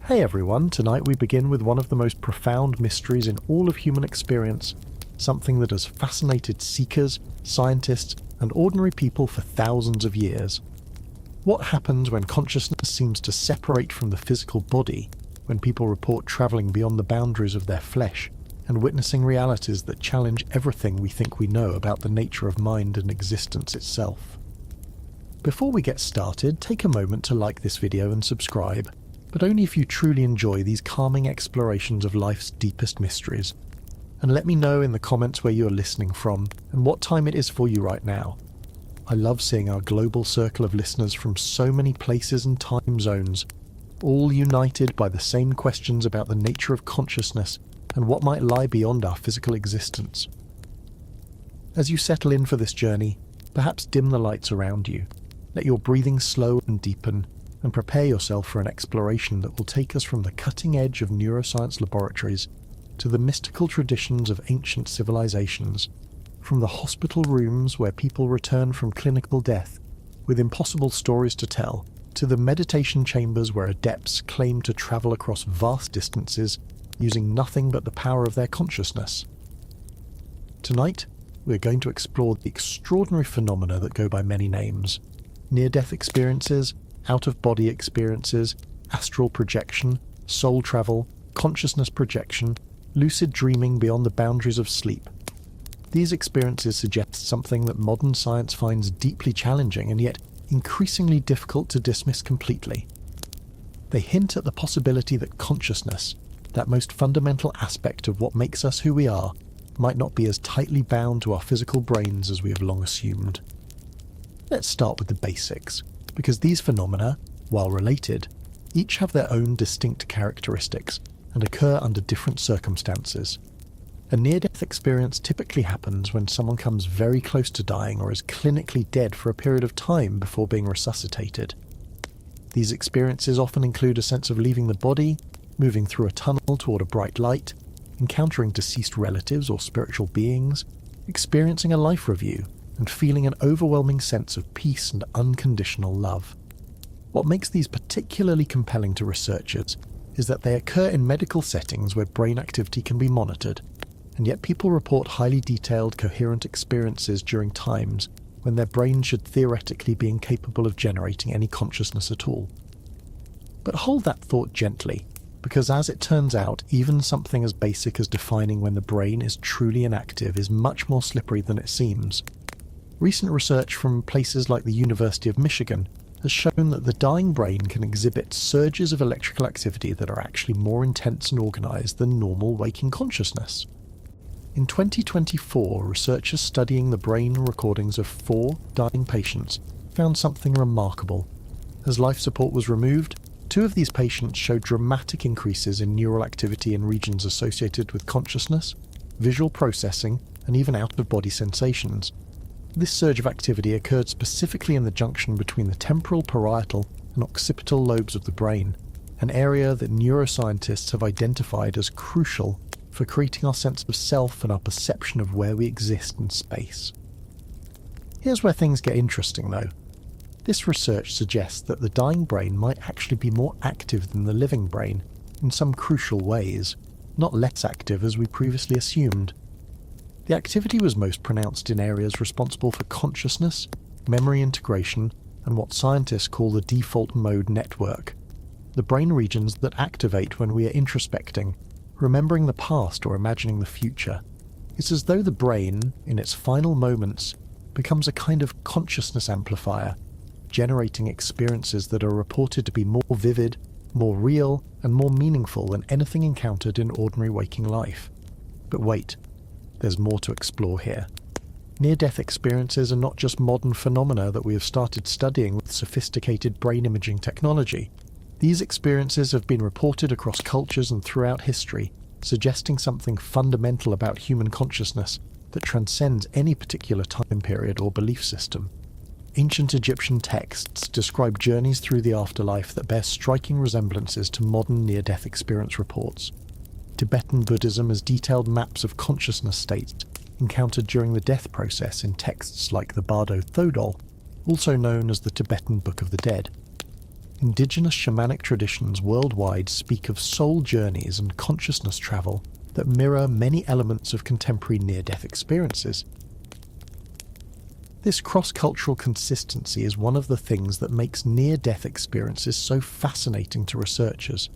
Hey everyone, tonight we begin with one of the most profound mysteries in all of human experience, something that has fascinated seekers, scientists, and ordinary people for thousands of years. What happens when consciousness seems to separate from the physical body, when people report travelling beyond the boundaries of their flesh, and witnessing realities that challenge everything we think we know about the nature of mind and existence itself? Before we get started, take a moment to like this video and subscribe, but only if you truly enjoy these calming explorations of life's deepest mysteries. And let me know in the comments where you are listening from and what time it is for you right now. I love seeing our global circle of listeners from so many places and time zones, all united by the same questions about the nature of consciousness and what might lie beyond our physical existence. As you settle in for this journey, perhaps dim the lights around you, let your breathing slow and deepen, and prepare yourself for an exploration that will take us from the cutting edge of neuroscience laboratories to the mystical traditions of ancient civilizations, from the hospital rooms where people return from clinical death with impossible stories to tell, to the meditation chambers where adepts claim to travel across vast distances using nothing but the power of their consciousness. Tonight, we're going to explore the extraordinary phenomena that go by many names: near-death experiences, out-of-body experiences, astral projection, soul travel, consciousness projection, lucid dreaming beyond the boundaries of sleep. These experiences suggest something that modern science finds deeply challenging and yet increasingly difficult to dismiss completely. They hint at the possibility that consciousness, that most fundamental aspect of what makes us who we are, might not be as tightly bound to our physical brains as we have long assumed. Let's start with the basics, because these phenomena, while related, each have their own distinct characteristics and occur under different circumstances. A near-death experience typically happens when someone comes very close to dying or is clinically dead for a period of time before being resuscitated. These experiences often include a sense of leaving the body, moving through a tunnel toward a bright light, encountering deceased relatives or spiritual beings, experiencing a life review, and feeling an overwhelming sense of peace and unconditional love. What makes these particularly compelling to researchers is that they occur in medical settings where brain activity can be monitored, and yet people report highly detailed, coherent experiences during times when their brain should theoretically be incapable of generating any consciousness at all. But hold that thought gently, because as it turns out, even something as basic as defining when the brain is truly inactive is much more slippery than it seems. Recent research from places like the University of Michigan has shown that the dying brain can exhibit surges of electrical activity that are actually more intense and organized than normal waking consciousness. In 2024, researchers studying the brain recordings of 4 dying patients found something remarkable. As life support was removed, 2 of these patients showed dramatic increases in neural activity in regions associated with consciousness, visual processing, and even out-of-body sensations. This surge of activity occurred specifically in the junction between the temporal, parietal, and occipital lobes of the brain, an area that neuroscientists have identified as crucial for creating our sense of self and our perception of where we exist in space. Here's where things get interesting though. This research suggests that the dying brain might actually be more active than the living brain in some crucial ways, not less active as we previously assumed. The activity was most pronounced in areas responsible for consciousness, memory integration, and what scientists call the default mode network, the brain regions that activate when we are introspecting, remembering the past or imagining the future. It's as though the brain, in its final moments, becomes a kind of consciousness amplifier, generating experiences that are reported to be more vivid, more real, and more meaningful than anything encountered in ordinary waking life. But wait, there's more to explore here. Near-death experiences are not just modern phenomena that we have started studying with sophisticated brain imaging technology. These experiences have been reported across cultures and throughout history, suggesting something fundamental about human consciousness that transcends any particular time period or belief system. Ancient Egyptian texts describe journeys through the afterlife that bear striking resemblances to modern near-death experience reports. Tibetan Buddhism has detailed maps of consciousness states encountered during the death process in texts like the Bardo Thodol, also known as the Tibetan Book of the Dead. indigenous shamanic traditions worldwide speak of soul journeys and consciousness travel that mirror many elements of contemporary near-death experiences. This cross-cultural consistency is one of the things that makes near-death experiences so fascinating to researchers.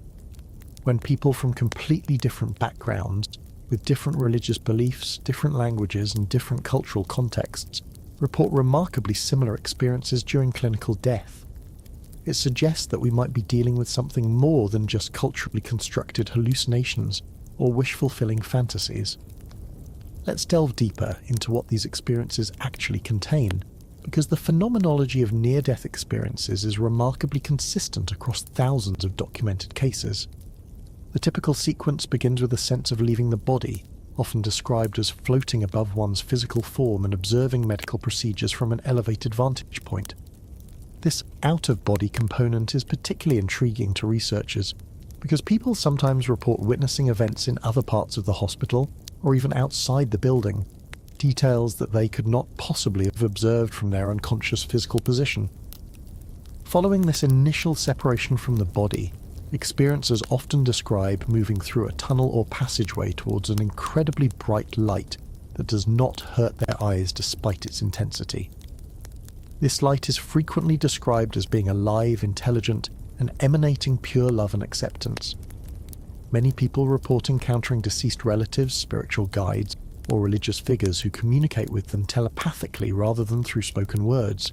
When people from completely different backgrounds, with different religious beliefs, different languages, and different cultural contexts, report remarkably similar experiences during clinical death, it suggests that we might be dealing with something more than just culturally constructed hallucinations or wish-fulfilling fantasies. Let's delve deeper into what these experiences actually contain, because the phenomenology of near-death experiences is remarkably consistent across thousands of documented cases. The typical sequence begins with a sense of leaving the body, often described as floating above one's physical form and observing medical procedures from an elevated vantage point. This out-of-body component is particularly intriguing to researchers, because people sometimes report witnessing events in other parts of the hospital or even outside the building, details that they could not possibly have observed from their unconscious physical position. Following this initial separation from the body, experiencers often describe moving through a tunnel or passageway towards an incredibly bright light that does not hurt their eyes despite its intensity. This light is frequently described as being alive, intelligent, and emanating pure love and acceptance. Many people report encountering deceased relatives, spiritual guides, or religious figures who communicate with them telepathically rather than through spoken words.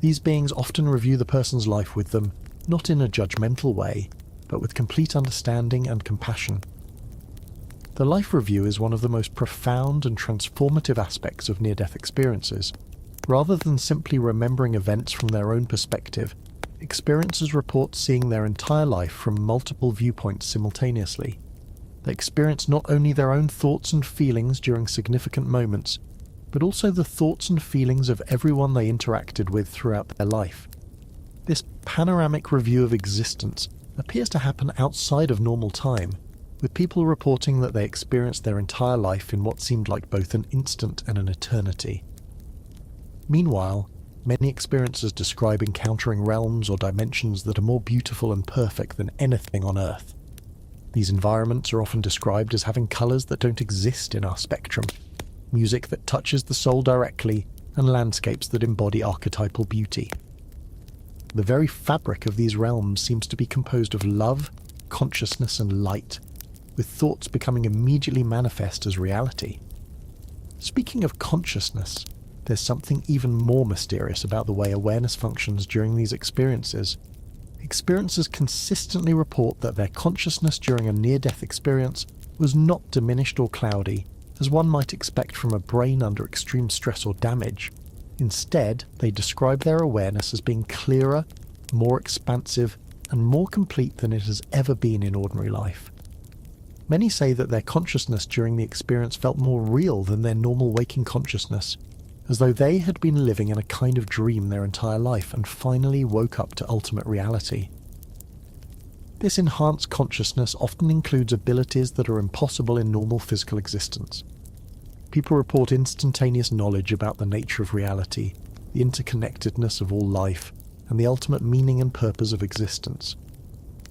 These beings often review the person's life with them, not in a judgmental way, but with complete understanding and compassion. The life review is one of the most profound and transformative aspects of near-death experiences. Rather than simply remembering events from their own perspective, experiencers report seeing their entire life from multiple viewpoints simultaneously. They experience not only their own thoughts and feelings during significant moments, but also the thoughts and feelings of everyone they interacted with throughout their life. This panoramic review of existence appears to happen outside of normal time, with people reporting that they experienced their entire life in what seemed like both an instant and an eternity. Meanwhile, many experiencers describe encountering realms or dimensions that are more beautiful and perfect than anything on Earth. These environments are often described as having colours that don't exist in our spectrum, music that touches the soul directly, and landscapes that embody archetypal beauty. The very fabric of these realms seems to be composed of love, consciousness, and light, with thoughts becoming immediately manifest as reality. Speaking of consciousness, there's something even more mysterious about the way awareness functions during these experiences. Experiencers consistently report that their consciousness during a near-death experience was not diminished or cloudy, as one might expect from a brain under extreme stress or damage. Instead, they describe their awareness as being clearer, more expansive, and more complete than it has ever been in ordinary life. Many say that their consciousness during the experience felt more real than their normal waking consciousness, as though they had been living in a kind of dream their entire life and finally woke up to ultimate reality. This enhanced consciousness often includes abilities that are impossible in normal physical existence. People report instantaneous knowledge about the nature of reality, the interconnectedness of all life, and the ultimate meaning and purpose of existence.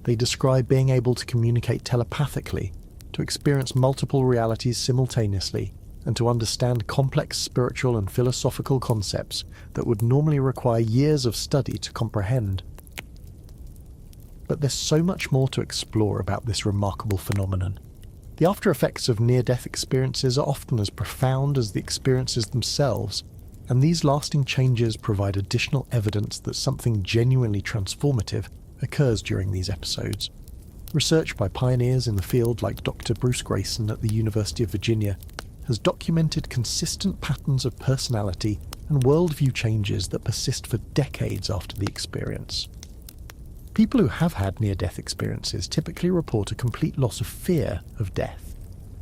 They describe being able to communicate telepathically, to experience multiple realities simultaneously, and to understand complex spiritual and philosophical concepts that would normally require years of study to comprehend. But there's so much more to explore about this remarkable phenomenon. The after effects of near-death experiences are often as profound as the experiences themselves, and these lasting changes provide additional evidence that something genuinely transformative occurs during these episodes. Research by pioneers in the field like Dr. Bruce Grayson at the University of Virginia has documented consistent patterns of personality and worldview changes that persist for decades after the experience. People who have had near-death experiences typically report a complete loss of fear of death,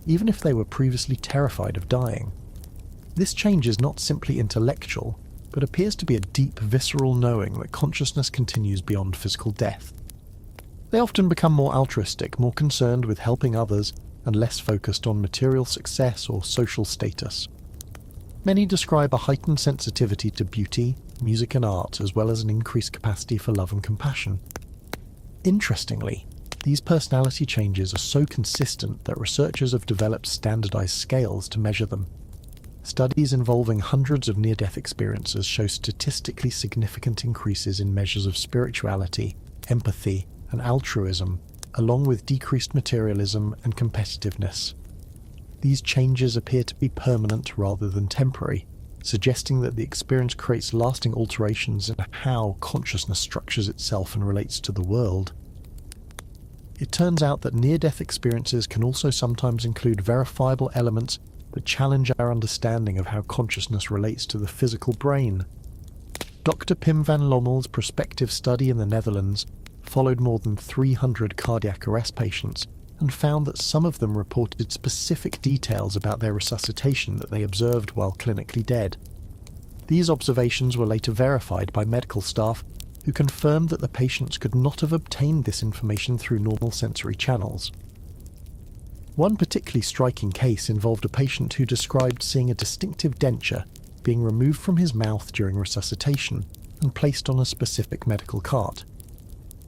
even if they were previously terrified of dying. This change is not simply intellectual, but appears to be a deep, visceral knowing that consciousness continues beyond physical death. They often become more altruistic, more concerned with helping others, and less focused on material success or social status. Many describe a heightened sensitivity to beauty, music and art, as well as an increased capacity for love and compassion. Interestingly, these personality changes are so consistent that researchers have developed standardized scales to measure them. Studies involving hundreds of near-death experiences show statistically significant increases in measures of spirituality, empathy, and altruism, along with decreased materialism and competitiveness. These changes appear to be permanent rather than temporary, suggesting that the experience creates lasting alterations in how consciousness structures itself and relates to the world. It turns out that near-death experiences can also sometimes include verifiable elements that challenge our understanding of how consciousness relates to the physical brain. Dr. Pim van Lommel's prospective study in the Netherlands followed more than 300 cardiac arrest patients and found that some of them reported specific details about their resuscitation that they observed while clinically dead. These observations were later verified by medical staff who confirmed that the patients could not have obtained this information through normal sensory channels. One particularly striking case involved a patient who described seeing a distinctive denture being removed from his mouth during resuscitation and placed on a specific medical cart.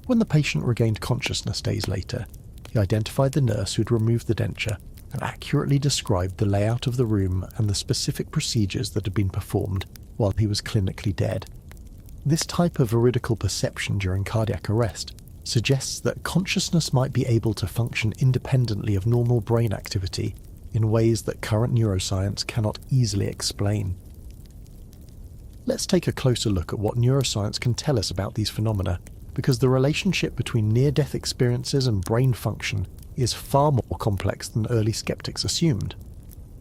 When the patient regained consciousness days later, he identified the nurse who had removed the denture and accurately described the layout of the room and the specific procedures that had been performed while he was clinically dead. This type of veridical perception during cardiac arrest suggests that consciousness might be able to function independently of normal brain activity in ways that current neuroscience cannot easily explain. Let's take a closer look at what neuroscience can tell us about these phenomena, because the relationship between near-death experiences and brain function is far more complex than early skeptics assumed.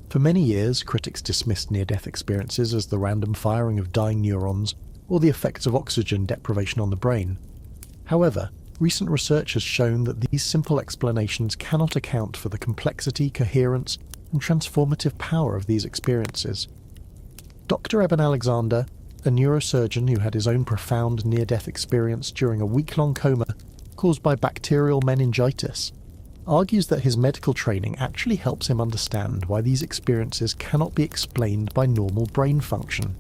For many years, critics dismissed near-death experiences as the random firing of dying neurons or the effects of oxygen deprivation on the brain. However, recent research has shown that these simple explanations cannot account for the complexity, coherence, and transformative power of these experiences. Dr. Eben Alexander, a neurosurgeon who had his own profound near-death experience during a week-long coma caused by bacterial meningitis, argues that his medical training actually helps him understand why these experiences cannot be explained by normal brain function.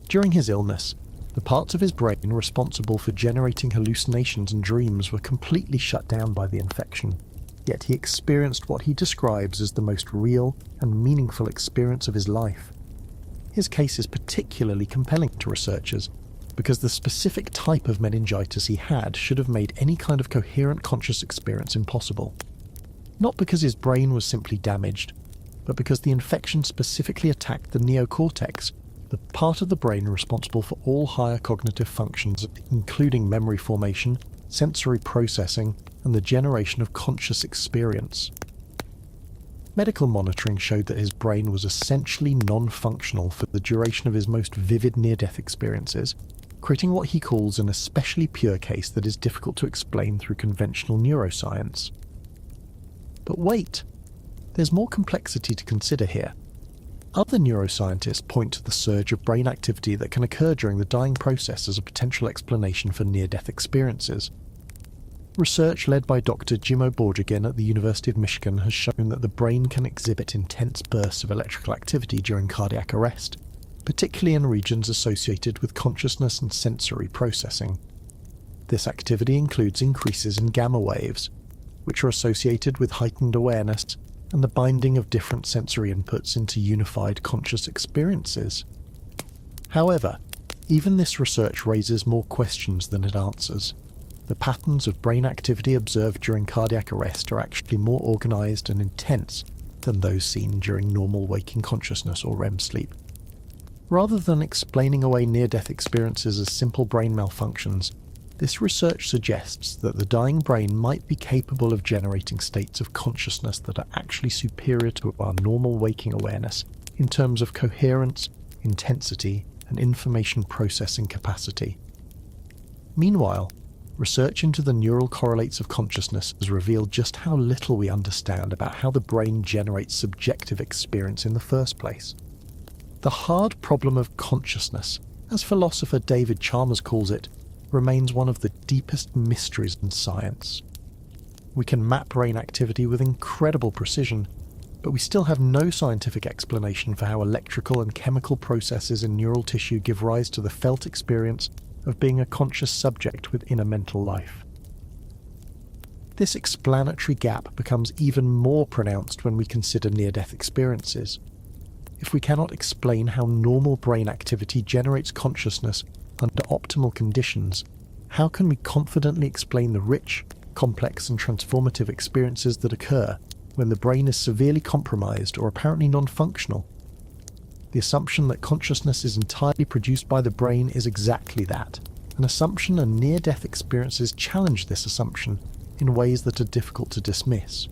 During his illness, the parts of his brain responsible for generating hallucinations and dreams were completely shut down by the infection, yet he experienced what he describes as the most real and meaningful experience of his life. His case is particularly compelling to researchers because the specific type of meningitis he had should have made any kind of coherent conscious experience impossible. Not because his brain was simply damaged, but because the infection specifically attacked the neocortex, the part of the brain responsible for all higher cognitive functions, including memory formation, sensory processing, and the generation of conscious experience. Medical monitoring showed that his brain was essentially non-functional for the duration of his most vivid near-death experiences, creating what he calls an especially pure case that is difficult to explain through conventional neuroscience. But wait, there's more complexity to consider here. Other neuroscientists point to the surge of brain activity that can occur during the dying process as a potential explanation for near-death experiences. Research led by Dr. Jimo Borjigin at the University of Michigan has shown that the brain can exhibit intense bursts of electrical activity during cardiac arrest, particularly in regions associated with consciousness and sensory processing. This activity includes increases in gamma waves, which are associated with heightened awareness and the binding of different sensory inputs into unified conscious experiences. However, even this research raises more questions than it answers. The patterns of brain activity observed during cardiac arrest are actually more organized and intense than those seen during normal waking consciousness or REM sleep. Rather than explaining away near-death experiences as simple brain malfunctions, this research suggests that the dying brain might be capable of generating states of consciousness that are actually superior to our normal waking awareness in terms of coherence, intensity, and information processing capacity. Meanwhile, research into the neural correlates of consciousness has revealed just how little we understand about how the brain generates subjective experience in the first place. The hard problem of consciousness, as philosopher David Chalmers calls it, remains one of the deepest mysteries in science. We can map brain activity with incredible precision, but we still have no scientific explanation for how electrical and chemical processes in neural tissue give rise to the felt experience of being a conscious subject within a mental life. This explanatory gap becomes even more pronounced when we consider near-death experiences. If we cannot explain how normal brain activity generates consciousness under optimal conditions, how can we confidently explain the rich, complex and transformative experiences that occur when the brain is severely compromised or apparently non-functional? The assumption that consciousness is entirely produced by the brain is exactly that, an assumption, and near-death experiences challenge this assumption in ways that are difficult to dismiss.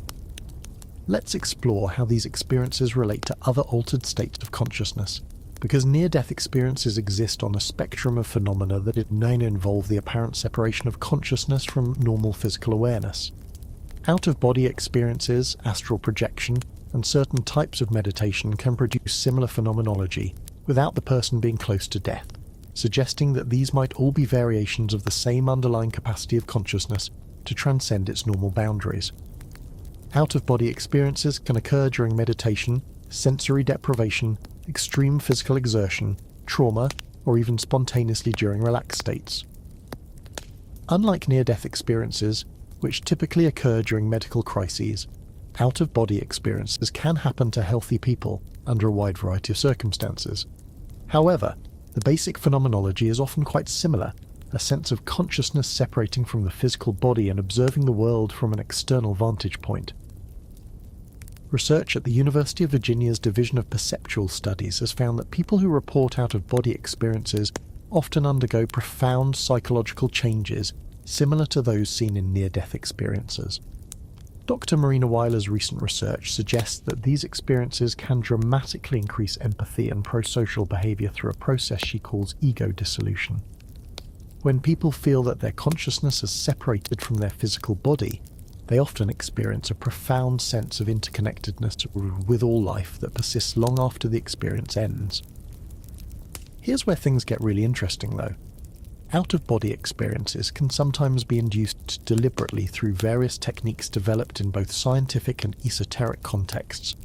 Let's explore how these experiences relate to other altered states of consciousness, because near-death experiences exist on a spectrum of phenomena that may involve the apparent separation of consciousness from normal physical awareness. Out-of-body experiences, astral projection, and certain types of meditation can produce similar phenomenology without the person being close to death, suggesting that these might all be variations of the same underlying capacity of consciousness to transcend its normal boundaries. Out-of-body experiences can occur during meditation, sensory deprivation, extreme physical exertion, trauma, or even spontaneously during relaxed states. Unlike near-death experiences, which typically occur during medical crises, out-of-body experiences can happen to healthy people under a wide variety of circumstances. However, the basic phenomenology is often quite similar, a sense of consciousness separating from the physical body and observing the world from an external vantage point. Research at the University of Virginia's Division of Perceptual Studies has found that people who report out-of-body experiences often undergo profound psychological changes similar to those seen in near-death experiences. Dr. Marina Weiler's recent research suggests that these experiences can dramatically increase empathy and prosocial behavior through a process she calls ego dissolution. When people feel that their consciousness is separated from their physical body, they often experience a profound sense of interconnectedness with all life that persists long after the experience ends. Here's where things get really interesting though. Out-of-body experiences can sometimes be induced deliberately through various techniques developed in both scientific and esoteric contexts.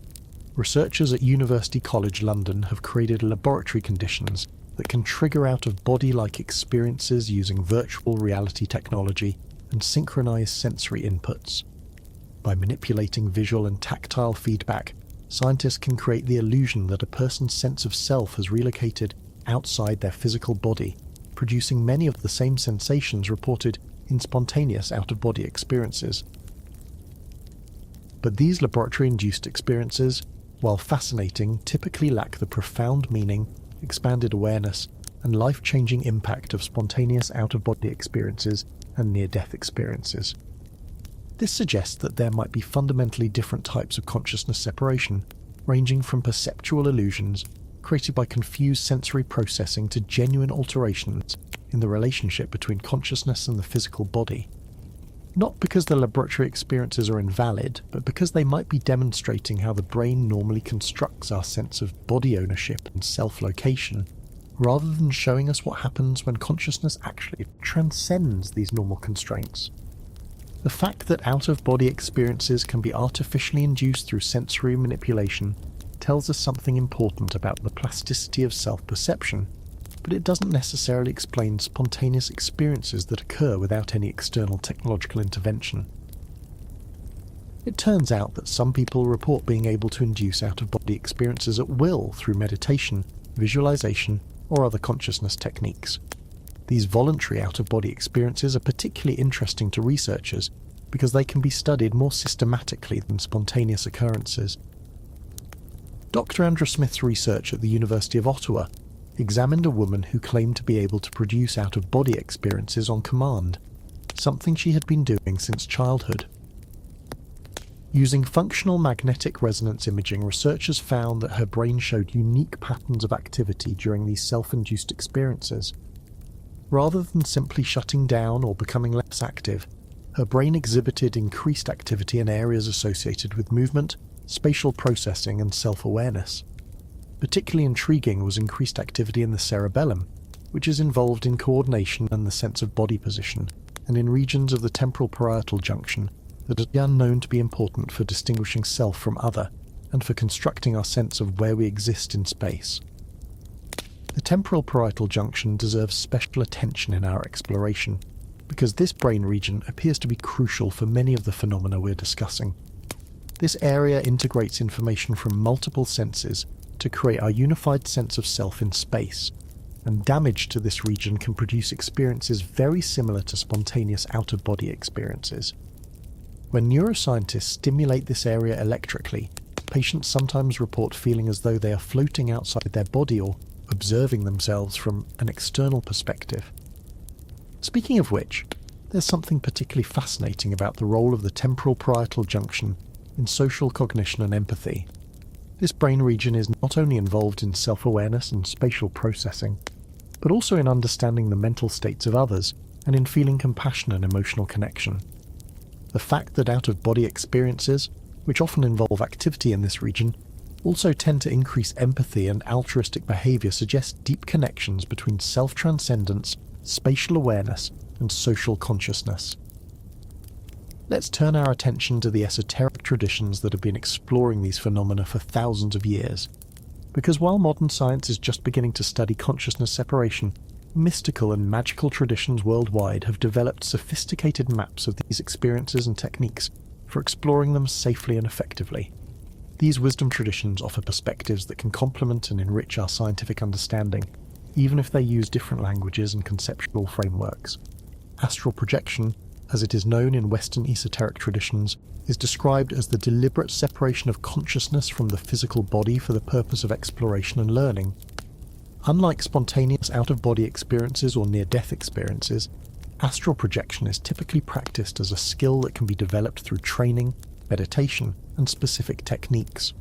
Researchers at University College London have created laboratory conditions that can trigger out-of-body-like experiences using virtual reality technology and synchronized sensory inputs. By manipulating visual and tactile feedback, scientists can create the illusion that a person's sense of self has relocated outside their physical body, producing many of the same sensations reported in spontaneous out-of-body experiences. But these laboratory-induced experiences, while fascinating, typically lack the profound meaning, expanded awareness, and life-changing impact of spontaneous out-of-body experiences and near-death experiences. This suggests that there might be fundamentally different types of consciousness separation, ranging from perceptual illusions created by confused sensory processing to genuine alterations in the relationship between consciousness and the physical body. Not because the laboratory experiences are invalid, but because they might be demonstrating how the brain normally constructs our sense of body ownership and self-location, rather than showing us what happens when consciousness actually transcends these normal constraints. The fact that out-of-body experiences can be artificially induced through sensory manipulation tells us something important about the plasticity of self-perception, but it doesn't necessarily explain spontaneous experiences that occur without any external technological intervention. It turns out that some people report being able to induce out-of-body experiences at will through meditation, visualization, or other consciousness techniques. These voluntary out-of-body experiences are particularly interesting to researchers because they can be studied more systematically than spontaneous occurrences. Dr. Andrew Smith's research at the University of Ottawa examined a woman who claimed to be able to produce out-of-body experiences on command, something she had been doing since childhood. Using functional magnetic resonance imaging, researchers found that her brain showed unique patterns of activity during these self-induced experiences. Rather than simply shutting down or becoming less active, her brain exhibited increased activity in areas associated with movement, spatial processing, and self-awareness. Particularly intriguing was increased activity in the cerebellum, which is involved in coordination and the sense of body position, and in regions of the temporal parietal junction that are known to be important for distinguishing self from other, and for constructing our sense of where we exist in space. The temporal parietal junction deserves special attention in our exploration, because this brain region appears to be crucial for many of the phenomena we're discussing. This area integrates information from multiple senses to create our unified sense of self in space, and damage to this region can produce experiences very similar to spontaneous out-of-body experiences. When neuroscientists stimulate this area electrically, patients sometimes report feeling as though they are floating outside their body or observing themselves from an external perspective. Speaking of which, there's something particularly fascinating about the role of the temporal parietal junction in social cognition and empathy. This brain region is not only involved in self-awareness and spatial processing, but also in understanding the mental states of others and in feeling compassion and emotional connection. The fact that out-of-body experiences, which often involve activity in this region, also tend to increase empathy and altruistic behaviour suggests deep connections between self-transcendence, spatial awareness, and social consciousness. Let's turn our attention to the esoteric traditions that have been exploring these phenomena for thousands of years. Because while modern science is just beginning to study consciousness separation, mystical and magical traditions worldwide have developed sophisticated maps of these experiences and techniques for exploring them safely and effectively. These wisdom traditions offer perspectives that can complement and enrich our scientific understanding, even if they use different languages and conceptual frameworks. Astral projection, as it is known in Western esoteric traditions, is described as the deliberate separation of consciousness from the physical body for the purpose of exploration and learning. Unlike spontaneous out-of-body experiences or near-death experiences, astral projection is typically practiced as a skill that can be developed through training, meditation, and specific techniques.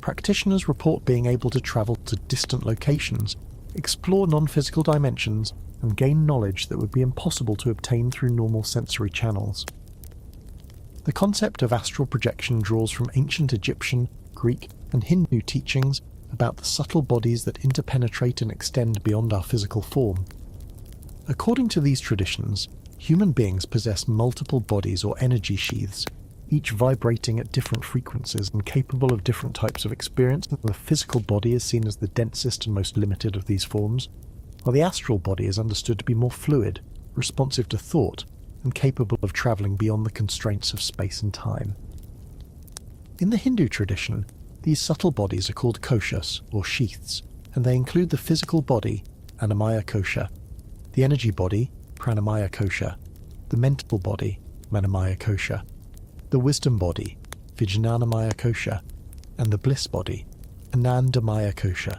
Practitioners report being able to travel to distant locations, explore non-physical dimensions, and gain knowledge that would be impossible to obtain through normal sensory channels. The concept of astral projection draws from ancient Egyptian, Greek, and Hindu teachings about the subtle bodies that interpenetrate and extend beyond our physical form. According to these traditions, human beings possess multiple bodies or energy sheaths, each vibrating at different frequencies and capable of different types of experience. The physical body is seen as the densest and most limited of these forms, while the astral body is understood to be more fluid, responsive to thought, and capable of travelling beyond the constraints of space and time. In the Hindu tradition, these subtle bodies are called koshas, or sheaths, and they include the physical body, annamaya kosha, the energy body, pranamaya kosha, the mental body, manomaya kosha, the wisdom body, vijnanamaya kosha, and the bliss body, anandamaya kosha.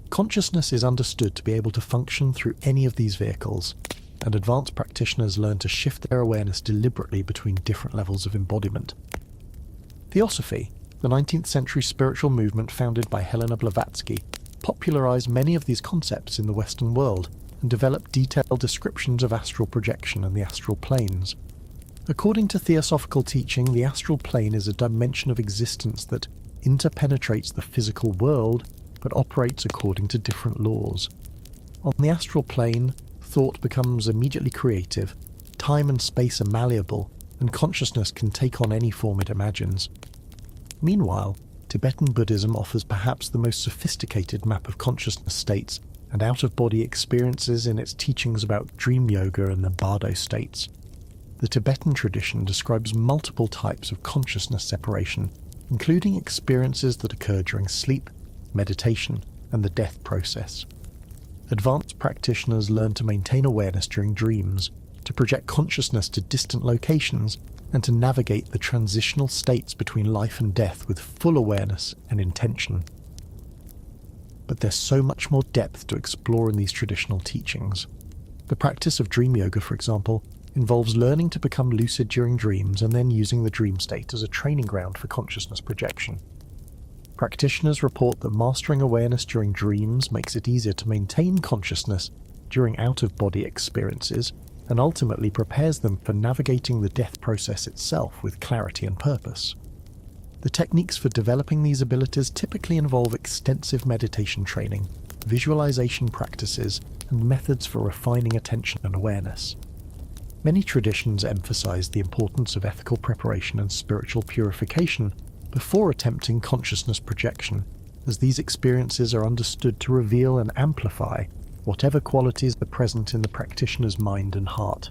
Consciousness is understood to be able to function through any of these vehicles, and advanced practitioners learn to shift their awareness deliberately between different levels of embodiment. Theosophy, the 19th century spiritual movement founded by Helena Blavatsky, popularized many of these concepts in the Western world and developed detailed descriptions of astral projection and the astral planes. According to theosophical teaching, the astral plane is a dimension of existence that interpenetrates the physical world but operates according to different laws. On the astral plane, thought becomes immediately creative, time and space are malleable, and consciousness can take on any form it imagines. Meanwhile, Tibetan Buddhism offers perhaps the most sophisticated map of consciousness states and out-of-body experiences in its teachings about dream yoga and the bardo states. The Tibetan tradition describes multiple types of consciousness separation, including experiences that occur during sleep, meditation, and the death process. Advanced practitioners learn to maintain awareness during dreams, to project consciousness to distant locations, and to navigate the transitional states between life and death with full awareness and intention. But there's so much more depth to explore in these traditional teachings. The practice of dream yoga, for example, involves learning to become lucid during dreams and then using the dream state as a training ground for consciousness projection. Practitioners report that mastering awareness during dreams makes it easier to maintain consciousness during out-of-body experiences and ultimately prepares them for navigating the death process itself with clarity and purpose. The techniques for developing these abilities typically involve extensive meditation training, visualization practices, and methods for refining attention and awareness. Many traditions emphasize the importance of ethical preparation and spiritual purification, before attempting consciousness projection, as these experiences are understood to reveal and amplify whatever qualities are present in the practitioner's mind and heart.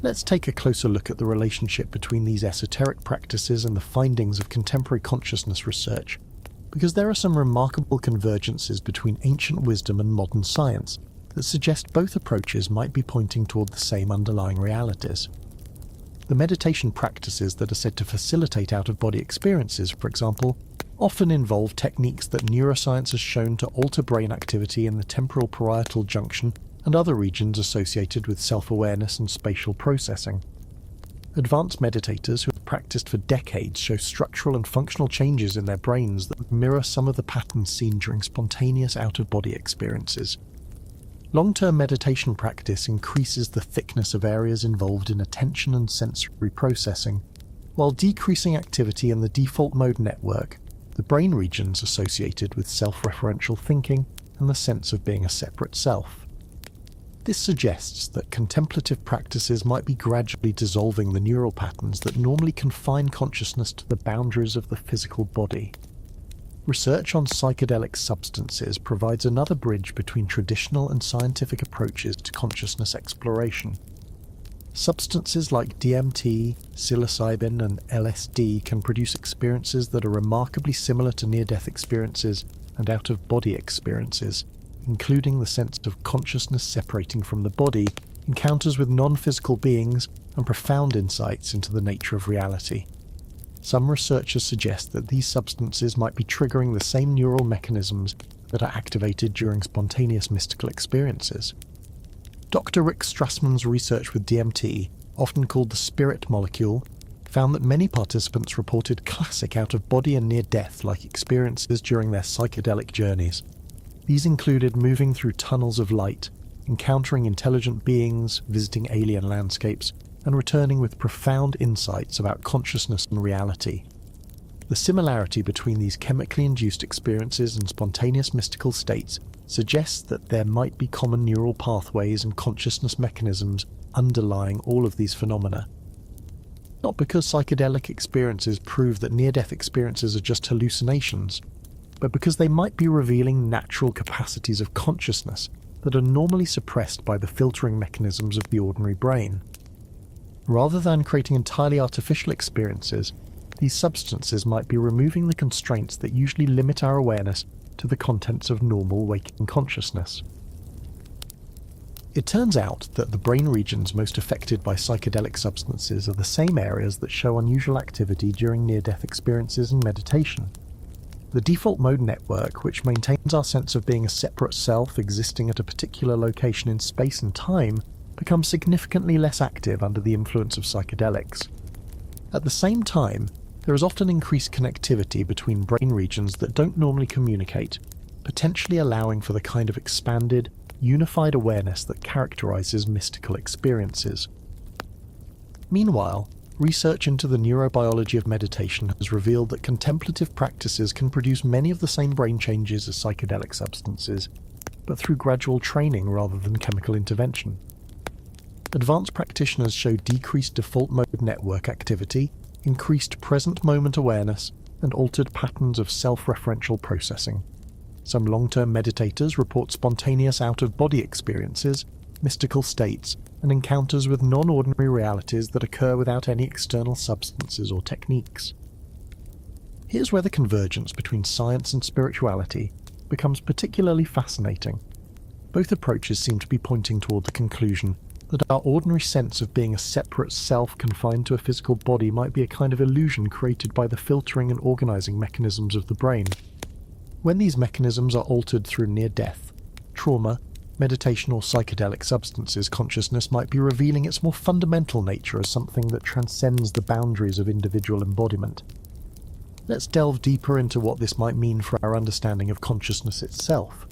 Let's take a closer look at the relationship between these esoteric practices and the findings of contemporary consciousness research, because there are some remarkable convergences between ancient wisdom and modern science that suggest both approaches might be pointing toward the same underlying realities. The meditation practices that are said to facilitate out-of-body experiences, for example, often involve techniques that neuroscience has shown to alter brain activity in the temporal parietal junction and other regions associated with self-awareness and spatial processing. Advanced meditators who have practiced for decades show structural and functional changes in their brains that mirror some of the patterns seen during spontaneous out-of-body experiences. Long-term meditation practice increases the thickness of areas involved in attention and sensory processing, while decreasing activity in the default mode network, the brain regions associated with self-referential thinking and the sense of being a separate self. This suggests that contemplative practices might be gradually dissolving the neural patterns that normally confine consciousness to the boundaries of the physical body. Research on psychedelic substances provides another bridge between traditional and scientific approaches to consciousness exploration. Substances like DMT, psilocybin, and LSD can produce experiences that are remarkably similar to near-death experiences and out-of-body experiences, including the sense of consciousness separating from the body, encounters with non-physical beings, and profound insights into the nature of reality. Some researchers suggest that these substances might be triggering the same neural mechanisms that are activated during spontaneous mystical experiences. Dr. Rick Strassman's research with DMT, often called the spirit molecule, found that many participants reported classic out-of-body and near-death-like experiences during their psychedelic journeys. These included moving through tunnels of light, encountering intelligent beings, visiting alien landscapes, and returning with profound insights about consciousness and reality. The similarity between these chemically induced experiences and spontaneous mystical states suggests that there might be common neural pathways and consciousness mechanisms underlying all of these phenomena. Not because psychedelic experiences prove that near-death experiences are just hallucinations, but because they might be revealing natural capacities of consciousness that are normally suppressed by the filtering mechanisms of the ordinary brain. Rather than creating entirely artificial experiences, these substances might be removing the constraints that usually limit our awareness to the contents of normal waking consciousness. It turns out that the brain regions most affected by psychedelic substances are the same areas that show unusual activity during near-death experiences and meditation. The default mode network, which maintains our sense of being a separate self existing at a particular location in space and time, becomes significantly less active under the influence of psychedelics. At the same time, there is often increased connectivity between brain regions that don't normally communicate, potentially allowing for the kind of expanded, unified awareness that characterizes mystical experiences. Meanwhile, research into the neurobiology of meditation has revealed that contemplative practices can produce many of the same brain changes as psychedelic substances, but through gradual training rather than chemical intervention. Advanced practitioners show decreased default mode network activity, increased present moment awareness, and altered patterns of self-referential processing. Some long-term meditators report spontaneous out-of-body experiences, mystical states, and encounters with non-ordinary realities that occur without any external substances or techniques. Here's where the convergence between science and spirituality becomes particularly fascinating. Both approaches seem to be pointing toward the conclusion that our ordinary sense of being a separate self confined to a physical body might be a kind of illusion created by the filtering and organizing mechanisms of the brain. When these mechanisms are altered through near-death, trauma, meditation or psychedelic substances, consciousness might be revealing its more fundamental nature as something that transcends the boundaries of individual embodiment. Let's delve deeper into what this might mean for our understanding of consciousness itself,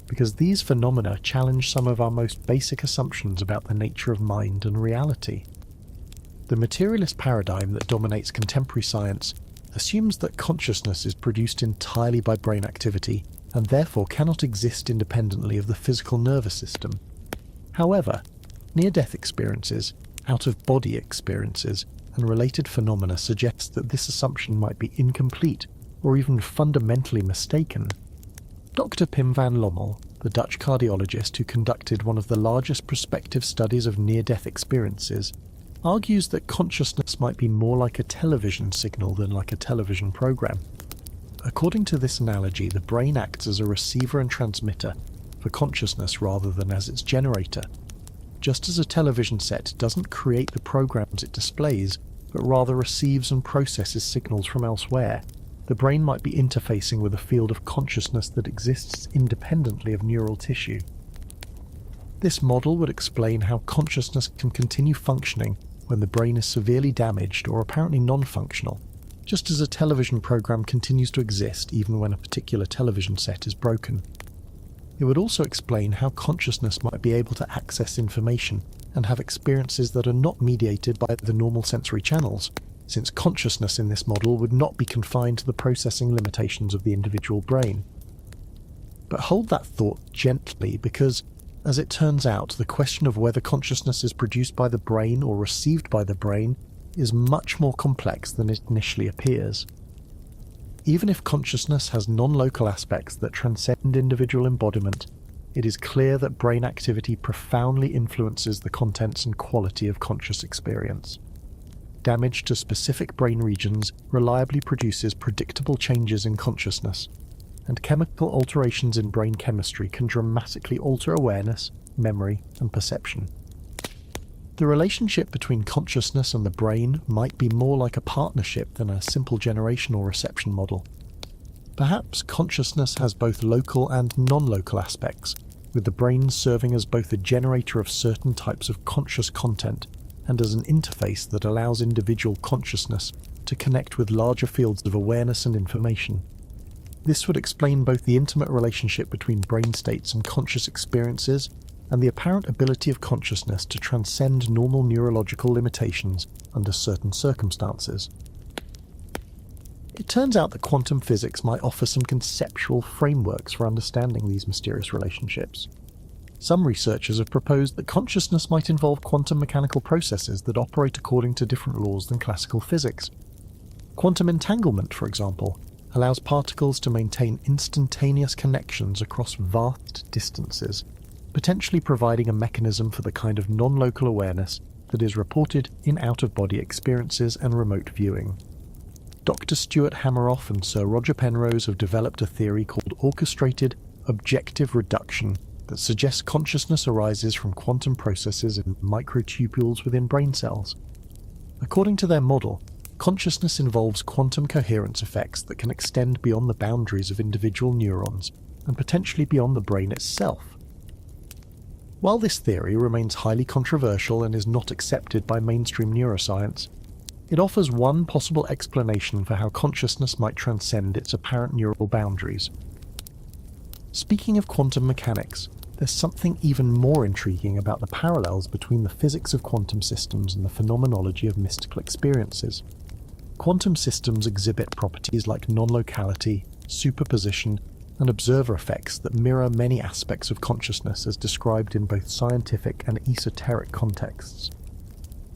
because these phenomena challenge some of our most basic assumptions about the nature of mind and reality. The materialist paradigm that dominates contemporary science assumes that consciousness is produced entirely by brain activity and therefore cannot exist independently of the physical nervous system. However, near-death experiences, out-of-body experiences, and related phenomena suggests that this assumption might be incomplete or even fundamentally mistaken. Dr. Pim van Lommel, the Dutch cardiologist who conducted one of the largest prospective studies of near-death experiences, argues that consciousness might be more like a television signal than like a television program. According to this analogy, the brain acts as a receiver and transmitter for consciousness rather than as its generator. Just as a television set doesn't create the programs it displays, but rather receives and processes signals from elsewhere, the brain might be interfacing with a field of consciousness that exists independently of neural tissue. This model would explain how consciousness can continue functioning when the brain is severely damaged or apparently non-functional, just as a television program continues to exist even when a particular television set is broken. It would also explain how consciousness might be able to access information and have experiences that are not mediated by the normal sensory channels, since consciousness in this model would not be confined to the processing limitations of the individual brain. But hold that thought gently, because, as it turns out, the question of whether consciousness is produced by the brain or received by the brain is much more complex than it initially appears. Even if consciousness has non-local aspects that transcend individual embodiment, it is clear that brain activity profoundly influences the contents and quality of conscious experience. Damage to specific brain regions reliably produces predictable changes in consciousness, and chemical alterations in brain chemistry can dramatically alter awareness, memory, and perception. The relationship between consciousness and the brain might be more like a partnership than a simple generation or reception model. Perhaps consciousness has both local and non-local aspects, with the brain serving as both a generator of certain types of conscious content and as an interface that allows individual consciousness to connect with larger fields of awareness and information. This would explain both the intimate relationship between brain states and conscious experiences, and the apparent ability of consciousness to transcend normal neurological limitations under certain circumstances. It turns out that quantum physics might offer some conceptual frameworks for understanding these mysterious relationships. Some researchers have proposed that consciousness might involve quantum mechanical processes that operate according to different laws than classical physics. Quantum entanglement, for example, allows particles to maintain instantaneous connections across vast distances, potentially providing a mechanism for the kind of non-local awareness that is reported in out-of-body experiences and remote viewing. Dr. Stuart Hameroff and Sir Roger Penrose have developed a theory called orchestrated objective reduction that suggests consciousness arises from quantum processes in microtubules within brain cells. According to their model, consciousness involves quantum coherence effects that can extend beyond the boundaries of individual neurons and potentially beyond the brain itself. While this theory remains highly controversial and is not accepted by mainstream neuroscience, it offers one possible explanation for how consciousness might transcend its apparent neural boundaries. Speaking of quantum mechanics, there's something even more intriguing about the parallels between the physics of quantum systems and the phenomenology of mystical experiences. Quantum systems exhibit properties like non-locality, superposition, and observer effects that mirror many aspects of consciousness as described in both scientific and esoteric contexts.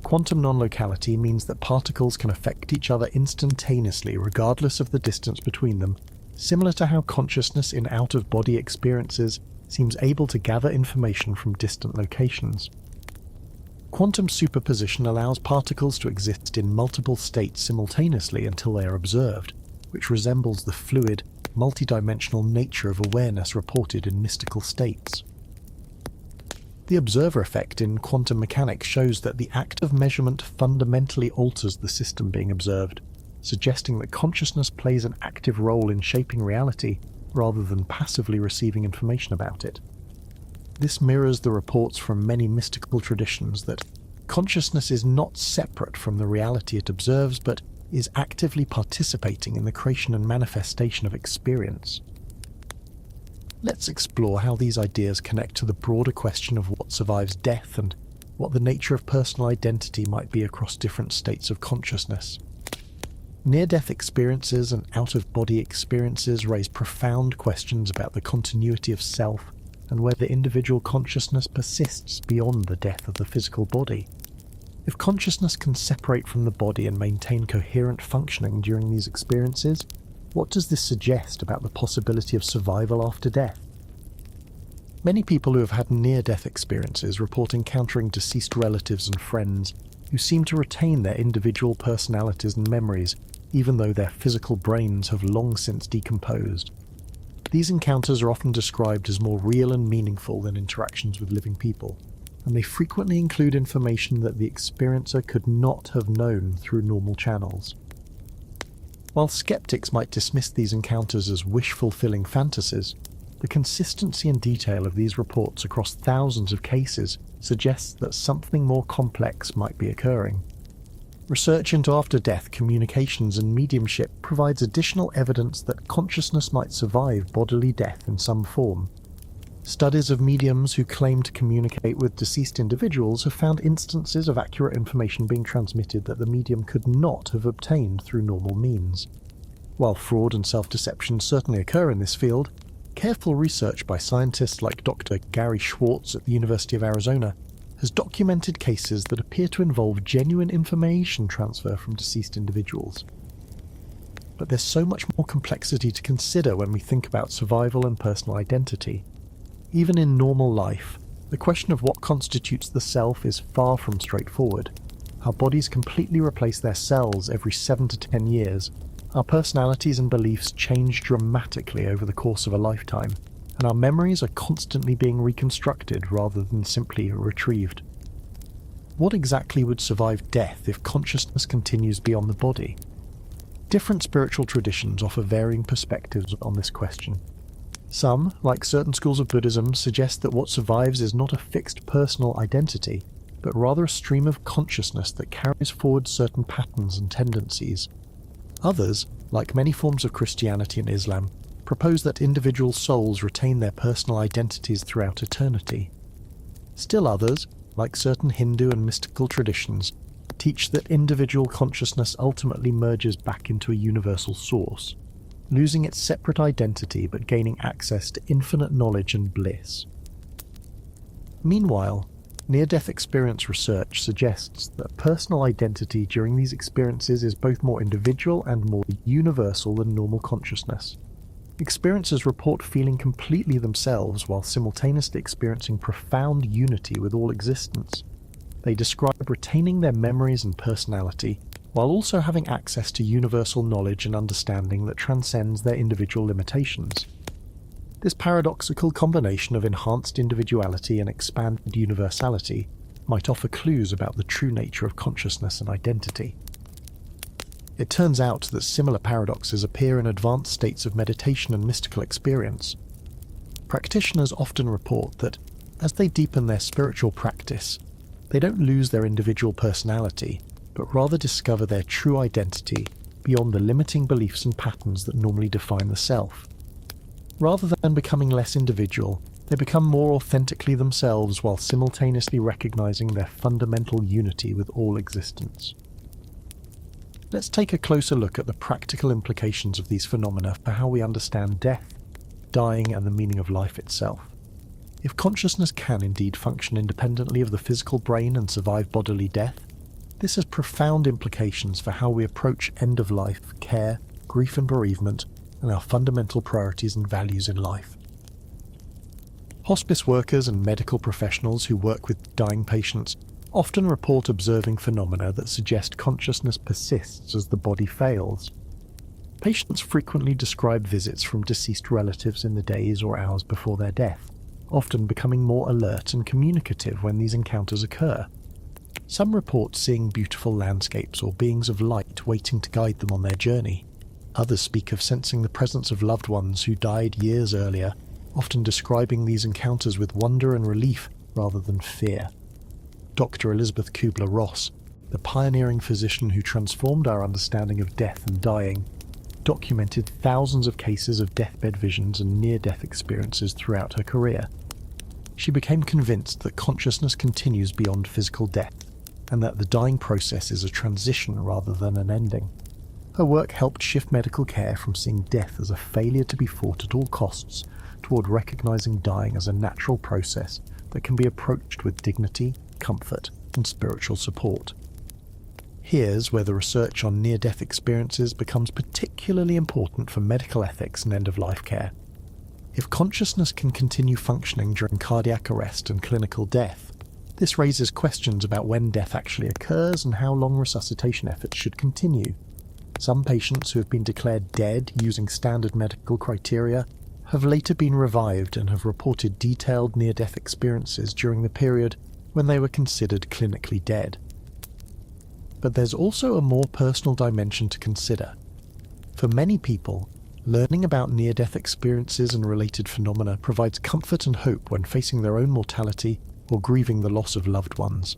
Quantum non-locality means that particles can affect each other instantaneously regardless of the distance between them, similar to how consciousness in out-of-body experiences seems able to gather information from distant locations. Quantum superposition allows particles to exist in multiple states simultaneously until they are observed, which resembles the fluid, multidimensional nature of awareness reported in mystical states. The observer effect in quantum mechanics shows that the act of measurement fundamentally alters the system being observed, suggesting that consciousness plays an active role in shaping reality rather than passively receiving information about it. This mirrors the reports from many mystical traditions that consciousness is not separate from the reality it observes, but is actively participating in the creation and manifestation of experience. Let's explore how these ideas connect to the broader question of what survives death and what the nature of personal identity might be across different states of consciousness. Near-death experiences and out-of-body experiences raise profound questions about the continuity of self and whether individual consciousness persists beyond the death of the physical body. If consciousness can separate from the body and maintain coherent functioning during these experiences, what does this suggest about the possibility of survival after death? Many people who have had near-death experiences report encountering deceased relatives and friends who seem to retain their individual personalities and memories, even though their physical brains have long since decomposed. These encounters are often described as more real and meaningful than interactions with living people, and they frequently include information that the experiencer could not have known through normal channels. While skeptics might dismiss these encounters as wish-fulfilling fantasies, the consistency and detail of these reports across thousands of cases suggests that something more complex might be occurring. Research into after-death communications and mediumship provides additional evidence that consciousness might survive bodily death in some form. Studies of mediums who claim to communicate with deceased individuals have found instances of accurate information being transmitted that the medium could not have obtained through normal means. While fraud and self-deception certainly occur in this field, careful research by scientists like Dr. Gary Schwartz at the University of Arizona has documented cases that appear to involve genuine information transfer from deceased individuals. But there's so much more complexity to consider when we think about survival and personal identity. Even in normal life, the question of what constitutes the self is far from straightforward. Our bodies completely replace their cells every 7 to 10 years. Our personalities and beliefs change dramatically over the course of a lifetime, and our memories are constantly being reconstructed rather than simply retrieved. What exactly would survive death if consciousness continues beyond the body? Different spiritual traditions offer varying perspectives on this question. Some, like certain schools of Buddhism, suggest that what survives is not a fixed personal identity, but rather a stream of consciousness that carries forward certain patterns and tendencies. Others, like many forms of Christianity and Islam, propose that individual souls retain their personal identities throughout eternity. Still others, like certain Hindu and mystical traditions, teach that individual consciousness ultimately merges back into a universal source, losing its separate identity but gaining access to infinite knowledge and bliss. Meanwhile, near-death experience research suggests that personal identity during these experiences is both more individual and more universal than normal consciousness. Experiencers report feeling completely themselves while simultaneously experiencing profound unity with all existence. They describe retaining their memories and personality, while also having access to universal knowledge and understanding that transcends their individual limitations. This paradoxical combination of enhanced individuality and expanded universality might offer clues about the true nature of consciousness and identity. It turns out that similar paradoxes appear in advanced states of meditation and mystical experience. Practitioners often report that, as they deepen their spiritual practice, they don't lose their individual personality, but rather discover their true identity beyond the limiting beliefs and patterns that normally define the self. Rather than becoming less individual, they become more authentically themselves while simultaneously recognizing their fundamental unity with all existence. Let's take a closer look at the practical implications of these phenomena for how we understand death, dying, and the meaning of life itself. If consciousness can indeed function independently of the physical brain and survive bodily death, this has profound implications for how we approach end-of-life care, grief and bereavement, and our fundamental priorities and values in life. Hospice workers and medical professionals who work with dying patients often report observing phenomena that suggest consciousness persists as the body fails. Patients frequently describe visits from deceased relatives in the days or hours before their death, often becoming more alert and communicative when these encounters occur. Some report seeing beautiful landscapes or beings of light waiting to guide them on their journey. Others speak of sensing the presence of loved ones who died years earlier, often describing these encounters with wonder and relief rather than fear. Dr. Elizabeth Kubler-Ross, the pioneering physician who transformed our understanding of death and dying, documented thousands of cases of deathbed visions and near-death experiences throughout her career. She became convinced that consciousness continues beyond physical death, and that the dying process is a transition rather than an ending. Her work helped shift medical care from seeing death as a failure to be fought at all costs toward recognizing dying as a natural process that can be approached with dignity, comfort, and spiritual support. Here's where the research on near-death experiences becomes particularly important for medical ethics and end-of-life care. If consciousness can continue functioning during cardiac arrest and clinical death, this raises questions about when death actually occurs and how long resuscitation efforts should continue. Some patients who have been declared dead using standard medical criteria have later been revived and have reported detailed near-death experiences during the period when they were considered clinically dead. But there's also a more personal dimension to consider. For many people, learning about near-death experiences and related phenomena provides comfort and hope when facing their own mortality or grieving the loss of loved ones.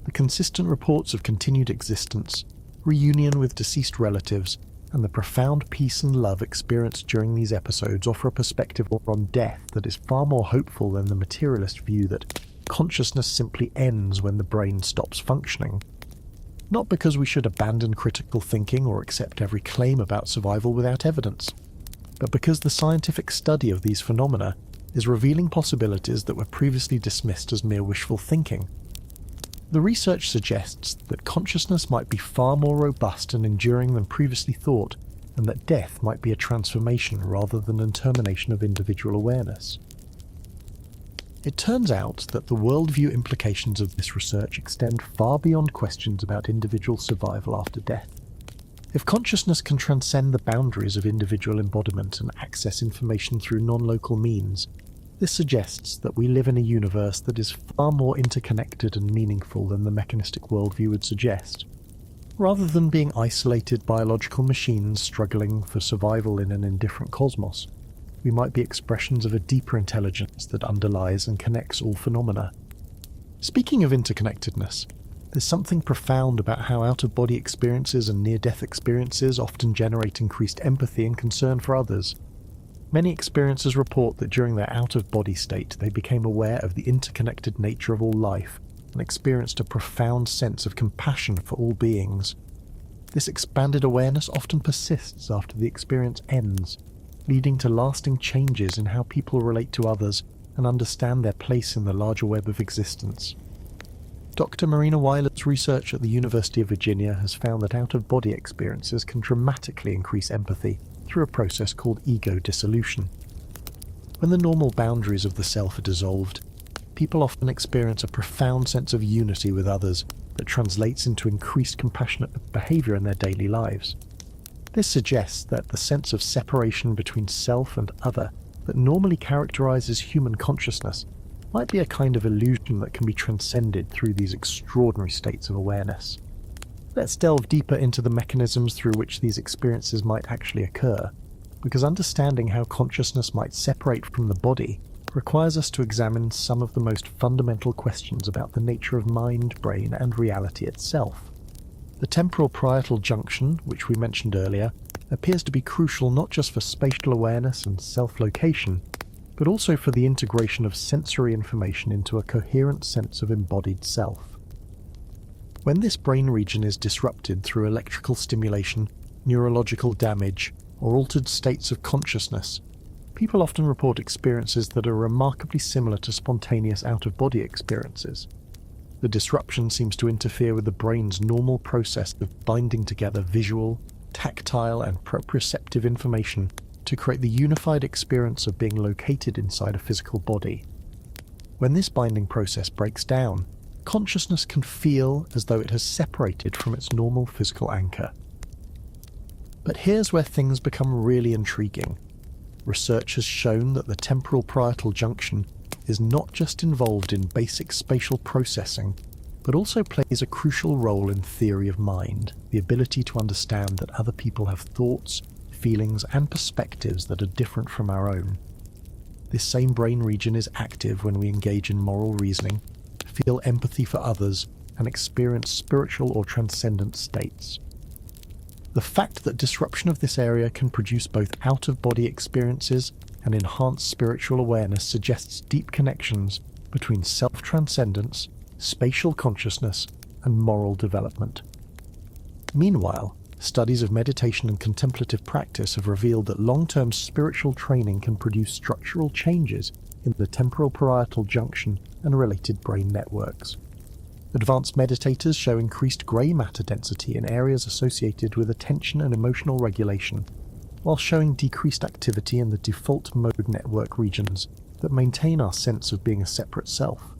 The consistent reports of continued existence, reunion with deceased relatives, and the profound peace and love experienced during these episodes offer a perspective on death that is far more hopeful than the materialist view that consciousness simply ends when the brain stops functioning. Not because we should abandon critical thinking or accept every claim about survival without evidence, but because the scientific study of these phenomena is revealing possibilities that were previously dismissed as mere wishful thinking. The research suggests that consciousness might be far more robust and enduring than previously thought, and that death might be a transformation rather than a termination of individual awareness. It turns out that the worldview implications of this research extend far beyond questions about individual survival after death. If consciousness can transcend the boundaries of individual embodiment and access information through non-local means, this suggests that we live in a universe that is far more interconnected and meaningful than the mechanistic worldview would suggest. Rather than being isolated biological machines struggling for survival in an indifferent cosmos, we might be expressions of a deeper intelligence that underlies and connects all phenomena. Speaking of interconnectedness, there's something profound about how out-of-body experiences and near-death experiences often generate increased empathy and concern for others. Many experiencers report that during their out-of-body state they became aware of the interconnected nature of all life and experienced a profound sense of compassion for all beings. This expanded awareness often persists after the experience ends, leading to lasting changes in how people relate to others and understand their place in the larger web of existence. Dr. Marina Weiler's research at the University of Virginia has found that out-of-body experiences can dramatically increase empathy through a process called ego dissolution. When the normal boundaries of the self are dissolved, people often experience a profound sense of unity with others that translates into increased compassionate behavior in their daily lives. This suggests that the sense of separation between self and other that normally characterizes human consciousness might be a kind of illusion that can be transcended through these extraordinary states of awareness. Let's delve deeper into the mechanisms through which these experiences might actually occur, because understanding how consciousness might separate from the body requires us to examine some of the most fundamental questions about the nature of mind, brain, and reality itself. The temporal parietal junction, which we mentioned earlier, appears to be crucial not just for spatial awareness and self-location, but also for the integration of sensory information into a coherent sense of embodied self. When this brain region is disrupted through electrical stimulation, neurological damage, or altered states of consciousness, people often report experiences that are remarkably similar to spontaneous out-of-body experiences. The disruption seems to interfere with the brain's normal process of binding together visual, tactile, and proprioceptive information to create the unified experience of being located inside a physical body. When this binding process breaks down, consciousness can feel as though it has separated from its normal physical anchor. But here's where things become really intriguing. Research has shown that the temporal parietal junction is not just involved in basic spatial processing, but also plays a crucial role in theory of mind, the ability to understand that other people have thoughts, feelings, and perspectives that are different from our own. This same brain region is active when we engage in moral reasoning, feel empathy for others, and experience spiritual or transcendent states. The fact that disruption of this area can produce both out-of-body experiences and enhanced spiritual awareness suggests deep connections between self-transcendence, spatial consciousness, and moral development. Meanwhile, studies of meditation and contemplative practice have revealed that long-term spiritual training can produce structural changes in the temporal parietal junction and related brain networks. Advanced meditators show increased grey matter density in areas associated with attention and emotional regulation, while showing decreased activity in the default mode network regions that maintain our sense of being a separate self.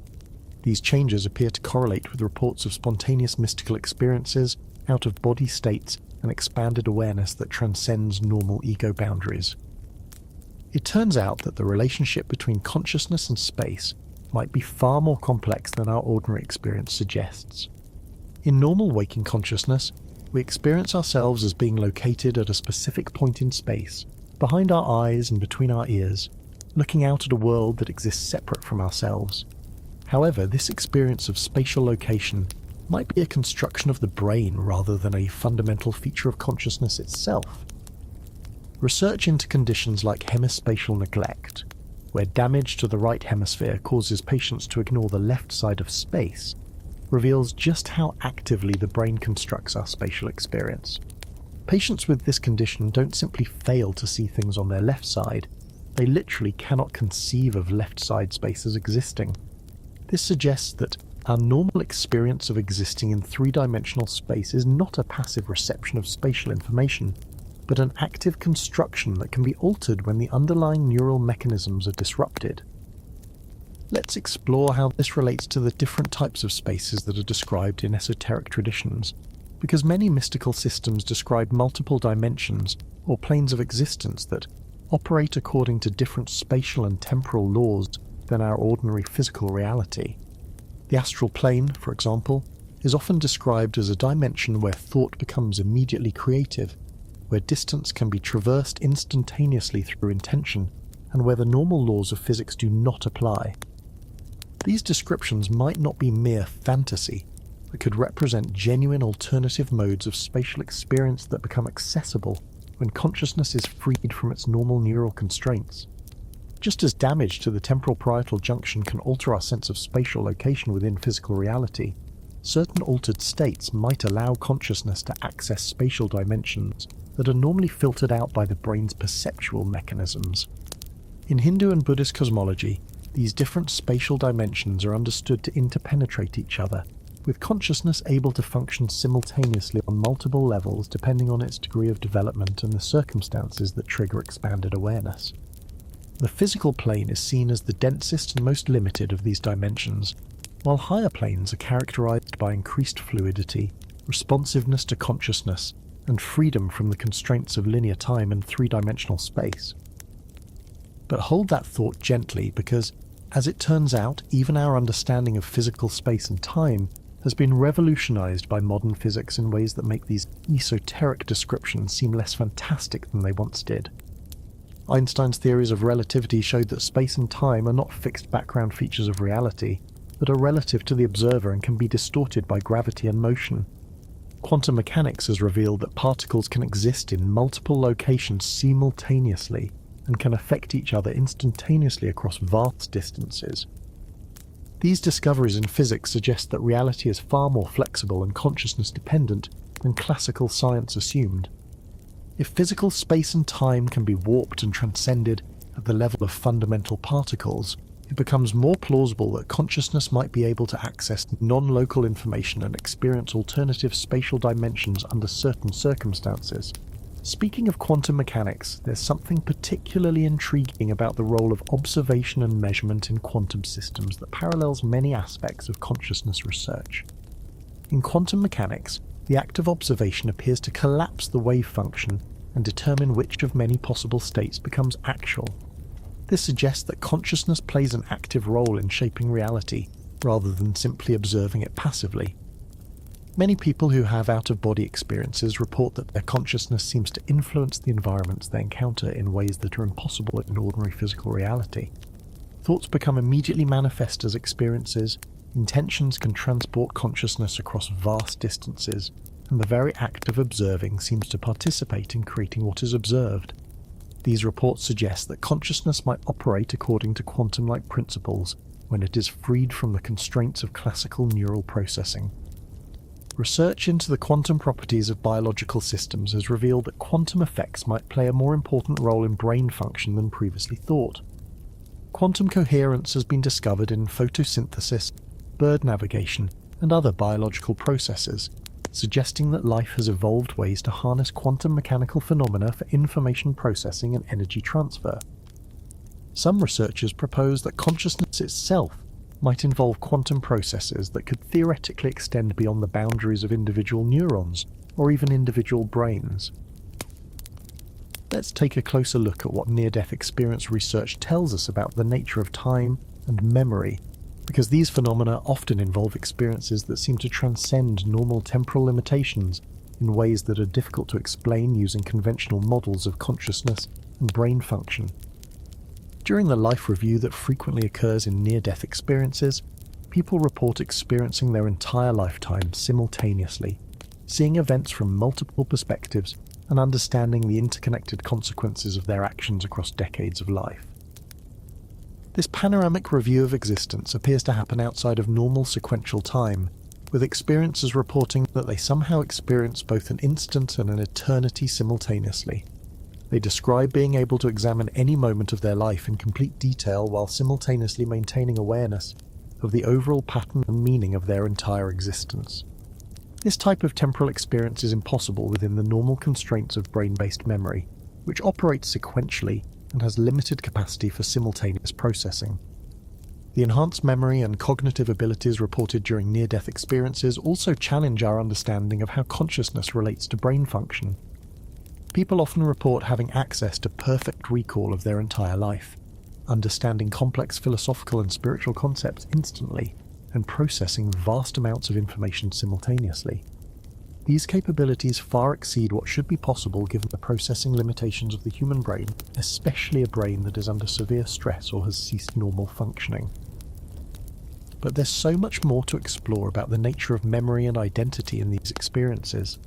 These changes appear to correlate with reports of spontaneous mystical experiences, out-of-body states, and expanded awareness that transcends normal ego boundaries. It turns out that the relationship between consciousness and space might be far more complex than our ordinary experience suggests. In normal waking consciousness, we experience ourselves as being located at a specific point in space, behind our eyes and between our ears, looking out at a world that exists separate from ourselves. However, this experience of spatial location might be a construction of the brain rather than a fundamental feature of consciousness itself. Research into conditions like hemispatial neglect, where damage to the right hemisphere causes patients to ignore the left side of space, reveals just how actively the brain constructs our spatial experience. Patients with this condition don't simply fail to see things on their left side, they literally cannot conceive of left side space as existing. This suggests that our normal experience of existing in three-dimensional space is not a passive reception of spatial information, but an active construction that can be altered when the underlying neural mechanisms are disrupted. Let's explore how this relates to the different types of spaces that are described in esoteric traditions, because many mystical systems describe multiple dimensions or planes of existence that operate according to different spatial and temporal laws than our ordinary physical reality. The astral plane, for example, is often described as a dimension where thought becomes immediately creative, where distance can be traversed instantaneously through intention, and where the normal laws of physics do not apply. These descriptions might not be mere fantasy, but could represent genuine alternative modes of spatial experience that become accessible when consciousness is freed from its normal neural constraints. Just as damage to the temporal parietal junction can alter our sense of spatial location within physical reality, certain altered states might allow consciousness to access spatial dimensions that are normally filtered out by the brain's perceptual mechanisms. In Hindu and Buddhist cosmology, these different spatial dimensions are understood to interpenetrate each other, with consciousness able to function simultaneously on multiple levels depending on its degree of development and the circumstances that trigger expanded awareness. The physical plane is seen as the densest and most limited of these dimensions, while higher planes are characterized by increased fluidity, responsiveness to consciousness, and freedom from the constraints of linear time and three-dimensional space. But hold that thought gently because, as it turns out, even our understanding of physical space and time has been revolutionized by modern physics in ways that make these esoteric descriptions seem less fantastic than they once did. Einstein's theories of relativity showed that space and time are not fixed background features of reality, but are relative to the observer and can be distorted by gravity and motion. Quantum mechanics has revealed that particles can exist in multiple locations simultaneously and can affect each other instantaneously across vast distances. These discoveries in physics suggest that reality is far more flexible and consciousness dependent than classical science assumed. If physical space and time can be warped and transcended at the level of fundamental particles, it becomes more plausible that consciousness might be able to access non-local information and experience alternative spatial dimensions under certain circumstances. Speaking of quantum mechanics, there's something particularly intriguing about the role of observation and measurement in quantum systems that parallels many aspects of consciousness research. In quantum mechanics, the act of observation appears to collapse the wave function and determine which of many possible states becomes actual. This suggests that consciousness plays an active role in shaping reality, rather than simply observing it passively. Many people who have out-of-body experiences report that their consciousness seems to influence the environments they encounter in ways that are impossible in ordinary physical reality. Thoughts become immediately manifest as experiences, intentions can transport consciousness across vast distances, and the very act of observing seems to participate in creating what is observed. These reports suggest that consciousness might operate according to quantum-like principles when it is freed from the constraints of classical neural processing. Research into the quantum properties of biological systems has revealed that quantum effects might play a more important role in brain function than previously thought. Quantum coherence has been discovered in photosynthesis, bird navigation, and other biological processes, suggesting that life has evolved ways to harness quantum mechanical phenomena for information processing and energy transfer. Some researchers propose that consciousness itself might involve quantum processes that could theoretically extend beyond the boundaries of individual neurons or even individual brains. Let's take a closer look at what near-death experience research tells us about the nature of time and memory, because these phenomena often involve experiences that seem to transcend normal temporal limitations in ways that are difficult to explain using conventional models of consciousness and brain function. During the life review that frequently occurs in near-death experiences, people report experiencing their entire lifetime simultaneously, seeing events from multiple perspectives and understanding the interconnected consequences of their actions across decades of life. This panoramic review of existence appears to happen outside of normal sequential time, with experiencers reporting that they somehow experience both an instant and an eternity simultaneously. They describe being able to examine any moment of their life in complete detail while simultaneously maintaining awareness of the overall pattern and meaning of their entire existence. This type of temporal experience is impossible within the normal constraints of brain-based memory, which operates sequentially and has limited capacity for simultaneous processing. The enhanced memory and cognitive abilities reported during near-death experiences also challenge our understanding of how consciousness relates to brain function. People often report having access to perfect recall of their entire life, understanding complex philosophical and spiritual concepts instantly, and processing vast amounts of information simultaneously. These capabilities far exceed what should be possible given the processing limitations of the human brain, especially a brain that is under severe stress or has ceased normal functioning. But there's so much more to explore about the nature of memory and identity in these experiences.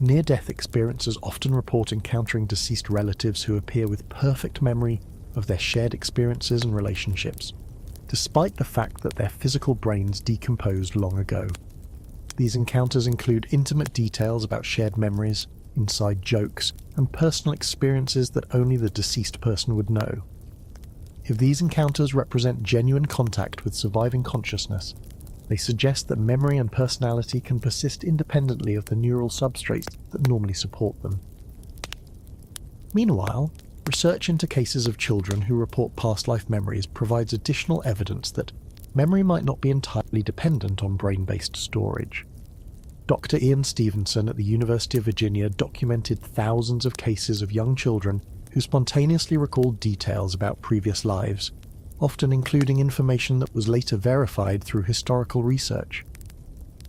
Near-death experiencers often report encountering deceased relatives who appear with perfect memory of their shared experiences and relationships, despite the fact that their physical brains decomposed long ago. These encounters include intimate details about shared memories, inside jokes, and personal experiences that only the deceased person would know. If these encounters represent genuine contact with surviving consciousness, they suggest that memory and personality can persist independently of the neural substrates that normally support them. Meanwhile, research into cases of children who report past life memories provides additional evidence that memory might not be entirely dependent on brain-based storage. Dr. Ian Stevenson at the University of Virginia documented thousands of cases of young children who spontaneously recalled details about previous lives, often including information that was later verified through historical research.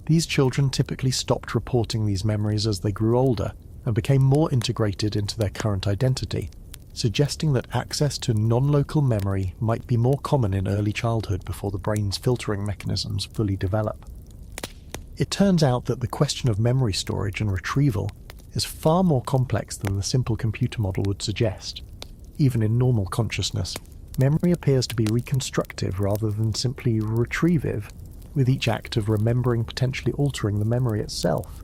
These children typically stopped reporting these memories as they grew older and became more integrated into their current identity, suggesting that access to non-local memory might be more common in early childhood before the brain's filtering mechanisms fully develop. It turns out that the question of memory storage and retrieval is far more complex than the simple computer model would suggest. Even in normal consciousness, memory appears to be reconstructive rather than simply retrievative, with each act of remembering potentially altering the memory itself.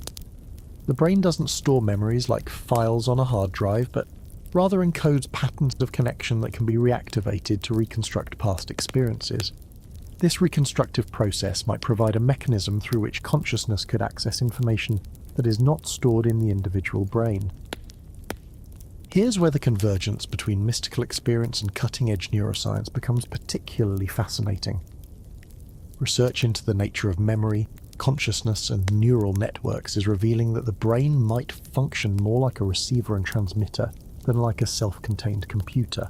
The brain doesn't store memories like files on a hard drive, but rather encodes patterns of connection that can be reactivated to reconstruct past experiences. This reconstructive process might provide a mechanism through which consciousness could access information that is not stored in the individual brain. Here's where the convergence between mystical experience and cutting-edge neuroscience becomes particularly fascinating. Research into the nature of memory, consciousness, and neural networks is revealing that the brain might function more like a receiver and transmitter than like a self-contained computer.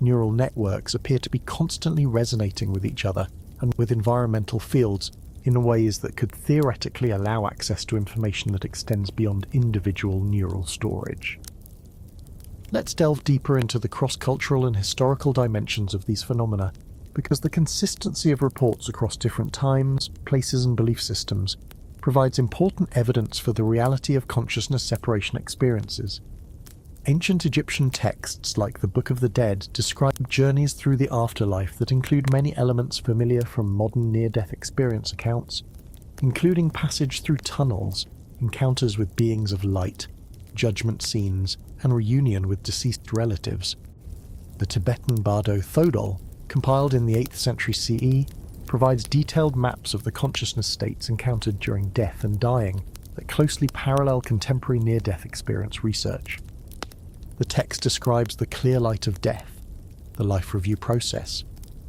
Neural networks appear to be constantly resonating with each other and with environmental fields in ways that could theoretically allow access to information that extends beyond individual neural storage. Let's delve deeper into the cross-cultural and historical dimensions of these phenomena, because the consistency of reports across different times, places, and belief systems provides important evidence for the reality of consciousness separation experiences. Ancient Egyptian texts like the Book of the Dead describe journeys through the afterlife that include many elements familiar from modern near-death experience accounts, including passage through tunnels, encounters with beings of light, judgment scenes, and reunion with deceased relatives. The Tibetan bardo Thodol, compiled in the 8th century CE, provides detailed maps of the consciousness states encountered during death and dying that closely parallel contemporary near-death experience research. The text describes the clear light of death, the life review process,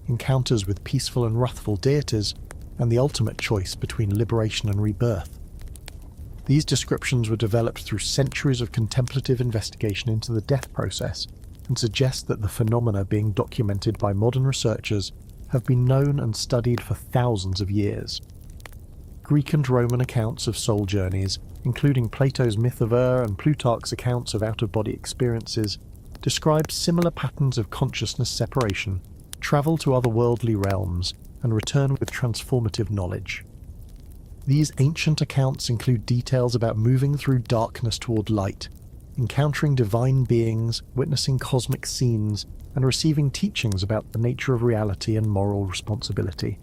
encounters with peaceful and wrathful deities, and the ultimate choice between liberation and rebirth. These descriptions were developed through centuries of contemplative investigation into the death process and suggest that the phenomena being documented by modern researchers have been known and studied for thousands of years. Greek and Roman accounts of soul journeys, including Plato's myth of and Plutarch's accounts of out-of-body experiences, describe similar patterns of consciousness separation, travel to otherworldly realms, and return with transformative knowledge. These ancient accounts include details about moving through darkness toward light, encountering divine beings, witnessing cosmic scenes, and receiving teachings about the nature of reality and moral responsibility.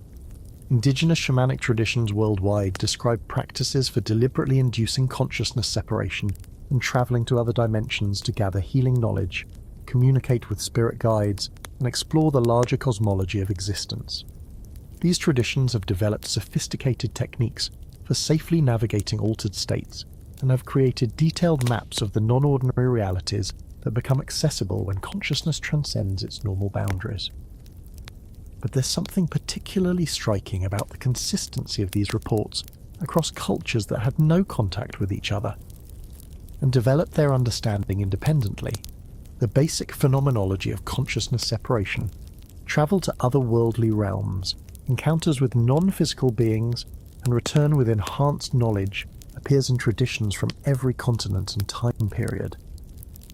Indigenous shamanic traditions worldwide describe practices for deliberately inducing consciousness separation and traveling to other dimensions to gather healing knowledge, communicate with spirit guides, and explore the larger cosmology of existence. These traditions have developed sophisticated techniques for safely navigating altered states and have created detailed maps of the non-ordinary realities that become accessible when consciousness transcends its normal boundaries. But there's something particularly striking about the consistency of these reports across cultures that had no contact with each other and developed their understanding independently. The basic phenomenology of consciousness separation, travel to otherworldly realms, encounters with non-physical beings, and return with enhanced knowledge appears in traditions from every continent and time period.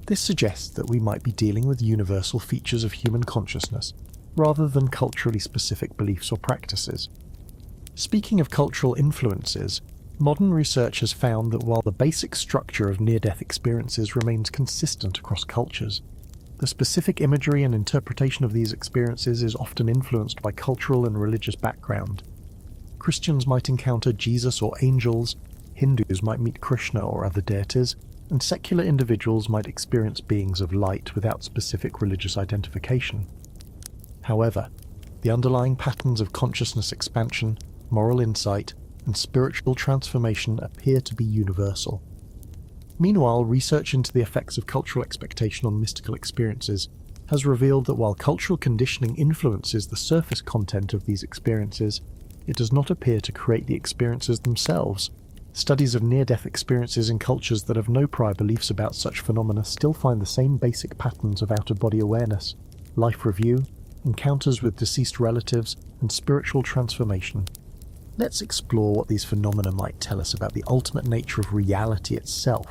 This suggests that we might be dealing with universal features of human consciousness, rather than culturally specific beliefs or practices. Speaking of cultural influences, modern research has found that while the basic structure of near-death experiences remains consistent across cultures, the specific imagery and interpretation of these experiences is often influenced by cultural and religious background. Christians might encounter Jesus or angels, Hindus might meet Krishna or other deities, and secular individuals might experience beings of light without specific religious identification. However, the underlying patterns of consciousness expansion, moral insight, and spiritual transformation appear to be universal. Meanwhile, research into the effects of cultural expectation on mystical experiences has revealed that while cultural conditioning influences the surface content of these experiences, it does not appear to create the experiences themselves. Studies of near-death experiences in cultures that have no prior beliefs about such phenomena still find the same basic patterns of out-of-body awareness, life review, encounters with deceased relatives, and spiritual transformation. Let's explore what these phenomena might tell us about the ultimate nature of reality itself.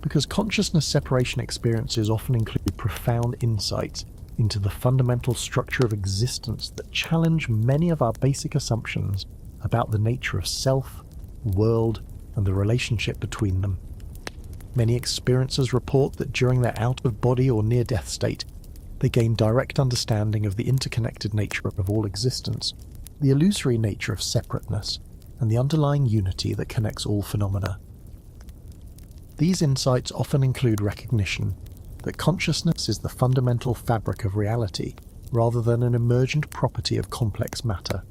Because consciousness separation experiences often include profound insights into the fundamental structure of existence that challenge many of our basic assumptions about the nature of self, world, and the relationship between them. Many experiencers report that during their out-of-body or near-death state, they gain direct understanding of the interconnected nature of all existence, the illusory nature of separateness, and the underlying unity that connects all phenomena. These insights often include recognition that consciousness is the fundamental fabric of reality, rather than an emergent property of complex matter.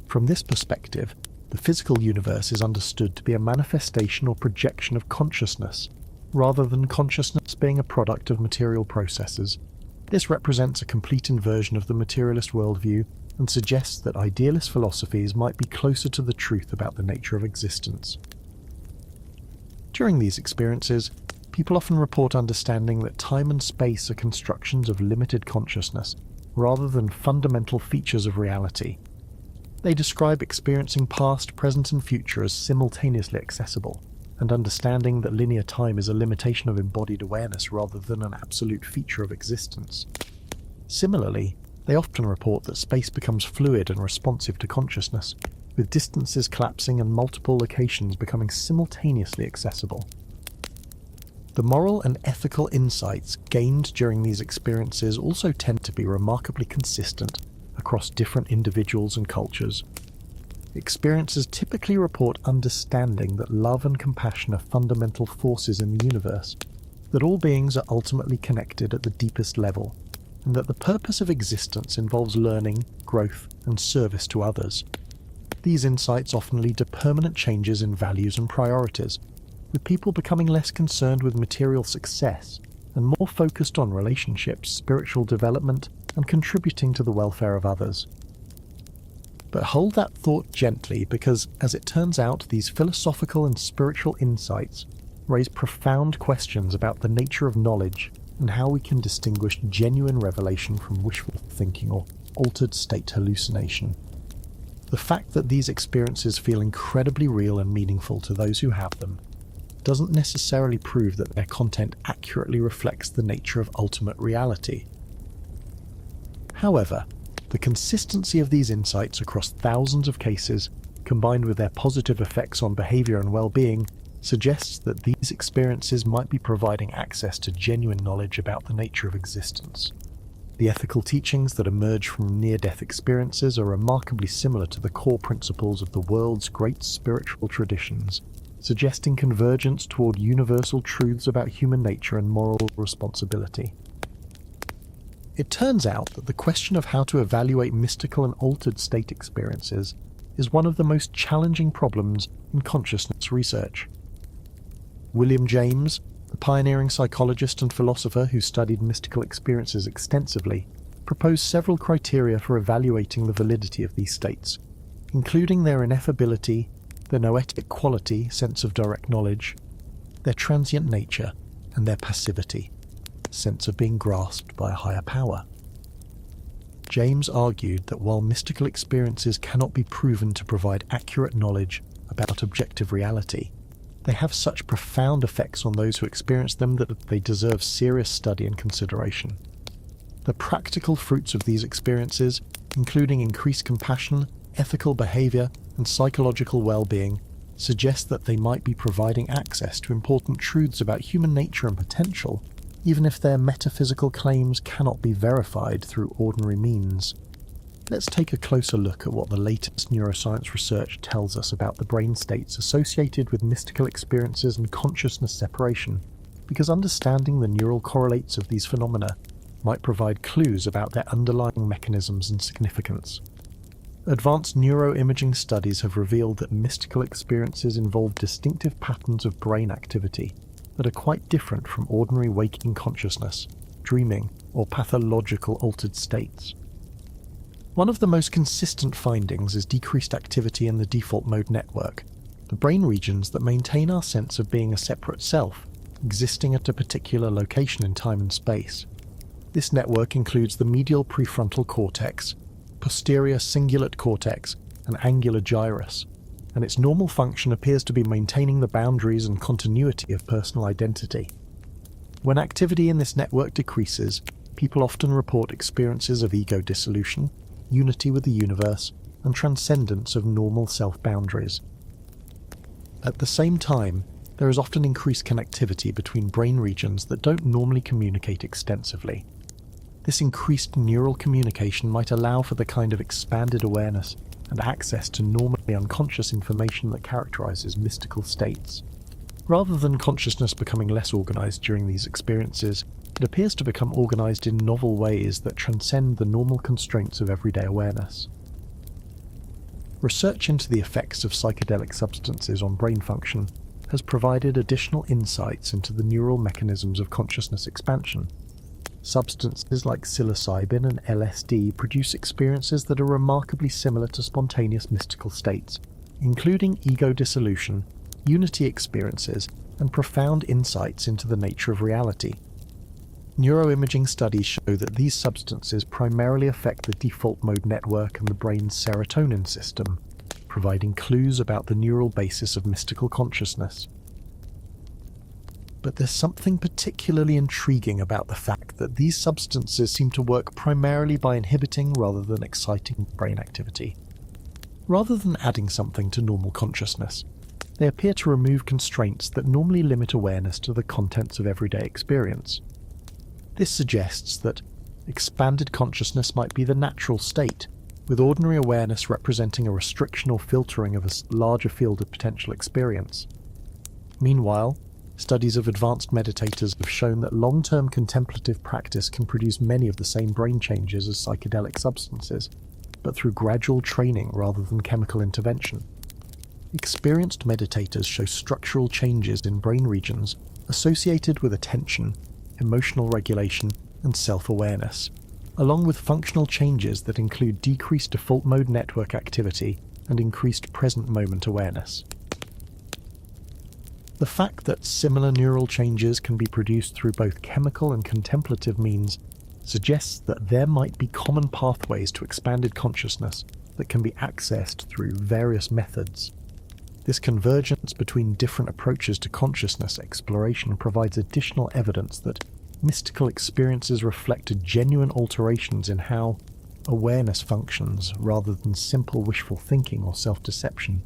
From this perspective, the physical universe is understood to be a manifestation or projection of consciousness, rather than consciousness being a product of material processes. This represents a complete inversion of the materialist worldview and suggests that idealist philosophies might be closer to the truth about the nature of existence. During these experiences, people often report understanding that time and space are constructions of limited consciousness, rather than fundamental features of reality. They describe experiencing past, present, and future as simultaneously accessible, and understanding that linear time is a limitation of embodied awareness rather than an absolute feature of existence. Similarly, they often report that space becomes fluid and responsive to consciousness, with distances collapsing and multiple locations becoming simultaneously accessible. The moral and ethical insights gained during these experiences also tend to be remarkably consistent across different individuals and cultures. Experiencers typically report understanding that love and compassion are fundamental forces in the universe, that all beings are ultimately connected at the deepest level, and that the purpose of existence involves learning, growth, and service to others. These insights often lead to permanent changes in values and priorities, with people becoming less concerned with material success and more focused on relationships, spiritual development, and contributing to the welfare of others. But hold that thought gently, because, as it turns out, these philosophical and spiritual insights raise profound questions about the nature of knowledge and how we can distinguish genuine revelation from wishful thinking or altered state hallucination. The fact that these experiences feel incredibly real and meaningful to those who have them doesn't necessarily prove that their content accurately reflects the nature of ultimate reality. However, the consistency of these insights across thousands of cases, combined with their positive effects on behavior and well-being, suggests that these experiences might be providing access to genuine knowledge about the nature of existence. The ethical teachings that emerge from near-death experiences are remarkably similar to the core principles of the world's great spiritual traditions, suggesting convergence toward universal truths about human nature and moral responsibility. It turns out that the question of how to evaluate mystical and altered state experiences is one of the most challenging problems in consciousness research. William James, the pioneering psychologist and philosopher who studied mystical experiences extensively, proposed several criteria for evaluating the validity of these states, including their ineffability, their noetic quality, sense of direct knowledge, their transient nature, and their passivity, sense of being grasped by a higher power. James argued that while mystical experiences cannot be proven to provide accurate knowledge about objective reality, they have such profound effects on those who experience them that they deserve serious study and consideration. The practical fruits of these experiences, including increased compassion, ethical behavior, and psychological well-being, suggest that they might be providing access to important truths about human nature and potential, even if their metaphysical claims cannot be verified through ordinary means. Let's take a closer look at what the latest neuroscience research tells us about the brain states associated with mystical experiences and consciousness separation, because understanding the neural correlates of these phenomena might provide clues about their underlying mechanisms and significance. Advanced neuroimaging studies have revealed that mystical experiences involve distinctive patterns of brain activity that are quite different from ordinary waking consciousness, dreaming, or pathological altered states. One of the most consistent findings is decreased activity in the default mode network, the brain regions that maintain our sense of being a separate self, existing at a particular location in time and space. This network includes the medial prefrontal cortex, posterior cingulate cortex, and angular gyrus, and its normal function appears to be maintaining the boundaries and continuity of personal identity. When activity in this network decreases, people often report experiences of ego dissolution, unity with the universe, and transcendence of normal self-boundaries. At the same time, there is often increased connectivity between brain regions that don't normally communicate extensively. This increased neural communication might allow for the kind of expanded awareness and access to normally unconscious information that characterizes mystical states. Rather than consciousness becoming less organized during these experiences, it appears to become organized in novel ways that transcend the normal constraints of everyday awareness. Research into the effects of psychedelic substances on brain function has provided additional insights into the neural mechanisms of consciousness expansion. Substances like psilocybin and LSD produce experiences that are remarkably similar to spontaneous mystical states, including ego dissolution, unity experiences, and profound insights into the nature of reality. Neuroimaging studies show that these substances primarily affect the default mode network and the brain's serotonin system, providing clues about the neural basis of mystical consciousness. But there's something particularly intriguing about the fact that these substances seem to work primarily by inhibiting rather than exciting brain activity. Rather than adding something to normal consciousness, they appear to remove constraints that normally limit awareness to the contents of everyday experience. This suggests that expanded consciousness might be the natural state, with ordinary awareness representing a restriction or filtering of a larger field of potential experience. Meanwhile, Studies of advanced meditators have shown that long-term contemplative practice can produce many of the same brain changes as psychedelic substances, but through gradual training rather than chemical intervention. Experienced meditators show structural changes in brain regions associated with attention, emotional regulation, and self-awareness, along with functional changes that include decreased default mode network activity and increased present moment awareness. The fact that similar neural changes can be produced through both chemical and contemplative means suggests that there might be common pathways to expanded consciousness that can be accessed through various methods. This convergence between different approaches to consciousness exploration provides additional evidence that mystical experiences reflect genuine alterations in how awareness functions rather than simple wishful thinking or self-deception.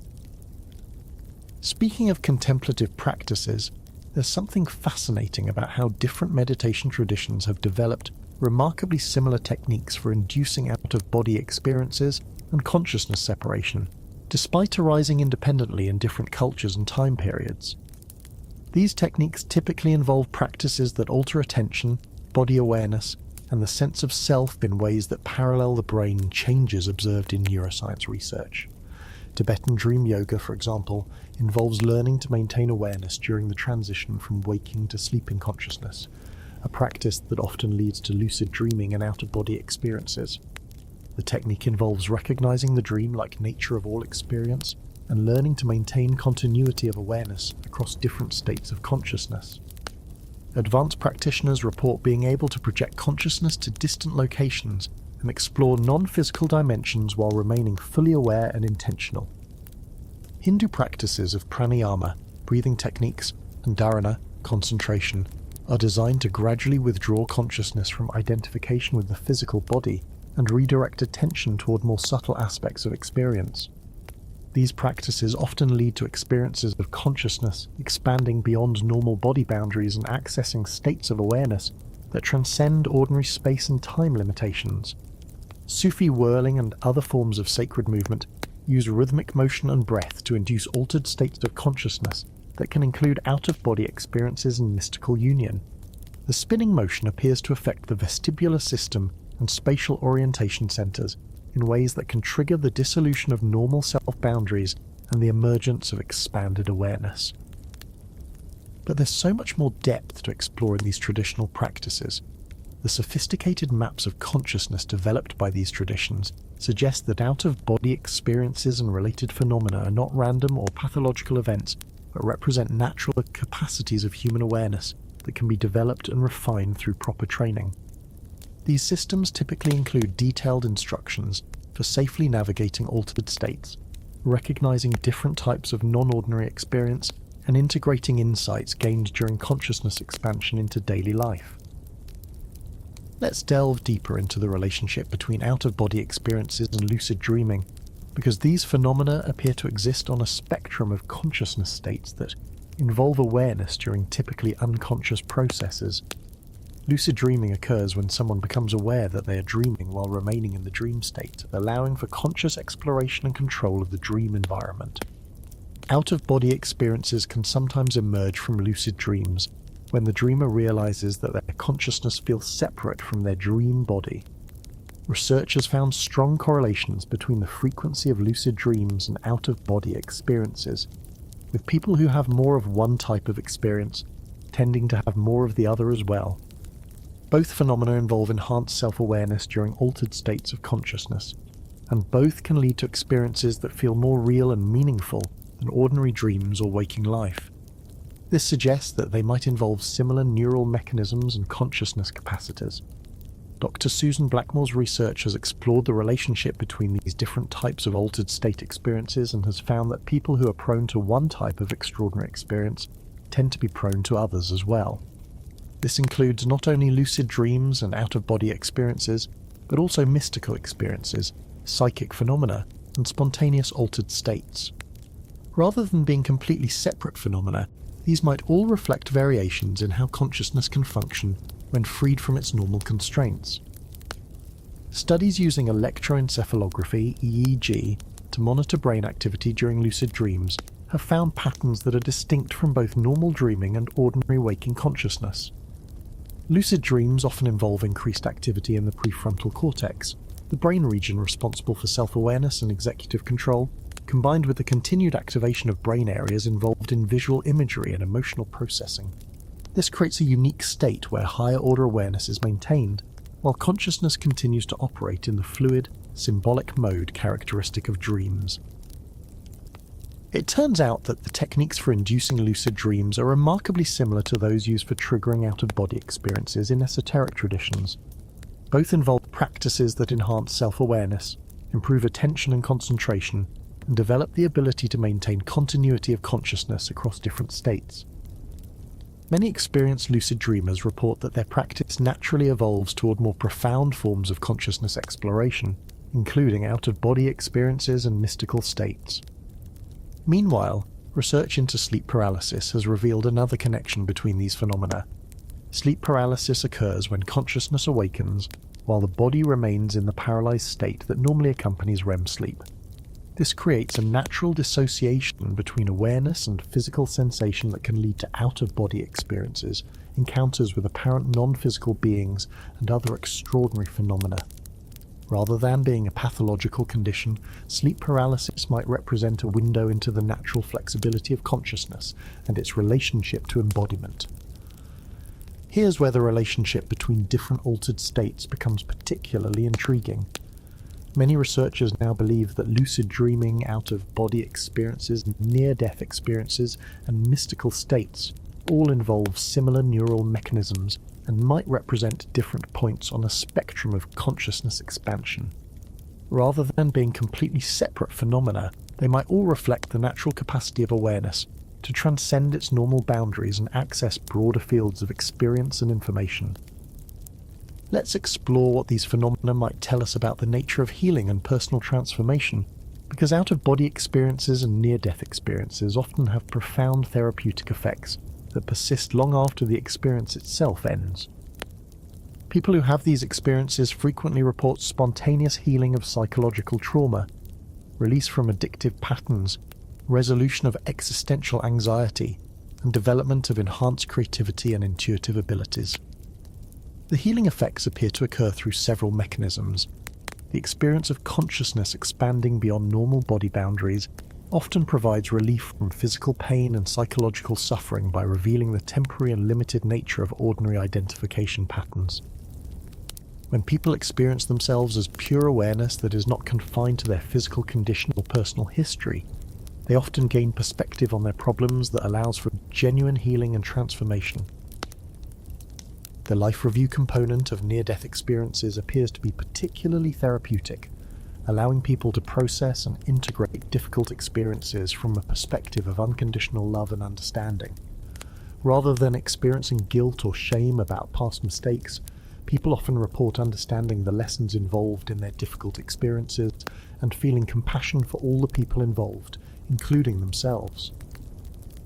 Speaking of contemplative practices, there's something fascinating about how different meditation traditions have developed remarkably similar techniques for inducing out-of-body experiences and consciousness separation, despite arising independently in different cultures and time periods. These techniques typically involve practices that alter attention, body awareness, and the sense of self in ways that parallel the brain changes observed in neuroscience research. Tibetan dream yoga, for example, involves learning to maintain awareness during the transition from waking to sleeping consciousness, a practice that often leads to lucid dreaming and out-of-body experiences. The technique involves recognizing the dream-like nature of all experience and learning to maintain continuity of awareness across different states of consciousness. Advanced practitioners report being able to project consciousness to distant locations and explore non-physical dimensions while remaining fully aware and intentional. Hindu practices of pranayama, breathing techniques, and dharana, concentration, are designed to gradually withdraw consciousness from identification with the physical body and redirect attention toward more subtle aspects of experience. These practices often lead to experiences of consciousness expanding beyond normal body boundaries and accessing states of awareness that transcend ordinary space and time limitations. Sufi whirling and other forms of sacred movement use rhythmic motion and breath to induce altered states of consciousness that can include out-of-body experiences and mystical union. The spinning motion appears to affect the vestibular system and spatial orientation centers in ways that can trigger the dissolution of normal self-boundaries and the emergence of expanded awareness. But there's so much more depth to explore in these traditional practices. The sophisticated maps of consciousness developed by these traditions suggest that out-of-body experiences and related phenomena are not random or pathological events, but represent natural capacities of human awareness that can be developed and refined through proper training. These systems typically include detailed instructions for safely navigating altered states, recognizing different types of non-ordinary experience, and integrating insights gained during consciousness expansion into daily life. Let's delve deeper into the relationship between out-of-body experiences and lucid dreaming, because these phenomena appear to exist on a spectrum of consciousness states that involve awareness during typically unconscious processes. Lucid dreaming occurs when someone becomes aware that they are dreaming while remaining in the dream state, allowing for conscious exploration and control of the dream environment. Out-of-body experiences can sometimes emerge from lucid dreams when the dreamer realizes that their consciousness feels separate from their dream body. Research has found strong correlations between the frequency of lucid dreams and out-of-body experiences, with people who have more of one type of experience tending to have more of the other as well. Both phenomena involve enhanced self-awareness during altered states of consciousness, and both can lead to experiences that feel more real and meaningful than ordinary dreams or waking life. This suggests that they might involve similar neural mechanisms and consciousness capacitors. Dr. Susan Blackmore's research has explored the relationship between these different types of altered state experiences and has found that people who are prone to one type of extraordinary experience tend to be prone to others as well. This includes not only lucid dreams and out-of-body experiences, but also mystical experiences, psychic phenomena, and spontaneous altered states. Rather than being completely separate phenomena, these might all reflect variations in how consciousness can function when freed from its normal constraints. Studies using electroencephalography (EEG) to monitor brain activity during lucid dreams have found patterns that are distinct from both normal dreaming and ordinary waking consciousness. Lucid dreams often involve increased activity in the prefrontal cortex, the brain region responsible for self-awareness and executive control, combined with the continued activation of brain areas involved in visual imagery and emotional processing. This creates a unique state where higher-order awareness is maintained, while consciousness continues to operate in the fluid, symbolic mode characteristic of dreams. It turns out that the techniques for inducing lucid dreams are remarkably similar to those used for triggering out-of-body experiences in esoteric traditions. Both involve practices that enhance self-awareness, improve attention and concentration, and develop the ability to maintain continuity of consciousness across different states. Many experienced lucid dreamers report that their practice naturally evolves toward more profound forms of consciousness exploration, including out-of-body experiences and mystical states. Meanwhile, research into sleep paralysis has revealed another connection between these phenomena. Sleep paralysis occurs when consciousness awakens, while the body remains in the paralyzed state that normally accompanies REM sleep. This creates a natural dissociation between awareness and physical sensation that can lead to out-of-body experiences, encounters with apparent non-physical beings, and other extraordinary phenomena. Rather than being a pathological condition, sleep paralysis might represent a window into the natural flexibility of consciousness and its relationship to embodiment. Here's where the relationship between different altered states becomes particularly intriguing. Many researchers now believe that lucid dreaming, out-of-body experiences, near-death experiences, and mystical states all involve similar neural mechanisms and might represent different points on a spectrum of consciousness expansion. Rather than being completely separate phenomena, they might all reflect the natural capacity of awareness to transcend its normal boundaries and access broader fields of experience and information. Let's explore what these phenomena might tell us about the nature of healing and personal transformation, because out-of-body experiences and near-death experiences often have profound therapeutic effects that persist long after the experience itself ends. People who have these experiences frequently report spontaneous healing of psychological trauma, release from addictive patterns, resolution of existential anxiety, and development of enhanced creativity and intuitive abilities. The healing effects appear to occur through several mechanisms. The experience of consciousness expanding beyond normal body boundaries often provides relief from physical pain and psychological suffering by revealing the temporary and limited nature of ordinary identification patterns. When people experience themselves as pure awareness that is not confined to their physical condition or personal history, they often gain perspective on their problems that allows for genuine healing and transformation. The life review component of near-death experiences appears to be particularly therapeutic, allowing people to process and integrate difficult experiences from a perspective of unconditional love and understanding. Rather than experiencing guilt or shame about past mistakes, people often report understanding the lessons involved in their difficult experiences and feeling compassion for all the people involved, including themselves.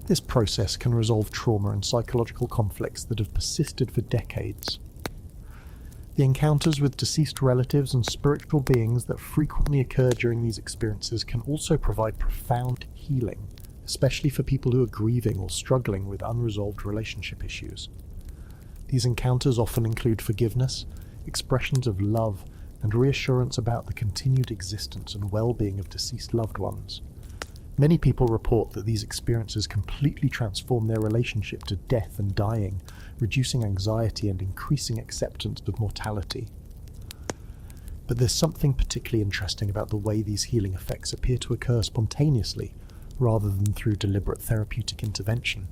This process can resolve trauma and psychological conflicts that have persisted for decades. The encounters with deceased relatives and spiritual beings that frequently occur during these experiences can also provide profound healing, especially for people who are grieving or struggling with unresolved relationship issues. These encounters often include forgiveness, expressions of love, and reassurance about the continued existence and well-being of deceased loved ones. Many people report that these experiences completely transform their relationship to death and dying, reducing anxiety and increasing acceptance of mortality. But there's something particularly interesting about the way these healing effects appear to occur spontaneously, rather than through deliberate therapeutic intervention.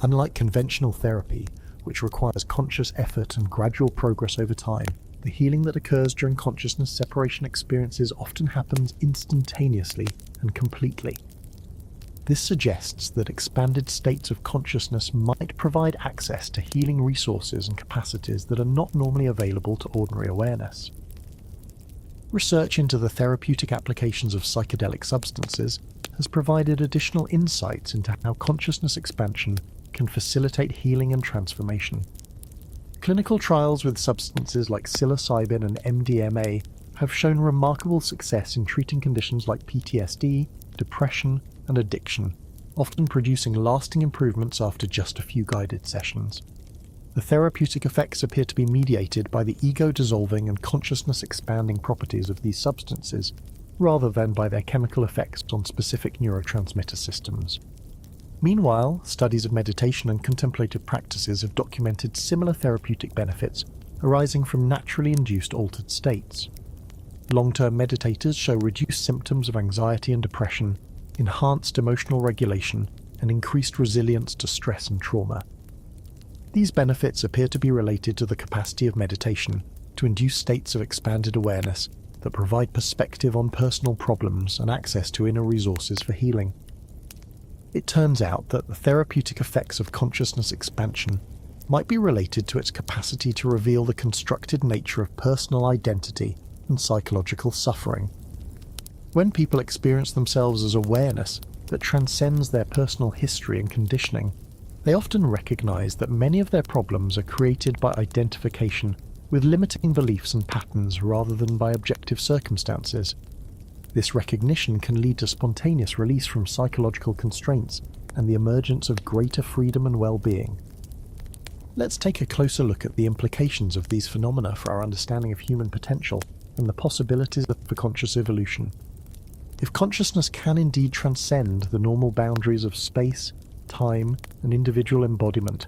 Unlike conventional therapy, which requires conscious effort and gradual progress over time, the healing that occurs during consciousness separation experiences often happens instantaneously and completely. This suggests that expanded states of consciousness might provide access to healing resources and capacities that are not normally available to ordinary awareness. Research into the therapeutic applications of psychedelic substances has provided additional insights into how consciousness expansion can facilitate healing and transformation. Clinical trials with substances like psilocybin and MDMA have shown remarkable success in treating conditions like PTSD, depression, and addiction, often producing lasting improvements after just a few guided sessions. The therapeutic effects appear to be mediated by the ego-dissolving and consciousness-expanding properties of these substances, rather than by their chemical effects on specific neurotransmitter systems. Meanwhile, studies of meditation and contemplative practices have documented similar therapeutic benefits arising from naturally induced altered states. Long-term meditators show reduced symptoms of anxiety and depression, enhanced emotional regulation, and increased resilience to stress and trauma. These benefits appear to be related to the capacity of meditation to induce states of expanded awareness that provide perspective on personal problems and access to inner resources for healing. It turns out that the therapeutic effects of consciousness expansion might be related to its capacity to reveal the constructed nature of personal identity and psychological suffering. When people experience themselves as awareness that transcends their personal history and conditioning, they often recognize that many of their problems are created by identification with limiting beliefs and patterns rather than by objective circumstances. This recognition can lead to spontaneous release from psychological constraints and the emergence of greater freedom and well-being. Let's take a closer look at the implications of these phenomena for our understanding of human potential and the possibilities for conscious evolution. If consciousness can indeed transcend the normal boundaries of space, time, and individual embodiment,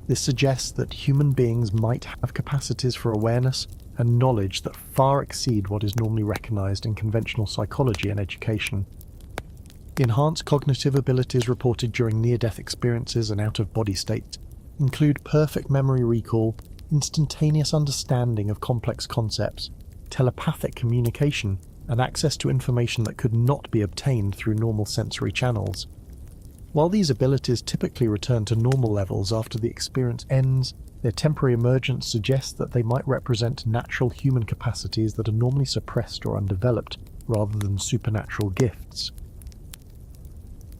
this suggests that human beings might have capacities for awareness and knowledge that far exceed what is normally recognized in conventional psychology and education. The enhanced cognitive abilities reported during near-death experiences and out-of-body states include perfect memory recall, instantaneous understanding of complex concepts, telepathic communication, and access to information that could not be obtained through normal sensory channels. While these abilities typically return to normal levels after the experience ends, their temporary emergence suggests that they might represent natural human capacities that are normally suppressed or undeveloped, rather than supernatural gifts.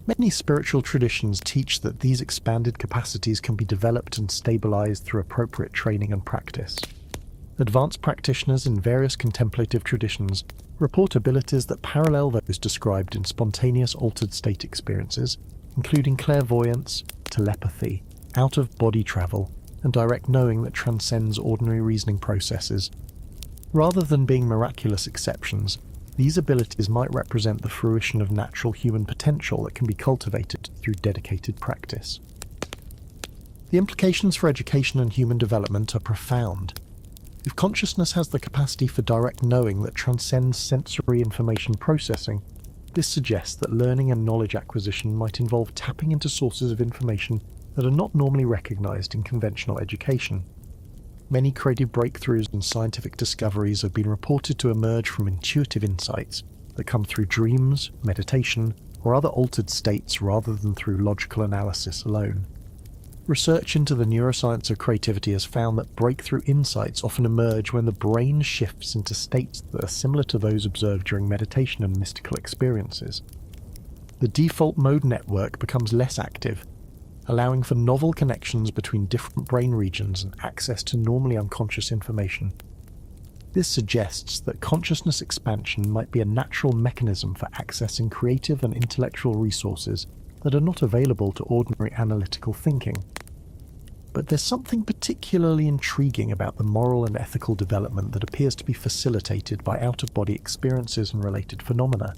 Many spiritual traditions teach that these expanded capacities can be developed and stabilized through appropriate training and practice. Advanced practitioners in various contemplative traditions report abilities that parallel those described in spontaneous altered state experiences, including clairvoyance, telepathy, out-of-body travel, and direct knowing that transcends ordinary reasoning processes. Rather than being miraculous exceptions, these abilities might represent the fruition of natural human potential that can be cultivated through dedicated practice. The implications for education and human development are profound. If consciousness has the capacity for direct knowing that transcends sensory information processing, this suggests that learning and knowledge acquisition might involve tapping into sources of information that are not normally recognized in conventional education. Many creative breakthroughs and scientific discoveries have been reported to emerge from intuitive insights that come through dreams, meditation, or other altered states rather than through logical analysis alone. Research into the neuroscience of creativity has found that breakthrough insights often emerge when the brain shifts into states that are similar to those observed during meditation and mystical experiences. The default mode network becomes less active, allowing for novel connections between different brain regions and access to normally unconscious information. This suggests that consciousness expansion might be a natural mechanism for accessing creative and intellectual resources that are not available to ordinary analytical thinking. But there's something particularly intriguing about the moral and ethical development that appears to be facilitated by out-of-body experiences and related phenomena.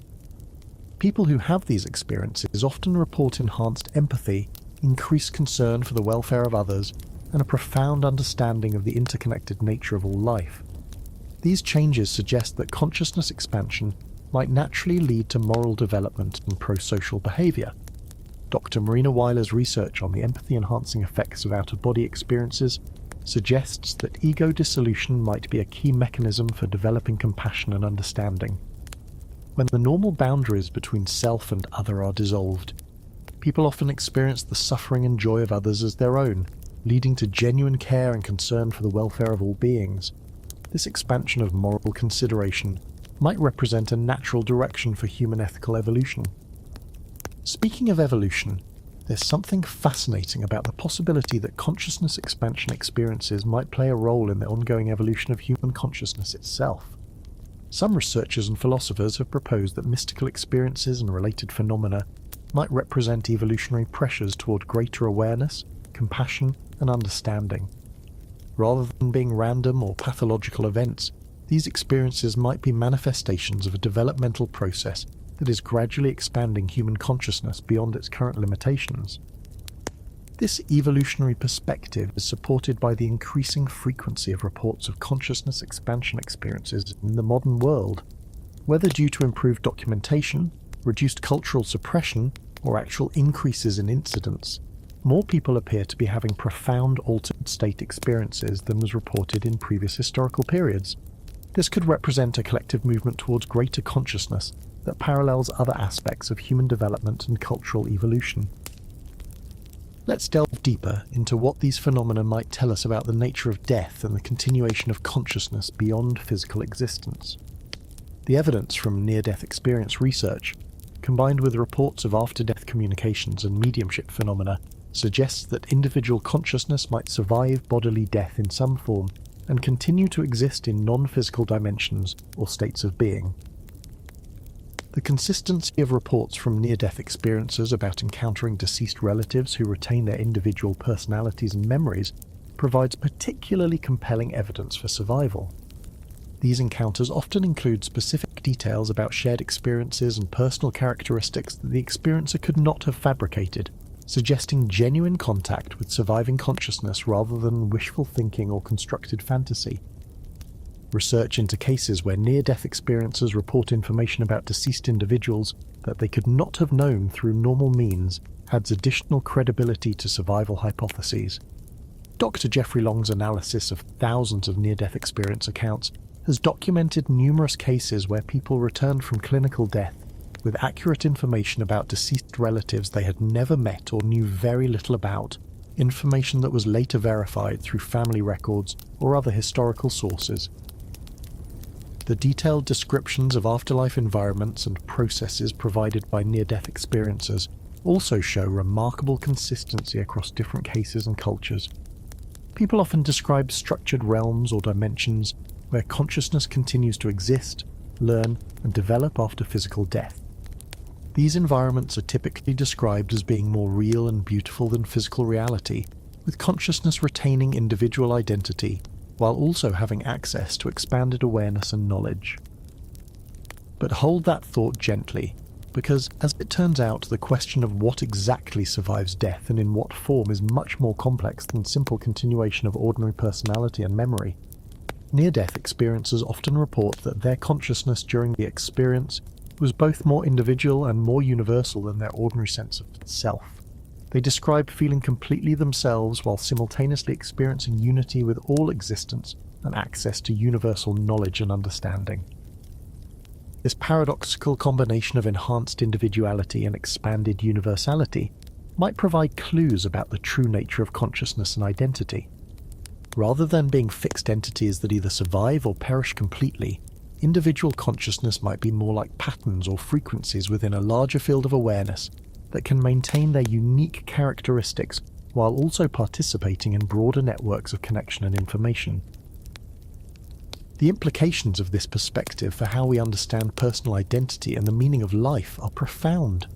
People who have these experiences often report enhanced empathy, increased concern for the welfare of others, and a profound understanding of the interconnected nature of all life. These changes suggest that consciousness expansion might naturally lead to moral development and pro-social behavior. Dr. Marina Weiler's research on the empathy-enhancing effects of out-of-body experiences suggests that ego dissolution might be a key mechanism for developing compassion and understanding. When the normal boundaries between self and other are dissolved, people often experience the suffering and joy of others as their own, leading to genuine care and concern for the welfare of all beings. This expansion of moral consideration might represent a natural direction for human ethical evolution. Speaking of evolution, there's something fascinating about the possibility that consciousness expansion experiences might play a role in the ongoing evolution of human consciousness itself. Some researchers and philosophers have proposed that mystical experiences and related phenomena might represent evolutionary pressures toward greater awareness, compassion, and understanding. Rather than being random or pathological events, these experiences might be manifestations of a developmental process that is gradually expanding human consciousness beyond its current limitations. This evolutionary perspective is supported by the increasing frequency of reports of consciousness expansion experiences in the modern world. Whether due to improved documentation, reduced cultural suppression, or actual increases in incidence, more people appear to be having profound altered state experiences than was reported in previous historical periods. This could represent a collective movement towards greater consciousness that parallels other aspects of human development and cultural evolution. Let's delve deeper into what these phenomena might tell us about the nature of death and the continuation of consciousness beyond physical existence. The evidence from near-death experience research, combined with reports of after-death communications and mediumship phenomena, suggests that individual consciousness might survive bodily death in some form and continue to exist in non-physical dimensions or states of being. The consistency of reports from near-death experiences about encountering deceased relatives who retain their individual personalities and memories provides particularly compelling evidence for survival. These encounters often include specific details about shared experiences and personal characteristics that the experiencer could not have fabricated, suggesting genuine contact with surviving consciousness rather than wishful thinking or constructed fantasy. Research into cases where near-death experiencers report information about deceased individuals that they could not have known through normal means adds additional credibility to survival hypotheses. Dr. Jeffrey Long's analysis of thousands of near-death experience accounts has documented numerous cases where people returned from clinical death with accurate information about deceased relatives they had never met or knew very little about, information that was later verified through family records or other historical sources. The detailed descriptions of afterlife environments and processes provided by near-death experiencers also show remarkable consistency across different cases and cultures. People often describe structured realms or dimensions where consciousness continues to exist, learn, and develop after physical death. These environments are typically described as being more real and beautiful than physical reality, with consciousness retaining individual identity while also having access to expanded awareness and knowledge. But hold that thought gently, because as it turns out, the question of what exactly survives death and in what form is much more complex than simple continuation of ordinary personality and memory. Near-death experiencers often report that their consciousness during the experience was both more individual and more universal than their ordinary sense of self. They describe feeling completely themselves while simultaneously experiencing unity with all existence and access to universal knowledge and understanding. This paradoxical combination of enhanced individuality and expanded universality might provide clues about the true nature of consciousness and identity. Rather than being fixed entities that either survive or perish completely, individual consciousness might be more like patterns or frequencies within a larger field of awareness that can maintain their unique characteristics while also participating in broader networks of connection and information. The implications of this perspective for how we understand personal identity and the meaning of life are profound.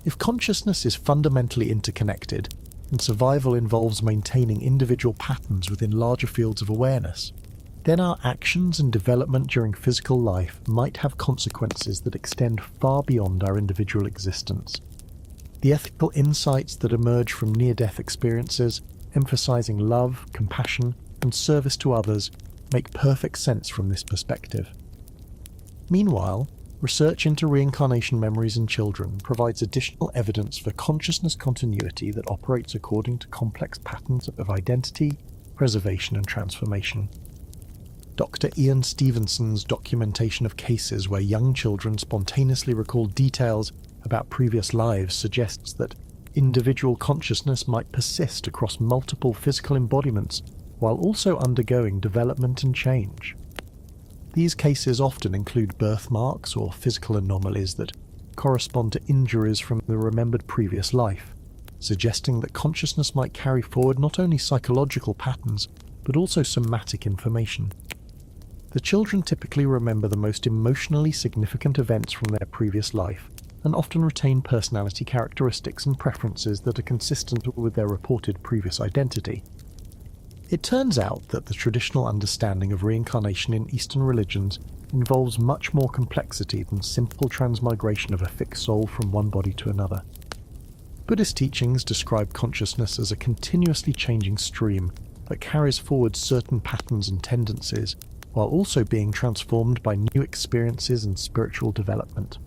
If consciousness is fundamentally interconnected, and survival involves maintaining individual patterns within larger fields of awareness, then our actions and development during physical life might have consequences that extend far beyond our individual existence. The ethical insights that emerge from near-death experiences, emphasizing love, compassion, and service to others, make perfect sense from this perspective. Meanwhile, research into reincarnation memories in children provides additional evidence for consciousness continuity that operates according to complex patterns of identity, preservation, and transformation. Dr. Ian Stevenson's documentation of cases where young children spontaneously recall details about previous lives suggests that individual consciousness might persist across multiple physical embodiments while also undergoing development and change. These cases often include birthmarks or physical anomalies that correspond to injuries from the remembered previous life, suggesting that consciousness might carry forward not only psychological patterns but also somatic information. The children typically remember the most emotionally significant events from their previous life, and often retain personality characteristics and preferences that are consistent with their reported previous identity. It turns out that the traditional understanding of reincarnation in Eastern religions involves much more complexity than simple transmigration of a fixed soul from one body to another. Buddhist teachings describe consciousness as a continuously changing stream that carries forward certain patterns and tendencies, while also being transformed by new experiences and spiritual development.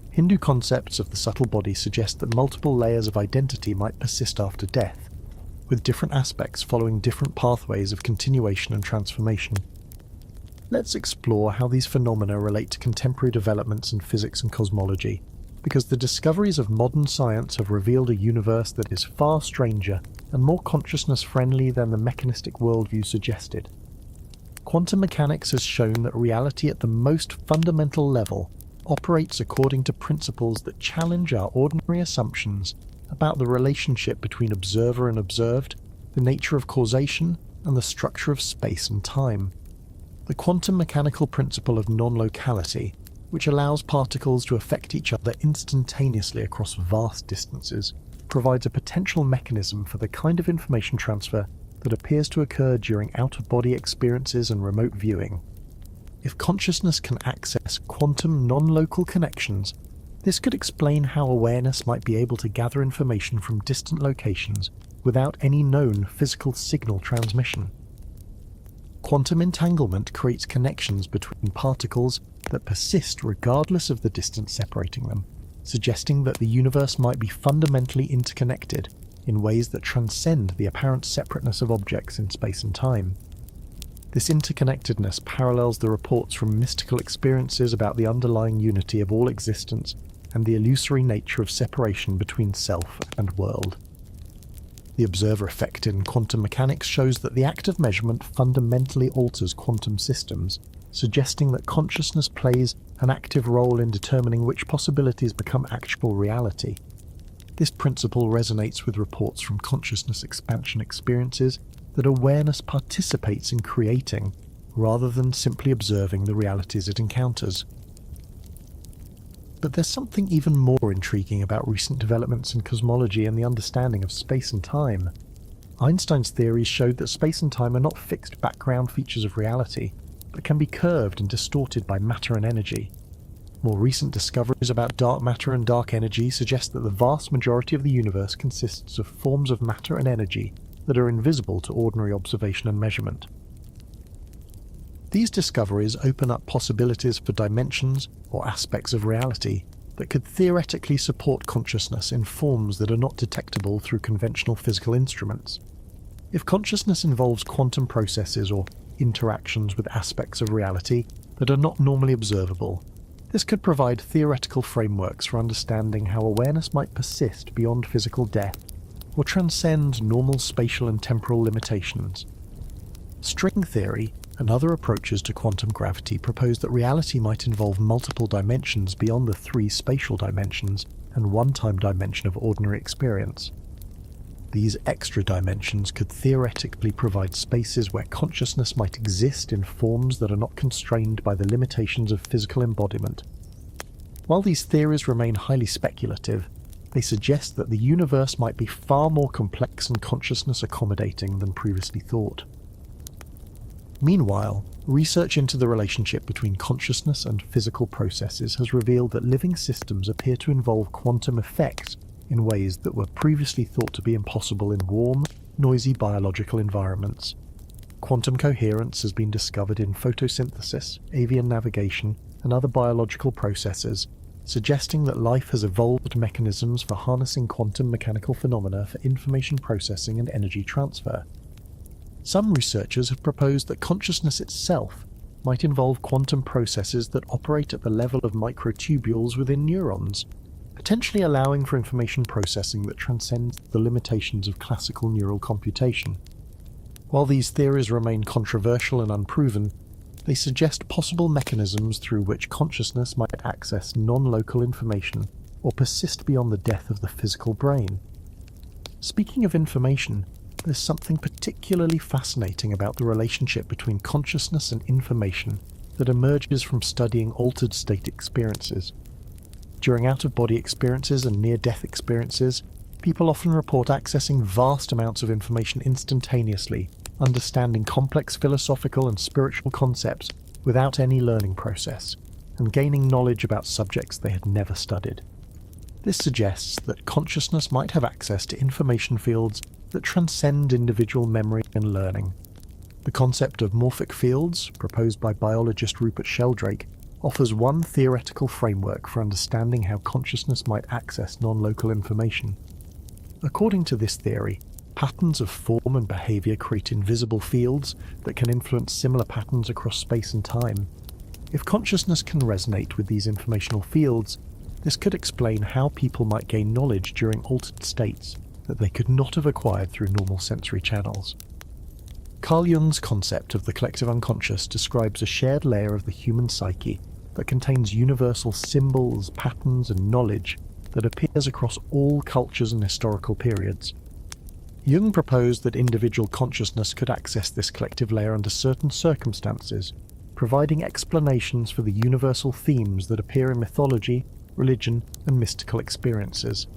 Hindu concepts of the subtle body suggest that multiple layers of identity might persist after death, with different aspects following different pathways of continuation and transformation. Let's explore how these phenomena relate to contemporary developments in physics and cosmology, because the discoveries of modern science have revealed a universe that is far stranger and more consciousness-friendly than the mechanistic worldview suggested. Quantum mechanics has shown that reality at the most fundamental level operates according to principles that challenge our ordinary assumptions about the relationship between observer and observed, the nature of causation, and the structure of space and time. The quantum mechanical principle of non-locality, which allows particles to affect each other instantaneously across vast distances, provides a potential mechanism for the kind of information transfer that appears to occur during out-of-body experiences and remote viewing. If consciousness can access quantum non-local connections, this could explain how awareness might be able to gather information from distant locations without any known physical signal transmission. Quantum entanglement creates connections between particles that persist regardless of the distance separating them, suggesting that the universe might be fundamentally interconnected in ways that transcend the apparent separateness of objects in space and time. This interconnectedness parallels the reports from mystical experiences about the underlying unity of all existence and the illusory nature of separation between self and world. The observer effect in quantum mechanics shows that the act of measurement fundamentally alters quantum systems, suggesting that consciousness plays an active role in determining which possibilities become actual reality. This principle resonates with reports from consciousness expansion experiences that awareness participates in creating, rather than simply observing the realities it encounters. But there's something even more intriguing about recent developments in cosmology and the understanding of space and time. Einstein's theories showed that space and time are not fixed background features of reality, but can be curved and distorted by matter and energy. More recent discoveries about dark matter and dark energy suggest that the vast majority of the universe consists of forms of matter and energy that are invisible to ordinary observation and measurement. These discoveries open up possibilities for dimensions or aspects of reality that could theoretically support consciousness in forms that are not detectable through conventional physical instruments. If consciousness involves quantum processes or interactions with aspects of reality that are not normally observable, this could provide theoretical frameworks for understanding how awareness might persist beyond physical death or transcend normal spatial and temporal limitations. String theory and other approaches to quantum gravity propose that reality might involve multiple dimensions beyond the 3 spatial dimensions and one time dimension of ordinary experience. These extra dimensions could theoretically provide spaces where consciousness might exist in forms that are not constrained by the limitations of physical embodiment. While these theories remain highly speculative, they suggest that the universe might be far more complex and consciousness accommodating than previously thought. Meanwhile, research into the relationship between consciousness and physical processes has revealed that living systems appear to involve quantum effects in ways that were previously thought to be impossible in warm, noisy biological environments. Quantum coherence has been discovered in photosynthesis, avian navigation, and other biological processes, suggesting that life has evolved mechanisms for harnessing quantum mechanical phenomena for information processing and energy transfer. Some researchers have proposed that consciousness itself might involve quantum processes that operate at the level of microtubules within neurons, potentially allowing for information processing that transcends the limitations of classical neural computation. While these theories remain controversial and unproven, they suggest possible mechanisms through which consciousness might access non-local information or persist beyond the death of the physical brain. Speaking of information, there's something particularly fascinating about the relationship between consciousness and information that emerges from studying altered state experiences. During out-of-body experiences and near-death experiences, people often report accessing vast amounts of information instantaneously, understanding complex philosophical and spiritual concepts without any learning process, and gaining knowledge about subjects they had never studied. This suggests that consciousness might have access to information fields that transcend individual memory and learning. The concept of morphic fields, proposed by biologist Rupert Sheldrake, offers one theoretical framework for understanding how consciousness might access non-local information. According to this theory, patterns of form and behavior create invisible fields that can influence similar patterns across space and time. If consciousness can resonate with these informational fields, this could explain how people might gain knowledge during altered states that they could not have acquired through normal sensory channels. Carl Jung's concept of the collective unconscious describes a shared layer of the human psyche that contains universal symbols, patterns, and knowledge that appears across all cultures and historical periods. Jung proposed that individual consciousness could access this collective layer under certain circumstances, providing explanations for the universal themes that appear in mythology, religion, and mystical experiences.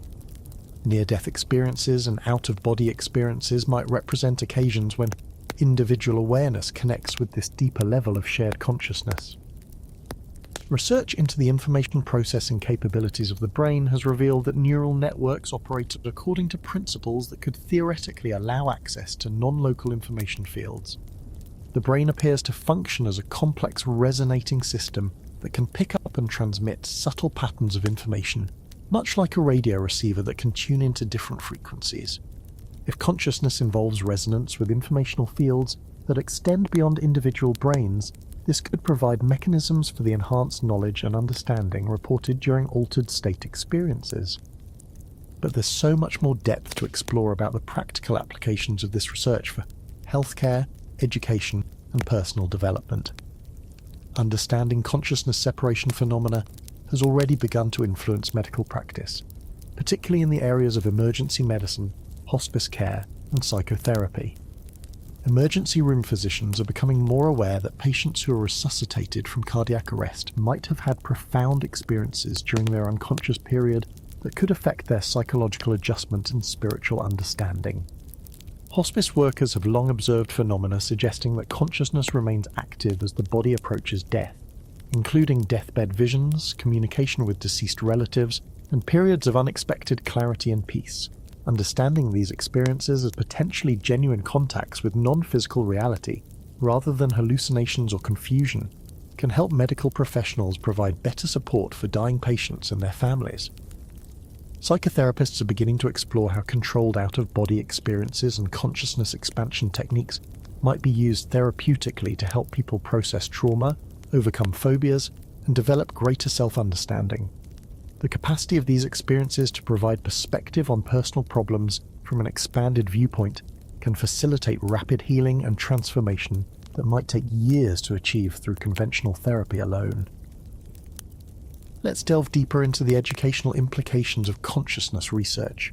Near-death experiences and out-of-body experiences might represent occasions when individual awareness connects with this deeper level of shared consciousness. Research into the information processing capabilities of the brain has revealed that neural networks operate according to principles that could theoretically allow access to non-local information fields. The brain appears to function as a complex resonating system that can pick up and transmit subtle patterns of information, much like a radio receiver that can tune into different frequencies. If consciousness involves resonance with informational fields that extend beyond individual brains, this could provide mechanisms for the enhanced knowledge and understanding reported during altered state experiences. But there's so much more depth to explore about the practical applications of this research for healthcare, education, and personal development. Understanding consciousness separation phenomena has already begun to influence medical practice, particularly in the areas of emergency medicine, hospice care, and psychotherapy. Emergency room physicians are becoming more aware that patients who are resuscitated from cardiac arrest might have had profound experiences during their unconscious period that could affect their psychological adjustment and spiritual understanding. Hospice workers have long observed phenomena suggesting that consciousness remains active as the body approaches death, including deathbed visions, communication with deceased relatives, and periods of unexpected clarity and peace. Understanding these experiences as potentially genuine contacts with non-physical reality, rather than hallucinations or confusion, can help medical professionals provide better support for dying patients and their families. Psychotherapists are beginning to explore how controlled out-of-body experiences and consciousness expansion techniques might be used therapeutically to help people process trauma, overcome phobias, and develop greater self-understanding. The capacity of these experiences to provide perspective on personal problems from an expanded viewpoint can facilitate rapid healing and transformation that might take years to achieve through conventional therapy alone. Let's delve deeper into the educational implications of consciousness research,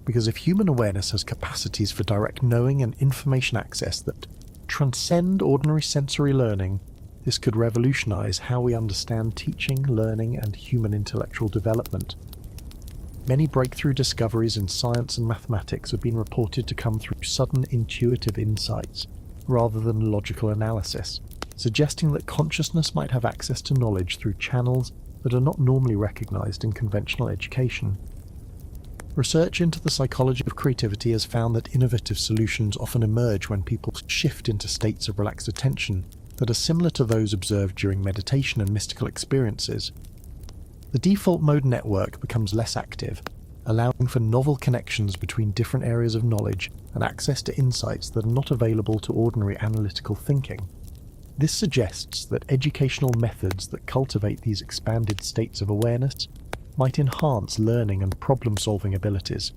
because if human awareness has capacities for direct knowing and information access that transcend ordinary sensory learning, this could revolutionize how we understand teaching, learning, and human intellectual development. Many breakthrough discoveries in science and mathematics have been reported to come through sudden intuitive insights, rather than logical analysis, suggesting that consciousness might have access to knowledge through channels that are not normally recognized in conventional education. Research into the psychology of creativity has found that innovative solutions often emerge when people shift into states of relaxed attention that are similar to those observed during meditation and mystical experiences. The default mode network becomes less active, allowing for novel connections between different areas of knowledge and access to insights that are not available to ordinary analytical thinking. This suggests that educational methods that cultivate these expanded states of awareness might enhance learning and problem-solving abilities.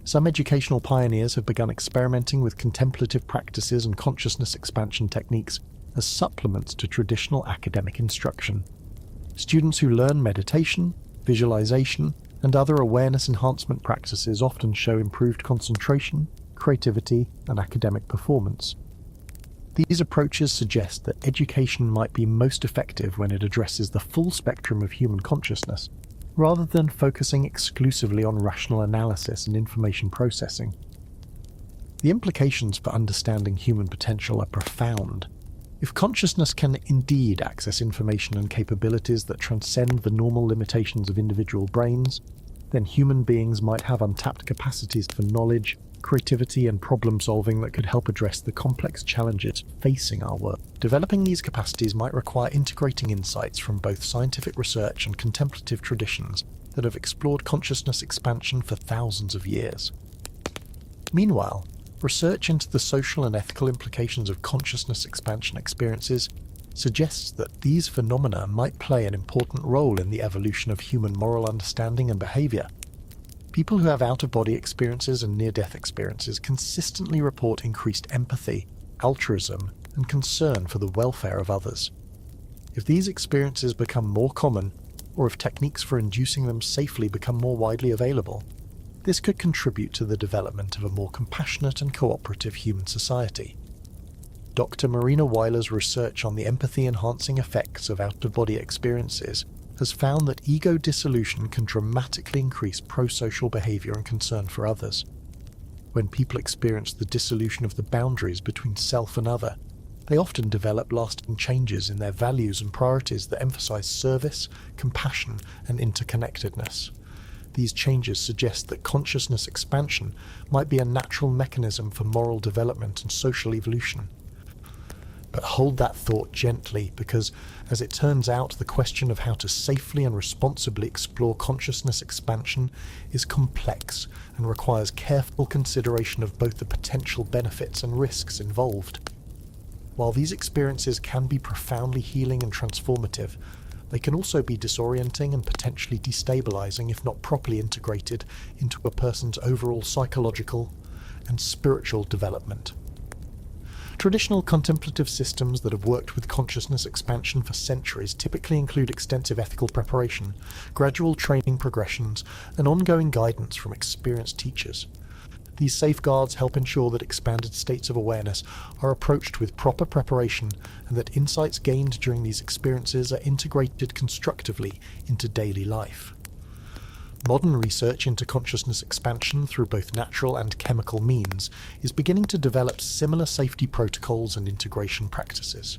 Some educational pioneers have begun experimenting with contemplative practices and consciousness expansion techniques as supplements to traditional academic instruction. Students who learn meditation, visualization, and other awareness enhancement practices often show improved concentration, creativity, and academic performance. These approaches suggest that education might be most effective when it addresses the full spectrum of human consciousness, rather than focusing exclusively on rational analysis and information processing. The implications for understanding human potential are profound. If consciousness can indeed access information and capabilities that transcend the normal limitations of individual brains, then human beings might have untapped capacities for knowledge, creativity, and problem-solving that could help address the complex challenges facing our world. Developing these capacities might require integrating insights from both scientific research and contemplative traditions that have explored consciousness expansion for thousands of years. Meanwhile, research into the social and ethical implications of consciousness expansion experiences suggests that these phenomena might play an important role in the evolution of human moral understanding and behavior. People who have out-of-body experiences and near-death experiences consistently report increased empathy, altruism, and concern for the welfare of others. If these experiences become more common, or if techniques for inducing them safely become more widely available, this could contribute to the development of a more compassionate and cooperative human society. Dr. Marina Weiler's research on the empathy-enhancing effects of out-of-body experiences has found that ego dissolution can dramatically increase pro-social behavior and concern for others. When people experience the dissolution of the boundaries between self and other, they often develop lasting changes in their values and priorities that emphasize service, compassion, and interconnectedness. These changes suggest that consciousness expansion might be a natural mechanism for moral development and social evolution. But hold that thought gently, because, as it turns out, the question of how to safely and responsibly explore consciousness expansion is complex and requires careful consideration of both the potential benefits and risks involved. While these experiences can be profoundly healing and transformative, they can also be disorienting and potentially destabilizing if not properly integrated into a person's overall psychological and spiritual development. Traditional contemplative systems that have worked with consciousness expansion for centuries typically include extensive ethical preparation, gradual training progressions, and ongoing guidance from experienced teachers. These safeguards help ensure that expanded states of awareness are approached with proper preparation and that insights gained during these experiences are integrated constructively into daily life. Modern research into consciousness expansion through both natural and chemical means is beginning to develop similar safety protocols and integration practices.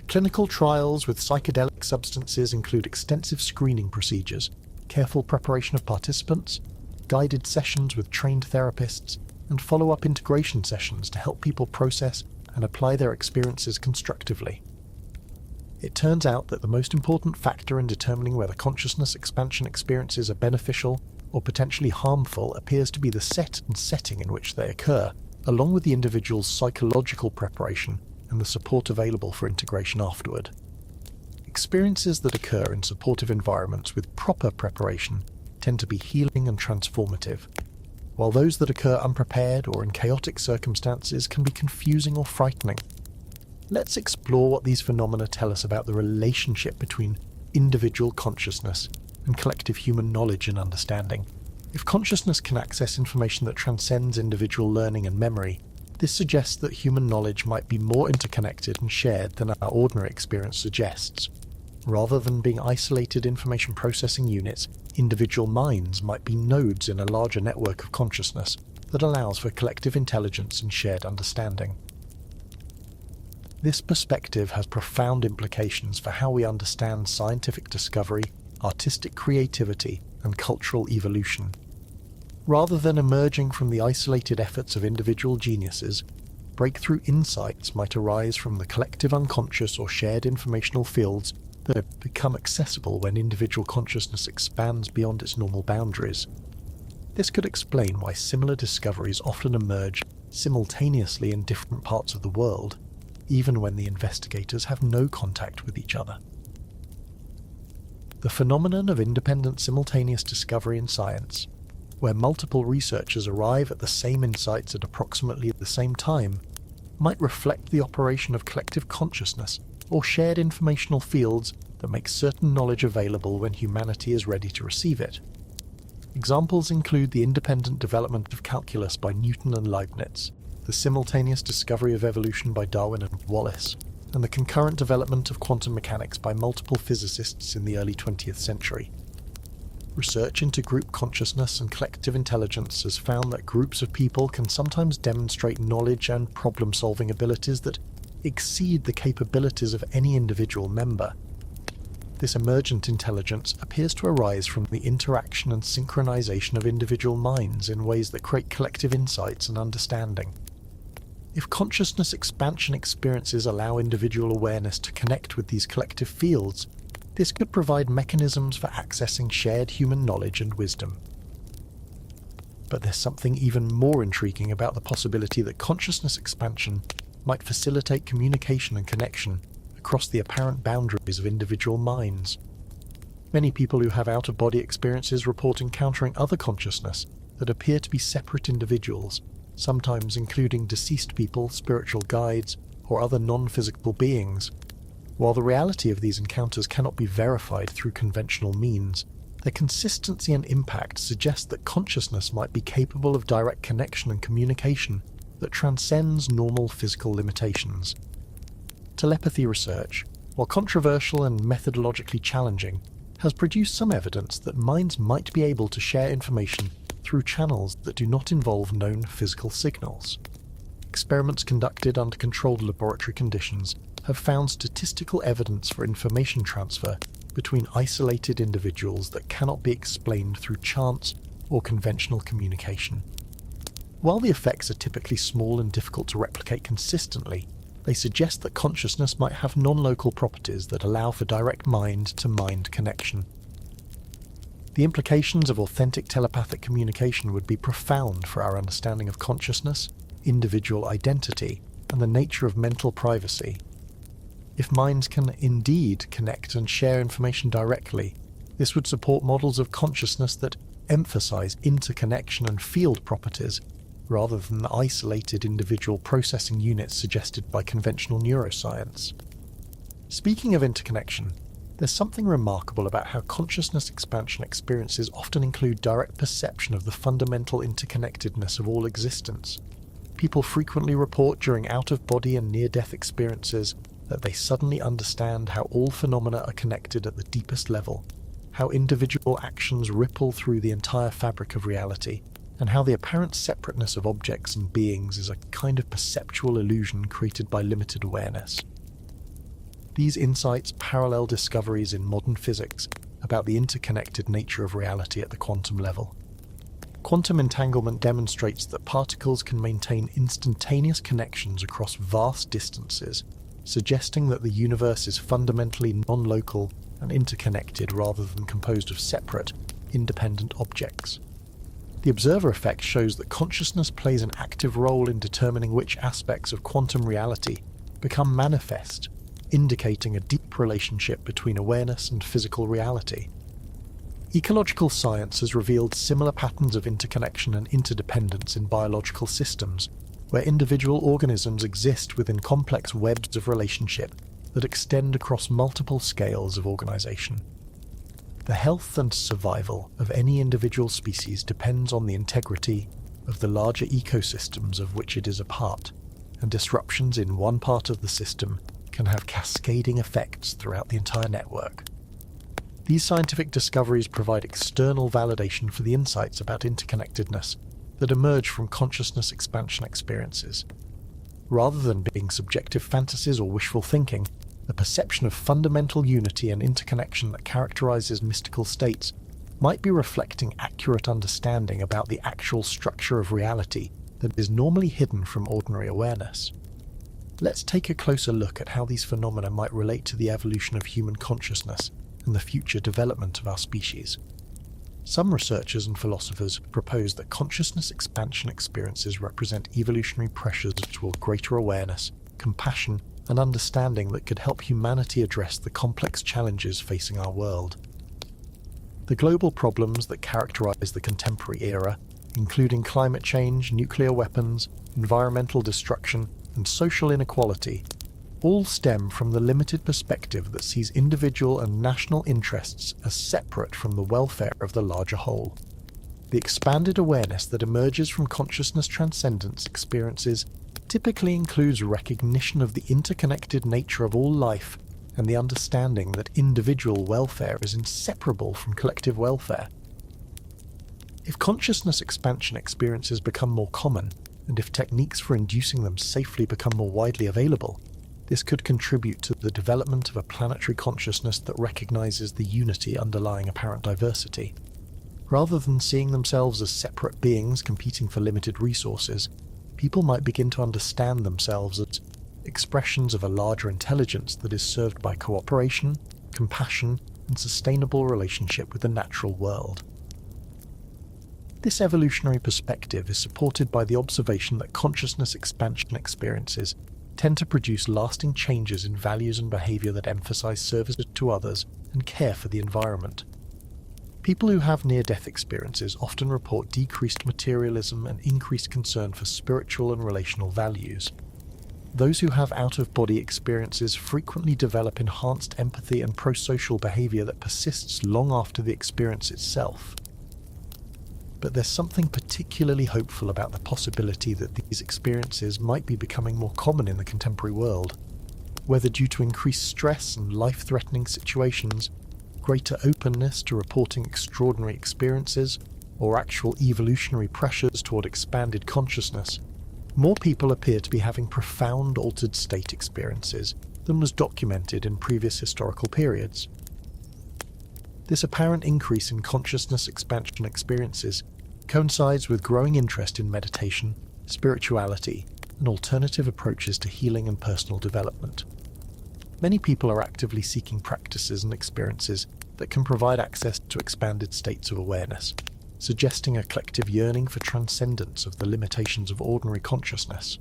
Clinical trials with psychedelic substances include extensive screening procedures, careful preparation of participants, guided sessions with trained therapists, and follow-up integration sessions to help people process and apply their experiences constructively. It turns out that the most important factor in determining whether consciousness expansion experiences are beneficial or potentially harmful appears to be the set and setting in which they occur, along with the individual's psychological preparation and the support available for integration afterward. Experiences that occur in supportive environments with proper preparation tend to be healing and transformative, while those that occur unprepared or in chaotic circumstances can be confusing or frightening. Let's explore what these phenomena tell us about the relationship between individual consciousness and collective human knowledge and understanding. If consciousness can access information that transcends individual learning and memory, this suggests that human knowledge might be more interconnected and shared than our ordinary experience suggests. Rather than being isolated information processing units, individual minds might be nodes in a larger network of consciousness that allows for collective intelligence and shared understanding. This perspective has profound implications for how we understand scientific discovery, artistic creativity, and cultural evolution. Rather than emerging from the isolated efforts of individual geniuses, breakthrough insights might arise from the collective unconscious or shared informational fields that have become accessible when individual consciousness expands beyond its normal boundaries. This could explain why similar discoveries often emerge simultaneously in different parts of the world, even when the investigators have no contact with each other. The phenomenon of independent simultaneous discovery in science, where multiple researchers arrive at the same insights at approximately the same time, might reflect the operation of collective consciousness or shared informational fields that make certain knowledge available when humanity is ready to receive it. Examples include the independent development of calculus by Newton and Leibniz, the simultaneous discovery of evolution by Darwin and Wallace, and the concurrent development of quantum mechanics by multiple physicists in the early 20th century. Research into group consciousness and collective intelligence has found that groups of people can sometimes demonstrate knowledge and problem-solving abilities that exceed the capabilities of any individual member. This emergent intelligence appears to arise from the interaction and synchronization of individual minds in ways that create collective insights and understanding. If consciousness expansion experiences allow individual awareness to connect with these collective fields, this could provide mechanisms for accessing shared human knowledge and wisdom. But there's something even more intriguing about the possibility that consciousness expansion might facilitate communication and connection across the apparent boundaries of individual minds. Many people who have out-of-body experiences report encountering other consciousness that appear to be separate individuals, sometimes including deceased people, spiritual guides, or other non-physical beings. While the reality of these encounters cannot be verified through conventional means, their consistency and impact suggest that consciousness might be capable of direct connection and communication that transcends normal physical limitations. Telepathy research, while controversial and methodologically challenging, has produced some evidence that minds might be able to share information through channels that do not involve known physical signals. Experiments conducted under controlled laboratory conditions have found statistical evidence for information transfer between isolated individuals that cannot be explained through chance or conventional communication. While the effects are typically small and difficult to replicate consistently, they suggest that consciousness might have non-local properties that allow for direct mind-to-mind connection. The implications of authentic telepathic communication would be profound for our understanding of consciousness, individual identity, and the nature of mental privacy. If minds can indeed connect and share information directly, this would support models of consciousness that emphasize interconnection and field properties rather than the isolated individual processing units suggested by conventional neuroscience. Speaking of interconnection, there's something remarkable about how consciousness expansion experiences often include direct perception of the fundamental interconnectedness of all existence. People frequently report during out-of-body and near-death experiences that they suddenly understand how all phenomena are connected at the deepest level, how individual actions ripple through the entire fabric of reality, and how the apparent separateness of objects and beings is a kind of perceptual illusion created by limited awareness. These insights parallel discoveries in modern physics about the interconnected nature of reality at the quantum level. Quantum entanglement demonstrates that particles can maintain instantaneous connections across vast distances, suggesting that the universe is fundamentally non-local and interconnected rather than composed of separate, independent objects. The observer effect shows that consciousness plays an active role in determining which aspects of quantum reality become manifest, indicating a deep relationship between awareness and physical reality. Ecological science has revealed similar patterns of interconnection and interdependence in biological systems, where individual organisms exist within complex webs of relationship that extend across multiple scales of organization. The health and survival of any individual species depends on the integrity of the larger ecosystems of which it is a part, and disruptions in one part of the system can have cascading effects throughout the entire network. These scientific discoveries provide external validation for the insights about interconnectedness that emerge from consciousness expansion experiences. Rather than being subjective fantasies or wishful thinking, the perception of fundamental unity and interconnection that characterizes mystical states might be reflecting accurate understanding about the actual structure of reality that is normally hidden from ordinary awareness. Let's take a closer look at how these phenomena might relate to the evolution of human consciousness and the future development of our species. Some researchers and philosophers propose that consciousness expansion experiences represent evolutionary pressures toward greater awareness, compassion, and understanding that could help humanity address the complex challenges facing our world. The global problems that characterize the contemporary era, including climate change, nuclear weapons, environmental destruction, and social inequality, all stem from the limited perspective that sees individual and national interests as separate from the welfare of the larger whole. The expanded awareness that emerges from consciousness transcendence experiences typically includes recognition of the interconnected nature of all life and the understanding that individual welfare is inseparable from collective welfare. If consciousness expansion experiences become more common, and if techniques for inducing them safely become more widely available, this could contribute to the development of a planetary consciousness that recognizes the unity underlying apparent diversity. Rather than seeing themselves as separate beings competing for limited resources, people might begin to understand themselves as expressions of a larger intelligence that is served by cooperation, compassion, and sustainable relationship with the natural world. This evolutionary perspective is supported by the observation that consciousness expansion experiences tend to produce lasting changes in values and behavior that emphasize service to others and care for the environment. People who have near-death experiences often report decreased materialism and increased concern for spiritual and relational values. Those who have out-of-body experiences frequently develop enhanced empathy and pro-social behavior that persists long after the experience itself. But there's something particularly hopeful about the possibility that these experiences might be becoming more common in the contemporary world, whether due to increased stress and life-threatening situations, greater openness to reporting extraordinary experiences, or actual evolutionary pressures toward expanded consciousness. More people appear to be having profound altered state experiences than was documented in previous historical periods. This apparent increase in consciousness expansion experiences coincides with growing interest in meditation, spirituality, and alternative approaches to healing and personal development. Many people are actively seeking practices and experiences that can provide access to expanded states of awareness, suggesting a collective yearning for transcendence of the limitations of ordinary consciousness.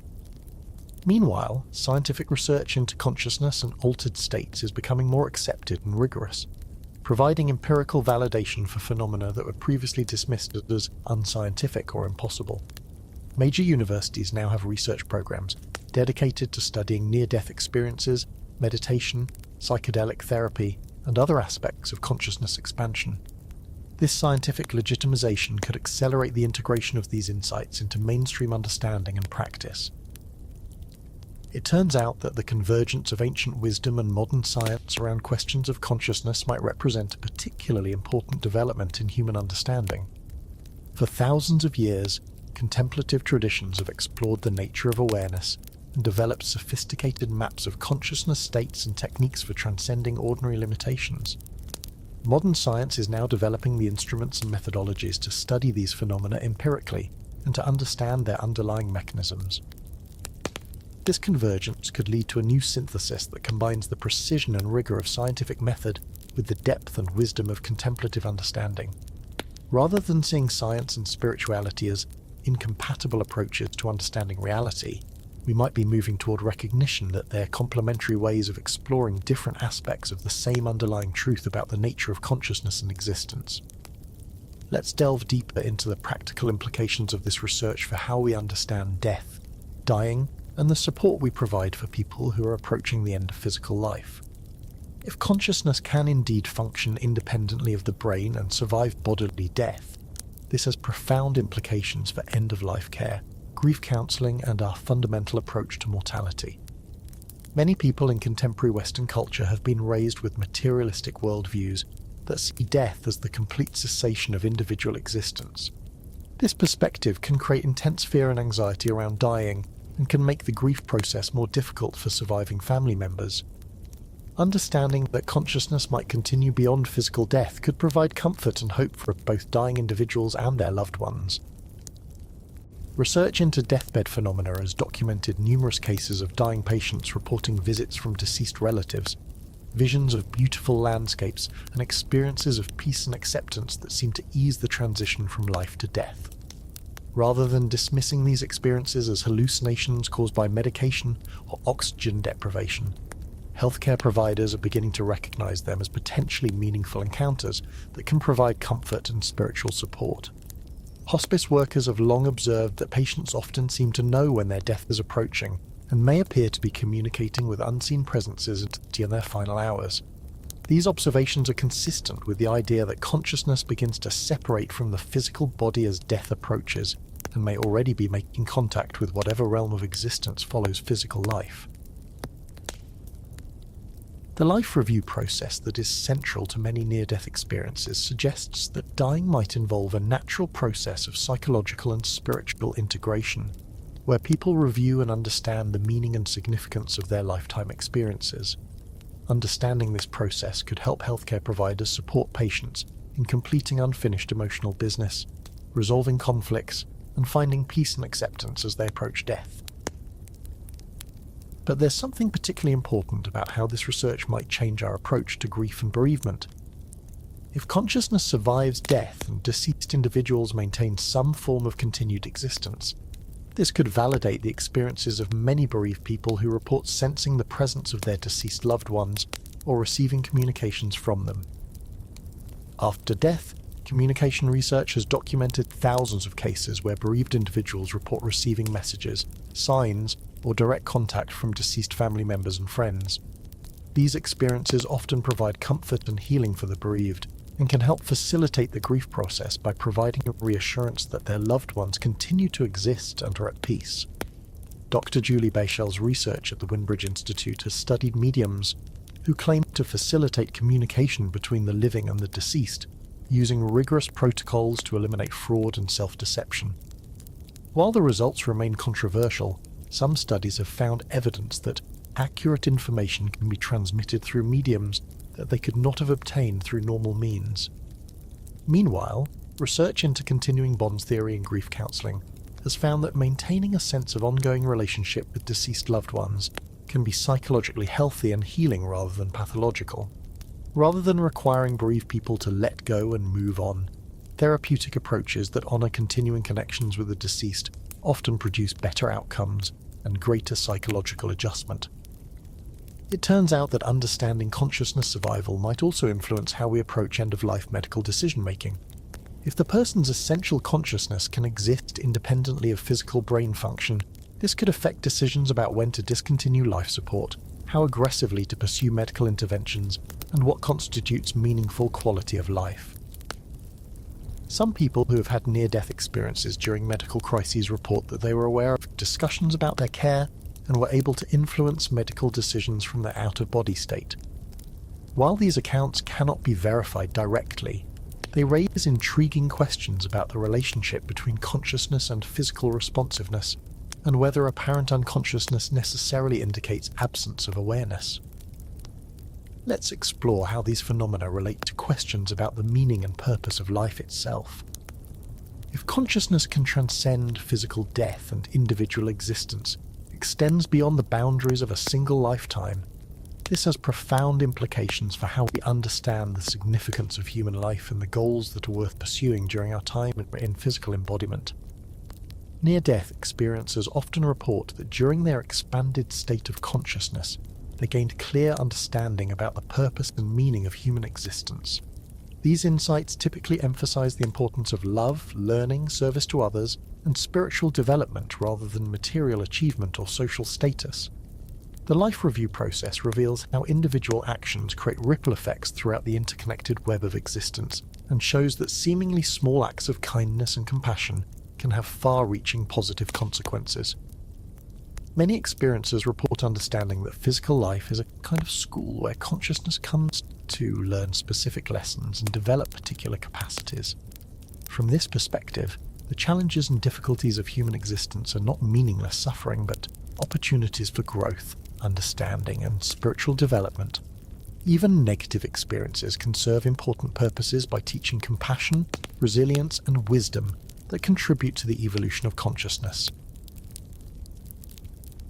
Meanwhile, scientific research into consciousness and altered states is becoming more accepted and rigorous, providing empirical validation for phenomena that were previously dismissed as unscientific or impossible. Major universities now have research programs dedicated to studying near-death experiences, meditation, psychedelic therapy, and other aspects of consciousness expansion. This scientific legitimization could accelerate the integration of these insights into mainstream understanding and practice. It turns out that the convergence of ancient wisdom and modern science around questions of consciousness might represent a particularly important development in human understanding. For thousands of years, contemplative traditions have explored the nature of awareness and developed sophisticated maps of consciousness states and techniques for transcending ordinary limitations. Modern science is now developing the instruments and methodologies to study these phenomena empirically and to understand their underlying mechanisms. This convergence could lead to a new synthesis that combines the precision and rigor of scientific method with the depth and wisdom of contemplative understanding. Rather than seeing science and spirituality as incompatible approaches to understanding reality, we might be moving toward recognition that they're complementary ways of exploring different aspects of the same underlying truth about the nature of consciousness and existence. Let's delve deeper into the practical implications of this research for how we understand death, dying, and the support we provide for people who are approaching the end of physical life. If consciousness can indeed function independently of the brain and survive bodily death, this has profound implications for end-of-life care, grief counselling, and our fundamental approach to mortality. Many people in contemporary Western culture have been raised with materialistic worldviews that see death as the complete cessation of individual existence. This perspective can create intense fear and anxiety around dying, and can make the grief process more difficult for surviving family members. Understanding that consciousness might continue beyond physical death could provide comfort and hope for both dying individuals and their loved ones. Research into deathbed phenomena has documented numerous cases of dying patients reporting visits from deceased relatives, visions of beautiful landscapes, and experiences of peace and acceptance that seem to ease the transition from life to death. Rather than dismissing these experiences as hallucinations caused by medication or oxygen deprivation, healthcare providers are beginning to recognize them as potentially meaningful encounters that can provide comfort and spiritual support. Hospice workers have long observed that patients often seem to know when their death is approaching and may appear to be communicating with unseen presences in their final hours. These observations are consistent with the idea that consciousness begins to separate from the physical body as death approaches, and may already be making contact with whatever realm of existence follows physical life. The life review process that is central to many near-death experiences suggests that dying might involve a natural process of psychological and spiritual integration, where people review and understand the meaning and significance of their lifetime experiences. Understanding this process could help healthcare providers support patients in completing unfinished emotional business, resolving conflicts, and finding peace and acceptance as they approach death. But there's something particularly important about how this research might change our approach to grief and bereavement. If consciousness survives death and deceased individuals maintain some form of continued existence, this could validate the experiences of many bereaved people who report sensing the presence of their deceased loved ones or receiving communications from them. After death, communication research has documented thousands of cases where bereaved individuals report receiving messages, signs, or direct contact from deceased family members and friends. These experiences often provide comfort and healing for the bereaved, and can help facilitate the grief process by providing a reassurance that their loved ones continue to exist and are at peace. Dr. Julie Bayshell's research at the Winbridge Institute has studied mediums who claim to facilitate communication between the living and the deceased, using rigorous protocols to eliminate fraud and self-deception. While the results remain controversial, some studies have found evidence that accurate information can be transmitted through mediums that they could not have obtained through normal means. Meanwhile, research into continuing bonds theory and grief counselling has found that maintaining a sense of ongoing relationship with deceased loved ones can be psychologically healthy and healing rather than pathological. Rather than requiring bereaved people to let go and move on, therapeutic approaches that honour continuing connections with the deceased often produce better outcomes and greater psychological adjustment. It turns out that understanding consciousness survival might also influence how we approach end-of-life medical decision-making. If the person's essential consciousness can exist independently of physical brain function, this could affect decisions about when to discontinue life support, how aggressively to pursue medical interventions, and what constitutes meaningful quality of life. Some people who have had near-death experiences during medical crises report that they were aware of discussions about their care and were able to influence medical decisions from their out-of-body state. While these accounts cannot be verified directly, they raise intriguing questions about the relationship between consciousness and physical responsiveness, and whether apparent unconsciousness necessarily indicates absence of awareness. Let's explore how these phenomena relate to questions about the meaning and purpose of life itself. If consciousness can transcend physical death and individual existence, extends beyond the boundaries of a single lifetime, this has profound implications for how we understand the significance of human life and the goals that are worth pursuing during our time in physical embodiment. Near-death experiencers often report that during their expanded state of consciousness, they gained clear understanding about the purpose and meaning of human existence. These insights typically emphasize the importance of love, learning, service to others, and spiritual development rather than material achievement or social status. The life review process reveals how individual actions create ripple effects throughout the interconnected web of existence, and shows that seemingly small acts of kindness and compassion can have far-reaching positive consequences. Many experiencers report understanding that physical life is a kind of school where consciousness comes to learn specific lessons and develop particular capacities. From this perspective, the challenges and difficulties of human existence are not meaningless suffering, but opportunities for growth, understanding, and spiritual development. Even negative experiences can serve important purposes by teaching compassion, resilience, and wisdom that contribute to the evolution of consciousness.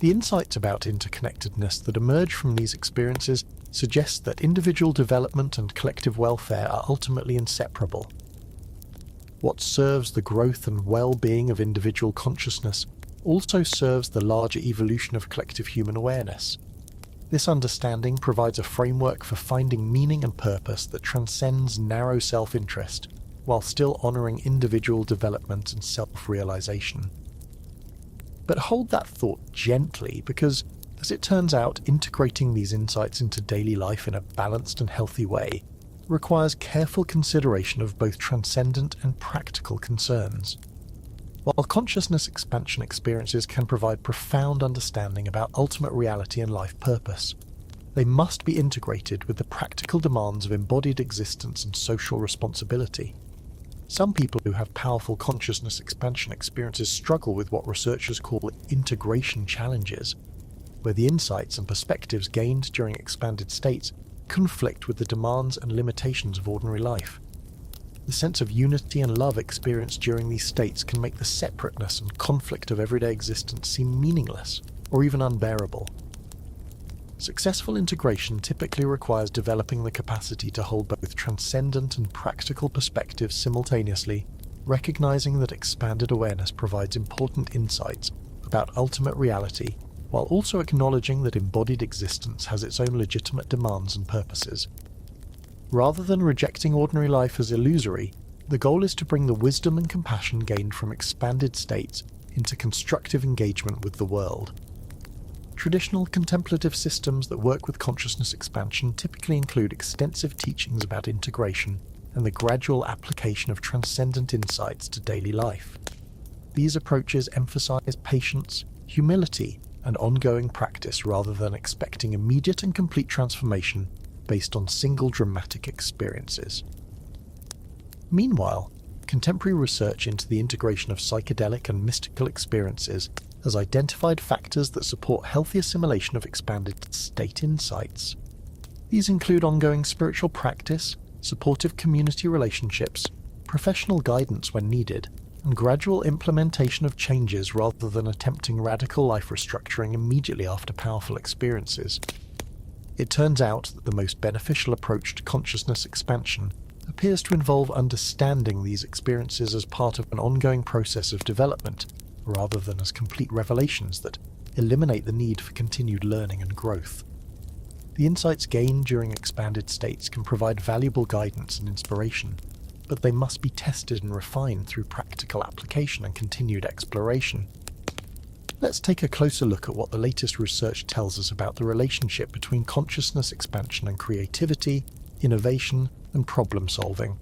The insights about interconnectedness that emerge from these experiences suggest that individual development and collective welfare are ultimately inseparable. What serves the growth and well-being of individual consciousness also serves the larger evolution of collective human awareness. This understanding provides a framework for finding meaning and purpose that transcends narrow self-interest, while still honouring individual development and self-realisation. But hold that thought gently, because, as it turns out, integrating these insights into daily life in a balanced and healthy way requires careful consideration of both transcendent and practical concerns. While consciousness expansion experiences can provide profound understanding about ultimate reality and life purpose, they must be integrated with the practical demands of embodied existence and social responsibility. Some people who have powerful consciousness expansion experiences struggle with what researchers call integration challenges, where the insights and perspectives gained during expanded states conflict with the demands and limitations of ordinary life. The sense of unity and love experienced during these states can make the separateness and conflict of everyday existence seem meaningless or even unbearable. Successful integration typically requires developing the capacity to hold both transcendent and practical perspectives simultaneously, recognizing that expanded awareness provides important insights about ultimate reality, while also acknowledging that embodied existence has its own legitimate demands and purposes. Rather than rejecting ordinary life as illusory, the goal is to bring the wisdom and compassion gained from expanded states into constructive engagement with the world. Traditional contemplative systems that work with consciousness expansion typically include extensive teachings about integration and the gradual application of transcendent insights to daily life. These approaches emphasize patience, humility, and ongoing practice rather than expecting immediate and complete transformation based on single dramatic experiences. Meanwhile, contemporary research into the integration of psychedelic and mystical experiences has identified factors that support healthy assimilation of expanded state insights. These include ongoing spiritual practice, supportive community relationships, professional guidance when needed, and gradual implementation of changes rather than attempting radical life restructuring immediately after powerful experiences. It turns out that the most beneficial approach to consciousness expansion appears to involve understanding these experiences as part of an ongoing process of development, rather than as complete revelations that eliminate the need for continued learning and growth. The insights gained during expanded states can provide valuable guidance and inspiration, but they must be tested and refined through practical application and continued exploration. Let's take a closer look at what the latest research tells us about the relationship between consciousness expansion and creativity, innovation, and problem solving.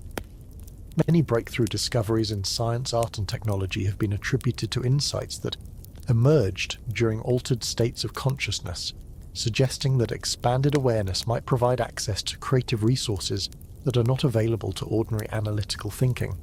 Many breakthrough discoveries in science, art, and technology have been attributed to insights that emerged during altered states of consciousness, suggesting that expanded awareness might provide access to creative resources that are not available to ordinary analytical thinking.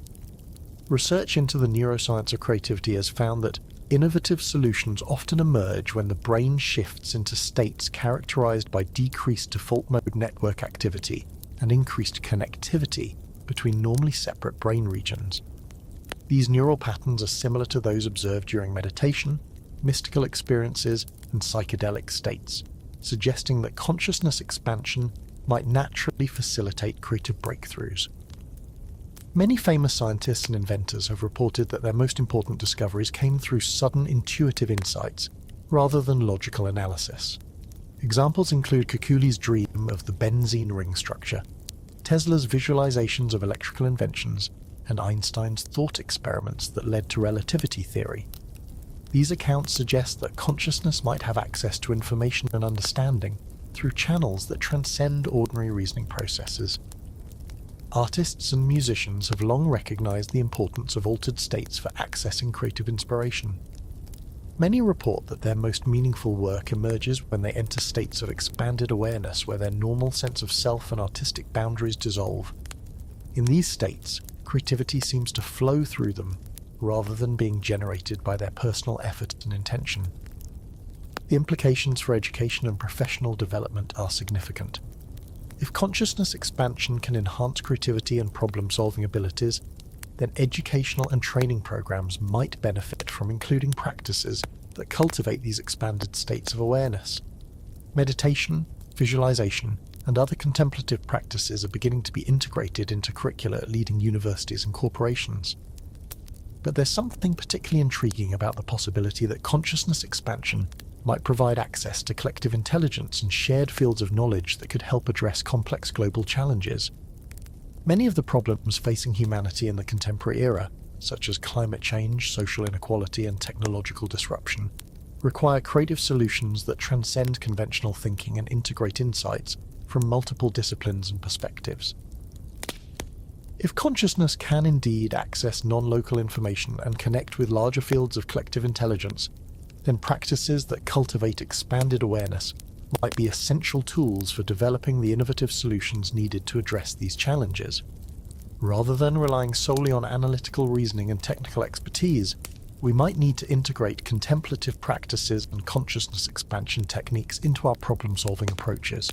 Research into the neuroscience of creativity has found that innovative solutions often emerge when the brain shifts into states characterized by decreased default mode network activity and increased connectivity between normally separate brain regions. These neural patterns are similar to those observed during meditation, mystical experiences, and psychedelic states, suggesting that consciousness expansion might naturally facilitate creative breakthroughs. Many famous scientists and inventors have reported that their most important discoveries came through sudden intuitive insights, rather than logical analysis. Examples include Kekulé's dream of the benzene ring structure, Tesla's visualizations of electrical inventions, and Einstein's thought experiments that led to relativity theory. These accounts suggest that consciousness might have access to information and understanding through channels that transcend ordinary reasoning processes. Artists and musicians have long recognized the importance of altered states for accessing creative inspiration. Many report that their most meaningful work emerges when they enter states of expanded awareness where their normal sense of self and artistic boundaries dissolve. In these states, creativity seems to flow through them, rather than being generated by their personal effort and intention. The implications for education and professional development are significant. If consciousness expansion can enhance creativity and problem-solving abilities, then educational and training programs might benefit from including practices that cultivate these expanded states of awareness. Meditation, visualization, and other contemplative practices are beginning to be integrated into curricula at leading universities and corporations. But there's something particularly intriguing about the possibility that consciousness expansion might provide access to collective intelligence and shared fields of knowledge that could help address complex global challenges. Many of the problems facing humanity in the contemporary era, such as climate change, social inequality, and technological disruption, require creative solutions that transcend conventional thinking and integrate insights from multiple disciplines and perspectives. If consciousness can indeed access non-local information and connect with larger fields of collective intelligence, then practices that cultivate expanded awareness might be essential tools for developing the innovative solutions needed to address these challenges. Rather than relying solely on analytical reasoning and technical expertise, we might need to integrate contemplative practices and consciousness expansion techniques into our problem-solving approaches.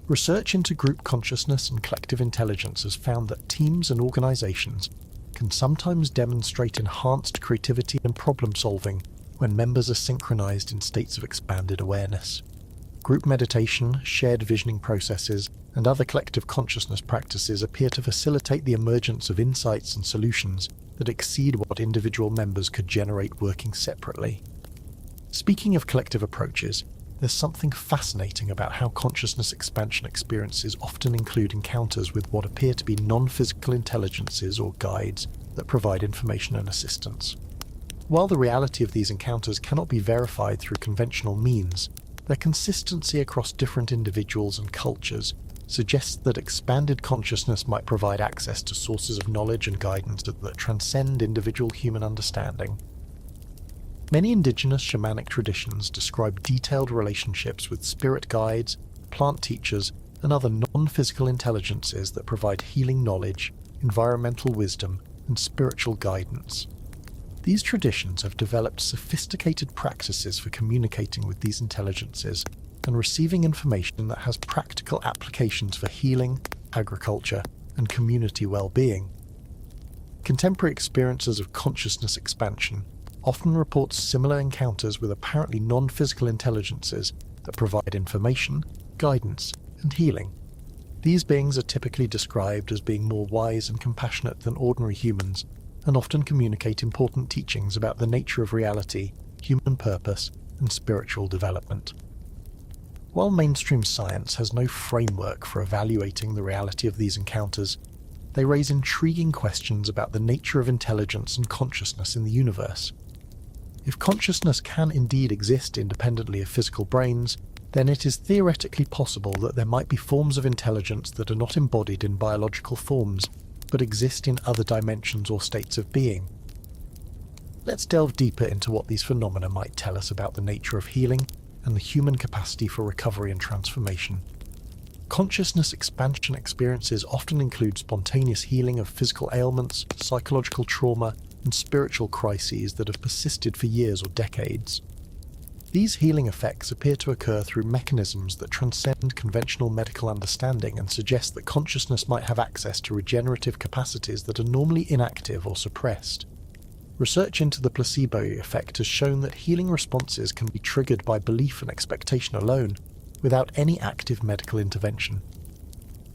Research into group consciousness and collective intelligence has found that teams and organizations can sometimes demonstrate enhanced creativity and problem-solving when members are synchronized in states of expanded awareness. Group meditation, shared visioning processes, and other collective consciousness practices appear to facilitate the emergence of insights and solutions that exceed what individual members could generate working separately. Speaking of collective approaches, there's something fascinating about how consciousness expansion experiences often include encounters with what appear to be non-physical intelligences or guides that provide information and assistance. While the reality of these encounters cannot be verified through conventional means, their consistency across different individuals and cultures suggests that expanded consciousness might provide access to sources of knowledge and guidance that transcend individual human understanding. Many indigenous shamanic traditions describe detailed relationships with spirit guides, plant teachers, and other non-physical intelligences that provide healing knowledge, environmental wisdom, and spiritual guidance. These traditions have developed sophisticated practices for communicating with these intelligences and receiving information that has practical applications for healing, agriculture, and community well-being. Contemporary experiences of consciousness expansion often report similar encounters with apparently non-physical intelligences that provide information, guidance, and healing. These beings are typically described as being more wise and compassionate than ordinary humans, and often communicate important teachings about the nature of reality, human purpose, and spiritual development. While mainstream science has no framework for evaluating the reality of these encounters, they raise intriguing questions about the nature of intelligence and consciousness in the universe. If consciousness can indeed exist independently of physical brains, then it is theoretically possible that there might be forms of intelligence that are not embodied in biological forms, but exist in other dimensions or states of being. Let's delve deeper into what these phenomena might tell us about the nature of healing and the human capacity for recovery and transformation. Consciousness expansion experiences often include spontaneous healing of physical ailments, psychological trauma, and spiritual crises that have persisted for years or decades. These healing effects appear to occur through mechanisms that transcend conventional medical understanding and suggest that consciousness might have access to regenerative capacities that are normally inactive or suppressed. Research into the placebo effect has shown that healing responses can be triggered by belief and expectation alone, without any active medical intervention.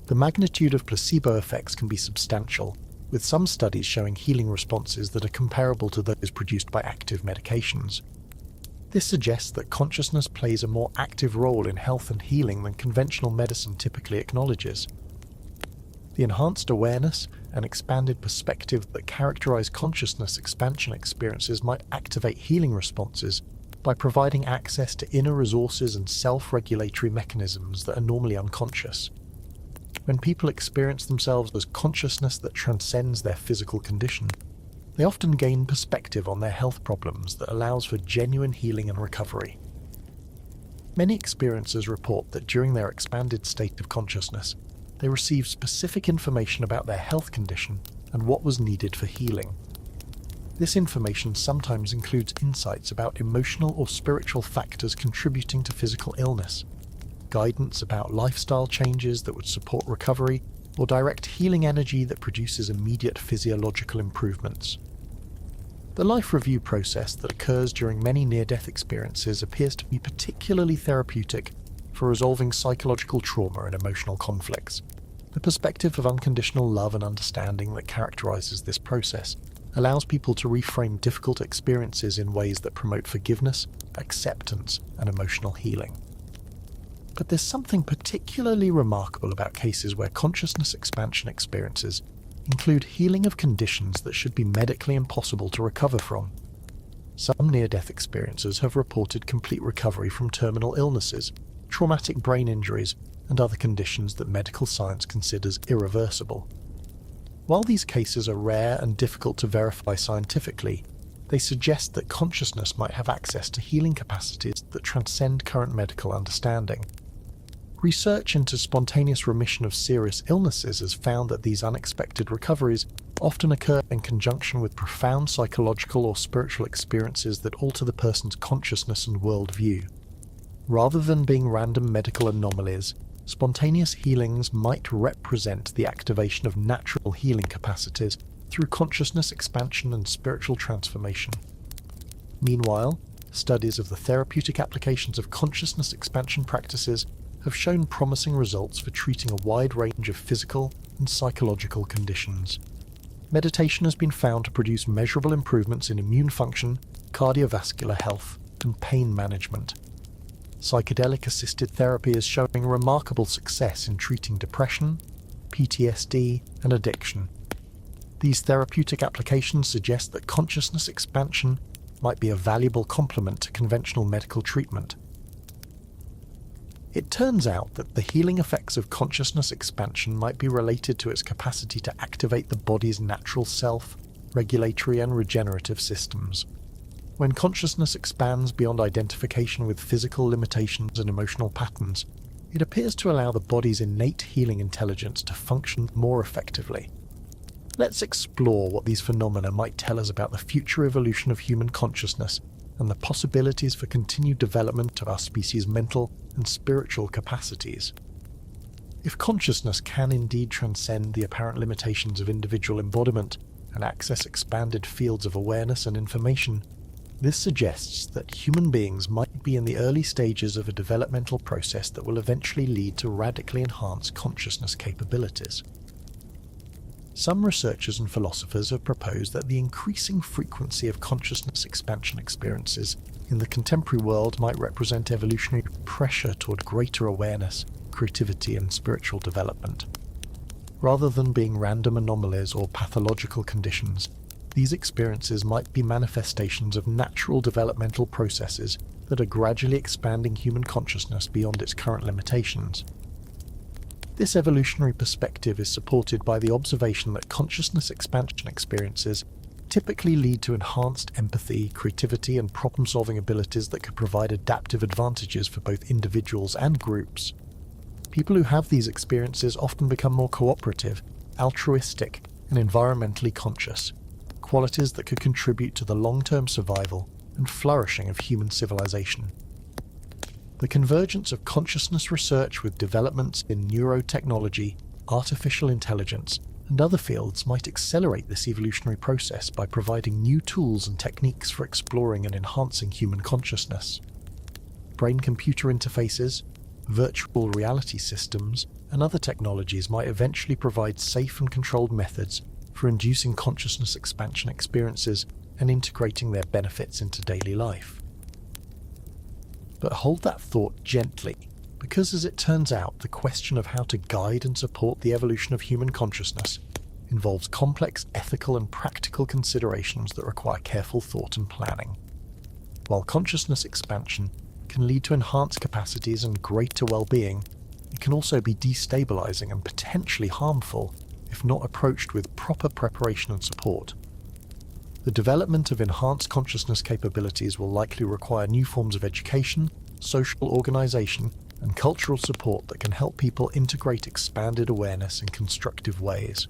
The magnitude of placebo effects can be substantial, with some studies showing healing responses that are comparable to those produced by active medications. This suggests that consciousness plays a more active role in health and healing than conventional medicine typically acknowledges. The enhanced awareness and expanded perspective that characterize consciousness expansion experiences might activate healing responses by providing access to inner resources and self-regulatory mechanisms that are normally unconscious. When people experience themselves as consciousness that transcends their physical condition, they often gain perspective on their health problems that allows for genuine healing and recovery. Many experiencers report that during their expanded state of consciousness, they received specific information about their health condition and what was needed for healing. This information sometimes includes insights about emotional or spiritual factors contributing to physical illness, guidance about lifestyle changes that would support recovery, or direct healing energy that produces immediate physiological improvements. The life review process that occurs during many near-death experiences appears to be particularly therapeutic for resolving psychological trauma and emotional conflicts. The perspective of unconditional love and understanding that characterizes this process allows people to reframe difficult experiences in ways that promote forgiveness, acceptance, and emotional healing. But there's something particularly remarkable about cases where consciousness expansion experiences include healing of conditions that should be medically impossible to recover from. Some near-death experiencers have reported complete recovery from terminal illnesses, traumatic brain injuries, and other conditions that medical science considers irreversible. While these cases are rare and difficult to verify scientifically, They suggest that consciousness might have access to healing capacities that transcend current medical understanding. Research into spontaneous remission of serious illnesses has found that these unexpected recoveries often occur in conjunction with profound psychological or spiritual experiences that alter the person's consciousness and worldview. Rather than being random medical anomalies, spontaneous healings might represent the activation of natural healing capacities through consciousness expansion and spiritual transformation. Meanwhile, studies of the therapeutic applications of consciousness expansion practices have shown promising results for treating a wide range of physical and psychological conditions. Meditation has been found to produce measurable improvements in immune function, cardiovascular health, and pain management. Psychedelic-assisted therapy is showing remarkable success in treating depression, PTSD, and addiction. These therapeutic applications suggest that consciousness expansion might be a valuable complement to conventional medical treatment. It turns out that the healing effects of consciousness expansion might be related to its capacity to activate the body's natural self-regulatory and regenerative systems. When consciousness expands beyond identification with physical limitations and emotional patterns, it appears to allow the body's innate healing intelligence to function more effectively. Let's explore what these phenomena might tell us about the future evolution of human consciousness and the possibilities for continued development of our species' mental and spiritual capacities. If consciousness can indeed transcend the apparent limitations of individual embodiment and access expanded fields of awareness and information, this suggests that human beings might be in the early stages of a developmental process that will eventually lead to radically enhanced consciousness capabilities. Some researchers and philosophers have proposed that the increasing frequency of consciousness expansion experiences in the contemporary world might represent evolutionary pressure toward greater awareness, creativity, and spiritual development. Rather than being random anomalies or pathological conditions, these experiences might be manifestations of natural developmental processes that are gradually expanding human consciousness beyond its current limitations. This evolutionary perspective is supported by the observation that consciousness expansion experiences typically lead to enhanced empathy, creativity, and problem-solving abilities that could provide adaptive advantages for both individuals and groups. People who have these experiences often become more cooperative, altruistic, and environmentally conscious, qualities that could contribute to the long-term survival and flourishing of human civilization. The convergence of consciousness research with developments in neurotechnology, artificial intelligence, and other fields might accelerate this evolutionary process by providing new tools and techniques for exploring and enhancing human consciousness. Brain-computer interfaces, virtual reality systems, and other technologies might eventually provide safe and controlled methods for inducing consciousness expansion experiences and integrating their benefits into daily life. But hold that thought gently, because as it turns out, the question of how to guide and support the evolution of human consciousness involves complex ethical and practical considerations that require careful thought and planning. While consciousness expansion can lead to enhanced capacities and greater well-being, it can also be destabilizing and potentially harmful if not approached with proper preparation and support. The development of enhanced consciousness capabilities will likely require new forms of education, social organization, and cultural support that can help people integrate expanded awareness in constructive ways.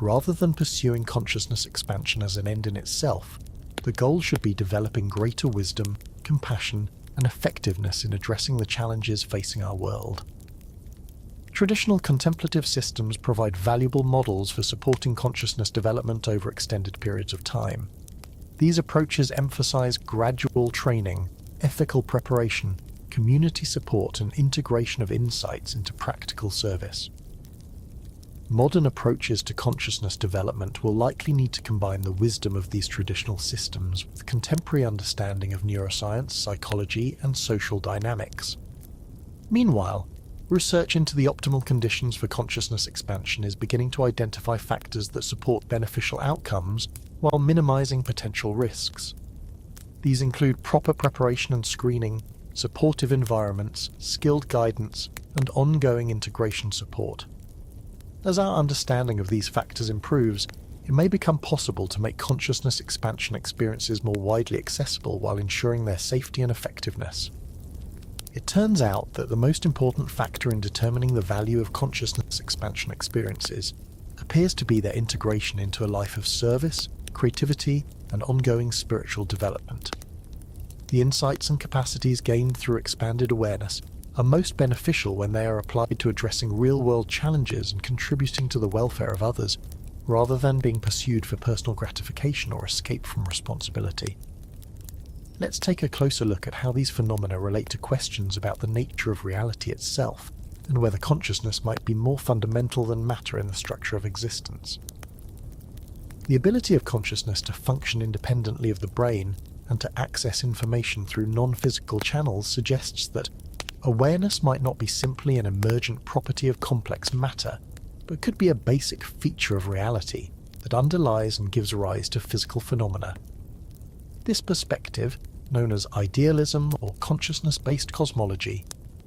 Rather than pursuing consciousness expansion as an end in itself, the goal should be developing greater wisdom, compassion, and effectiveness in addressing the challenges facing our world. Traditional contemplative systems provide valuable models for supporting consciousness development over extended periods of time. These approaches emphasize gradual training, ethical preparation, community support, and integration of insights into practical service. Modern approaches to consciousness development will likely need to combine the wisdom of these traditional systems with contemporary understanding of neuroscience, psychology, and social dynamics. Meanwhile, research into the optimal conditions for consciousness expansion is beginning to identify factors that support beneficial outcomes while minimizing potential risks. These include proper preparation and screening, supportive environments, skilled guidance, and ongoing integration support. As our understanding of these factors improves, it may become possible to make consciousness expansion experiences more widely accessible while ensuring their safety and effectiveness. It turns out that the most important factor in determining the value of consciousness expansion experiences appears to be their integration into a life of service, creativity, and ongoing spiritual development. The insights and capacities gained through expanded awareness are most beneficial when they are applied to addressing real-world challenges and contributing to the welfare of others, rather than being pursued for personal gratification or escape from responsibility. Let's take a closer look at how these phenomena relate to questions about the nature of reality itself, and whether consciousness might be more fundamental than matter in the structure of existence. The ability of consciousness to function independently of the brain and to access information through non-physical channels suggests that awareness might not be simply an emergent property of complex matter, but could be a basic feature of reality that underlies and gives rise to physical phenomena. This perspective, known as idealism or consciousness-based cosmology,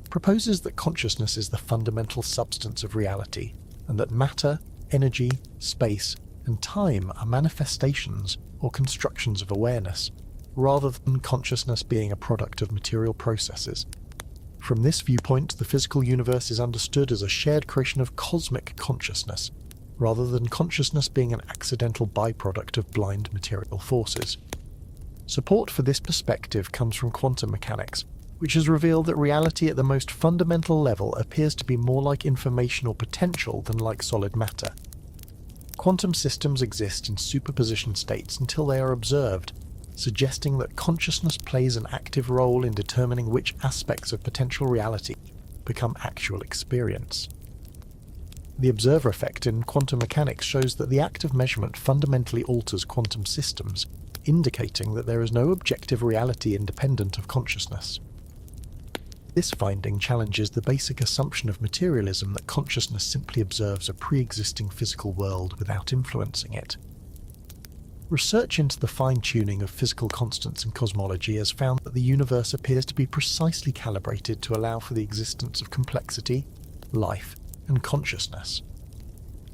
proposes that consciousness is the fundamental substance of reality, and that matter, energy, space, and time are manifestations or constructions of awareness, rather than consciousness being a product of material processes. From this viewpoint, the physical universe is understood as a shared creation of cosmic consciousness, rather than consciousness being an accidental byproduct of blind material forces. Support for this perspective comes from quantum mechanics, which has revealed that reality at the most fundamental level appears to be more like information or potential than like solid matter. Quantum systems exist in superposition states until they are observed, suggesting that consciousness plays an active role in determining which aspects of potential reality become actual experience. The observer effect in quantum mechanics shows that the act of measurement fundamentally alters quantum systems, indicating that there is no objective reality independent of consciousness. This finding challenges the basic assumption of materialism that consciousness simply observes a pre-existing physical world without influencing it. Research into the fine-tuning of physical constants in cosmology has found that the universe appears to be precisely calibrated to allow for the existence of complexity, life, and consciousness.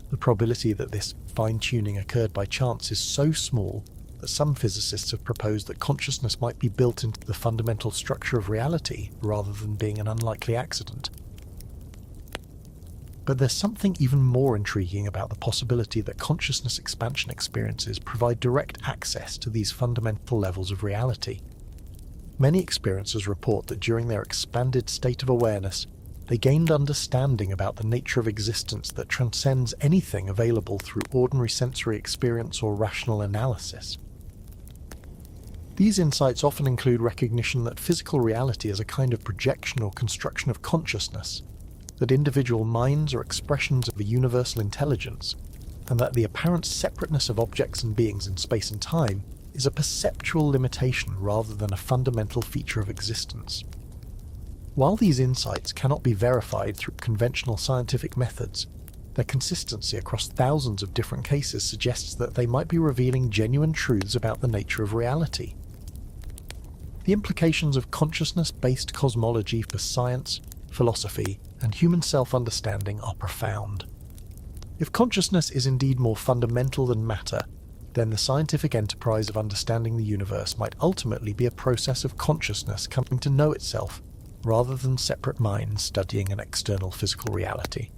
The probability that this fine-tuning occurred by chance is so small that some physicists have proposed that consciousness might be built into the fundamental structure of reality rather than being an unlikely accident. But there's something even more intriguing about the possibility that consciousness expansion experiences provide direct access to these fundamental levels of reality. Many experiencers report that during their expanded state of awareness, they gained understanding about the nature of existence that transcends anything available through ordinary sensory experience or rational analysis. These insights often include recognition that physical reality is a kind of projection or construction of consciousness, that individual minds are expressions of a universal intelligence, and that the apparent separateness of objects and beings in space and time is a perceptual limitation rather than a fundamental feature of existence. While these insights cannot be verified through conventional scientific methods, their consistency across thousands of different cases suggests that they might be revealing genuine truths about the nature of reality. The implications of consciousness-based cosmology for science, philosophy, and human self-understanding are profound. If consciousness is indeed more fundamental than matter, then the scientific enterprise of understanding the universe might ultimately be a process of consciousness coming to know itself, rather than separate minds studying an external physical reality.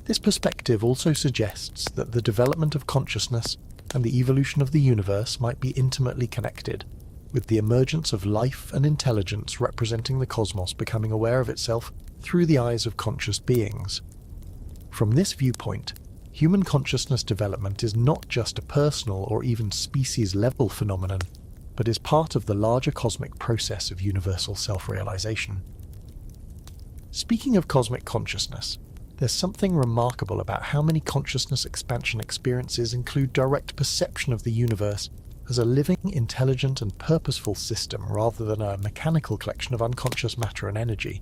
This perspective also suggests that the development of consciousness and the evolution of the universe might be intimately connected, with the emergence of life and intelligence representing the cosmos becoming aware of itself through the eyes of conscious beings. From this viewpoint, human consciousness development is not just a personal or even species-level phenomenon, but is part of the larger cosmic process of universal self-realization. Speaking of cosmic consciousness, there's something remarkable about how many consciousness expansion experiences include direct perception of the universe as a living, intelligent, and purposeful system rather than a mechanical collection of unconscious matter and energy.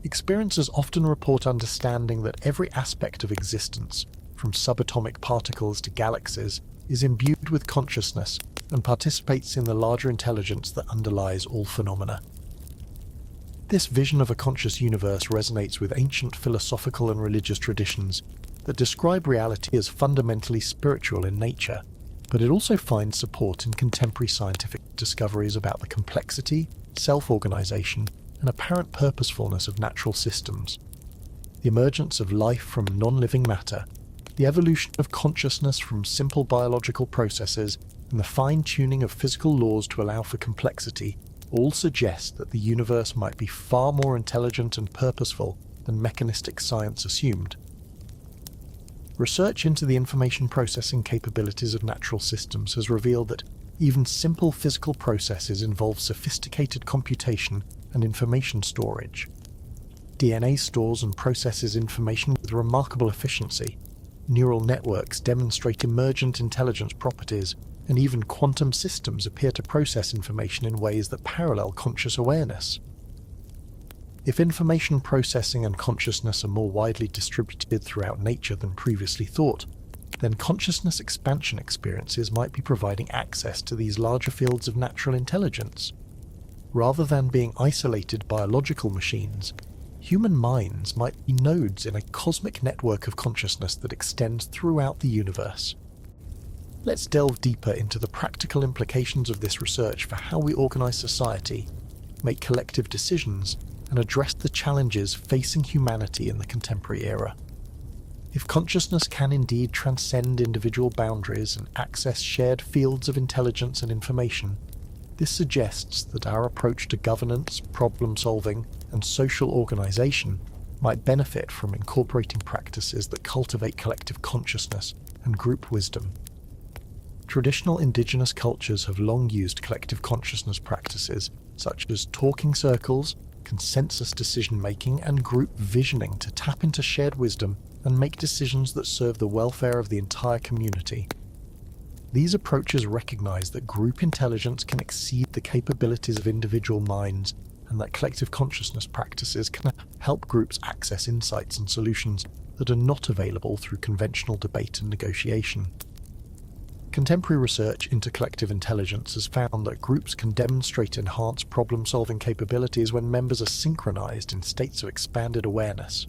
Experiencers often report understanding that every aspect of existence, from subatomic particles to galaxies, is imbued with consciousness and participates in the larger intelligence that underlies all phenomena. This vision of a conscious universe resonates with ancient philosophical and religious traditions, that describe reality as fundamentally spiritual in nature, but it also finds support in contemporary scientific discoveries about the complexity, self-organization, and apparent purposefulness of natural systems. The emergence of life from non-living matter, the evolution of consciousness from simple biological processes, and the fine-tuning of physical laws to allow for complexity all suggest that the universe might be far more intelligent and purposeful than mechanistic science assumed. Research into the information processing capabilities of natural systems has revealed that even simple physical processes involve sophisticated computation and information storage. DNA stores and processes information with remarkable efficiency. Neural networks demonstrate emergent intelligence properties, and even quantum systems appear to process information in ways that parallel conscious awareness. If information processing and consciousness are more widely distributed throughout nature than previously thought, then consciousness expansion experiences might be providing access to these larger fields of natural intelligence. Rather than being isolated biological machines, human minds might be nodes in a cosmic network of consciousness that extends throughout the universe. Let's delve deeper into the practical implications of this research for how we organize society, make collective decisions, and address the challenges facing humanity in the contemporary era. If consciousness can indeed transcend individual boundaries and access shared fields of intelligence and information, this suggests that our approach to governance, problem-solving, and social organization might benefit from incorporating practices that cultivate collective consciousness and group wisdom. Traditional indigenous cultures have long used collective consciousness practices such as talking circles, consensus decision-making, and group visioning to tap into shared wisdom and make decisions that serve the welfare of the entire community. These approaches recognize that group intelligence can exceed the capabilities of individual minds, and that collective consciousness practices can help groups access insights and solutions that are not available through conventional debate and negotiation. Contemporary research into collective intelligence has found that groups can demonstrate enhanced problem-solving capabilities when members are synchronized in states of expanded awareness.